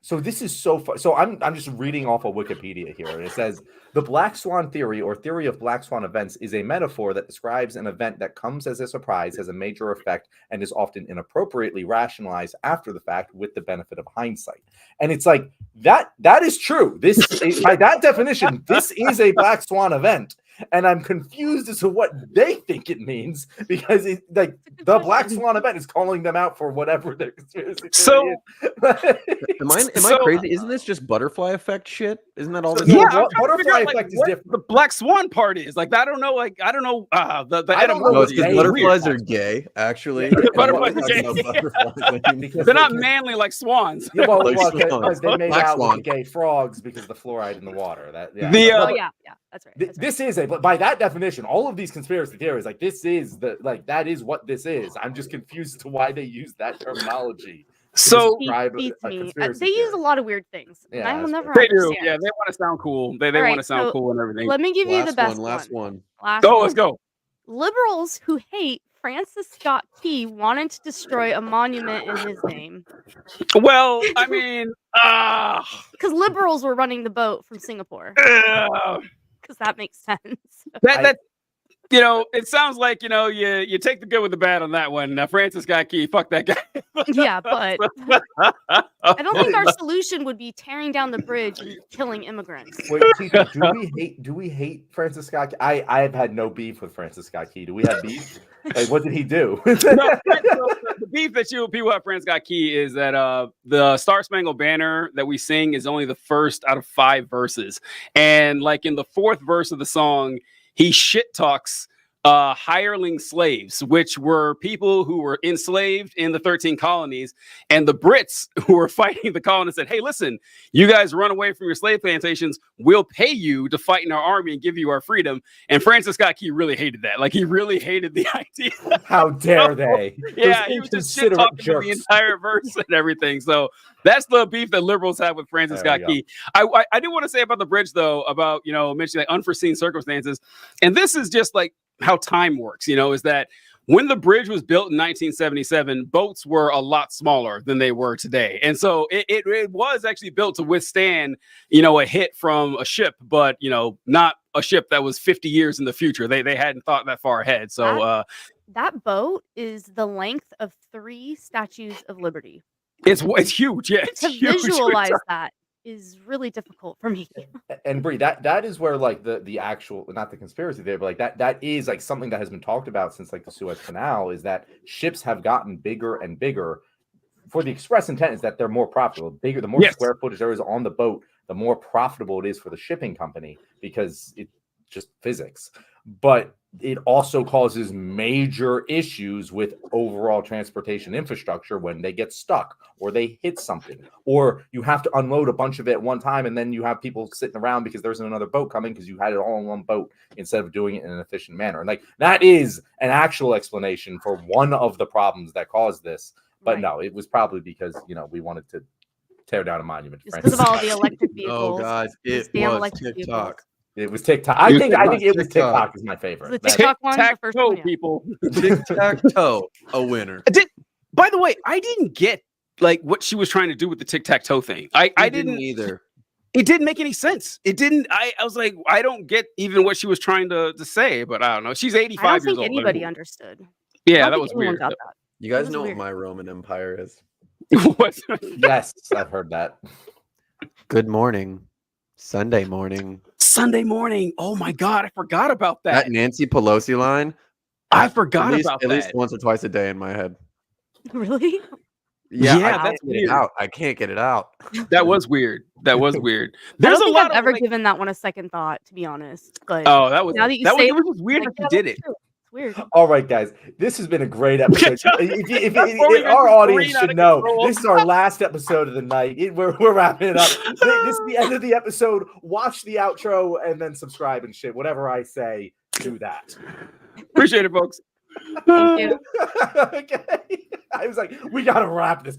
D: So this is so far. So I'm just reading off of Wikipedia here, and it says the black swan theory or theory of black swan events is a metaphor that describes an event that comes as a surprise, has a major effect, and is often inappropriately rationalized after the fact with the benefit of hindsight. And it's like that is true. This is, by that definition, this is a black swan event. And I'm confused as to what they think it means because the black swan event is calling them out for whatever their conspiracy theory is.
C: Am I
A: So-
C: crazy? Isn't this just butterfly effect shit? Isn't that all this?
D: Yeah,
A: I'm trying to
D: butterfly
A: figure out, like,
D: effect is
A: what
D: different.
A: the Black Swan part is. Like, I don't know. The
D: I don't know
C: No, it's
A: etymology
C: because
A: is
C: butterflies
A: weird.
C: are gay, actually.
D: Yeah,
A: butterflies
C: What
A: are
C: do you
A: gay.
C: know about butterflies?
D: Because
A: They're not
D: they can-
A: manly like swans.
D: Yeah, well,
C: Like
D: because
C: swans.
D: they made
C: Black
D: out
C: swan.
D: with the gay frogs because of the fluoride in the water. That yeah.
A: The,
B: Oh
A: but-
B: yeah, that's right. That's right.
D: This is but by that definition, all of these conspiracy theories, like this is that is what this is. I'm just confused to why they use that terminology.
A: So
D: describe a
B: Beats me.
D: conspiracy
B: They use a
D: theory.
B: lot of weird things. and
D: Yeah,
B: I will
D: that's
B: never
A: they do.
B: understand.
A: Yeah, they want to sound cool. They
B: All
A: want
B: right,
A: to sound
B: so
A: cool and everything.
B: Let me give you the best
C: Last one.
B: Last
A: Go,
B: one.
A: let's go.
B: Liberals who hate Francis Scott Key wanted to destroy a monument in his name
A: Well, I mean,
B: because liberals were running the boat from Singapore.
A: that
B: Because that makes sense.
A: it sounds like you take the good with the bad on that one. Francis Scott Key, fuck that guy.
B: Yeah, but I don't think our solution would be tearing down the bridge and killing immigrants.
D: Wait, Tito, do we hate Francis Scott Key? I've had no beef with Francis Scott Key. Do we have beef? Like, what did he do?
A: No, so the beef that people have Francis Scott Key is that the Star Spangled Banner that we sing is only the first out of 5 verses, and like in the 4th verse of the song, he shit talks hireling slaves, which were people who were enslaved in the 13 colonies. And the Brits who were fighting the colonists said, hey, listen, you guys run away from your slave plantations. We'll pay you to fight in our army and give you our freedom. And Francis Scott Key really hated that. Like, he really hated the idea.
D: How dare they?
A: Yeah,
D: Those
A: he was just shit
D: inconsiderate
A: talking the
D: jerks.
A: entire verse and everything. So that's the beef that liberals have with Francis
D: There
A: Scott
D: we
A: Key. I do want to say about the bridge, though, about, mentioning like unforeseen circumstances. And this is just like how time works, is that when the bridge was built in 1977, boats were a lot smaller than they were today. And so it was actually built to withstand, a hit from a ship, but, not a ship that was 50 years in the future. They hadn't thought that far ahead. So
B: That boat is the length of 3 statues of Liberty.
A: It's huge. Yeah, it's
B: To
A: huge.
B: visualize that is really difficult for me.
D: And Bree, that is where like the actual, not the conspiracy there, but like that is like something that has been talked about since like the Suez Canal, is that ships have gotten bigger and bigger for the express intent is that they're more profitable. Bigger, the more
A: Yes.
D: square footage there is on the boat, the more profitable it is for the shipping company, because it's just physics. But it also causes major issues with overall transportation infrastructure when they get stuck or they hit something, or you have to unload a bunch of it at one time, and then you have people sitting around because there's another boat coming because you had it all in one boat instead of doing it in an efficient manner. And like that is an actual explanation for one of the problems that caused this. But
B: Right.
D: no, it was probably because, we wanted to tear down a monument.
B: Just because of all the electric vehicles.
C: Oh, guys,
B: These
C: it
B: damn
C: was
B: electric
C: TikTok.
D: It was TikTok. I think it was
C: TikTok.
D: TikTok is my
B: The
D: favorite.
B: TikTok one, the first
A: Tic-tac-toe,
B: one, yeah.
A: people.
C: Tic-tac-toe, a winner.
A: By the way, I didn't get like what she was trying to do with the tic-tac-toe thing. I didn't
C: either.
A: It didn't make any sense. It didn't. I was like, I don't get even what she was trying to say, but I don't know. She's 85
B: I don't
A: years
B: think
A: old.
B: anybody understood. I
A: Yeah,
B: don't
A: that
B: think
A: was
B: anyone
A: weird.
B: got that.
C: You guys
B: was
C: know
B: weird.
C: what my Roman Empire is.
A: What?
D: Yes, I've heard that.
C: Good morning. Sunday morning.
A: Sunday morning. Oh my God, I forgot about that.
C: That Nancy Pelosi line.
A: I forgot about
C: at
A: that.
C: least once or twice a day in my head.
B: Really?
C: Yeah,
A: Yeah,
C: I
A: that's
C: can't get
A: weird.
C: it out. I can't get it out.
A: That was weird. That was weird.
B: I
A: There's
B: don't
A: a
B: think
A: lot
B: I've
A: of
B: ever
A: like,
B: given that one a second thought, to be honest. But
A: oh, that was
B: now that you
A: that was,
B: say
A: it was just weird
B: like,
A: that you did it.
B: true. It's weird.
D: All right, guys, this has been a great episode. If
A: Before we
D: our
A: get
D: audience
A: Kareen out
D: should
A: of
D: know,
A: control.
D: this is our last episode of the night. We're wrapping it up. This is the end of the episode. Watch the outro and then subscribe and shit. Whatever I say, do that.
A: Appreciate it, folks.
B: Thank you.
D: Okay. I was like, we gotta wrap this.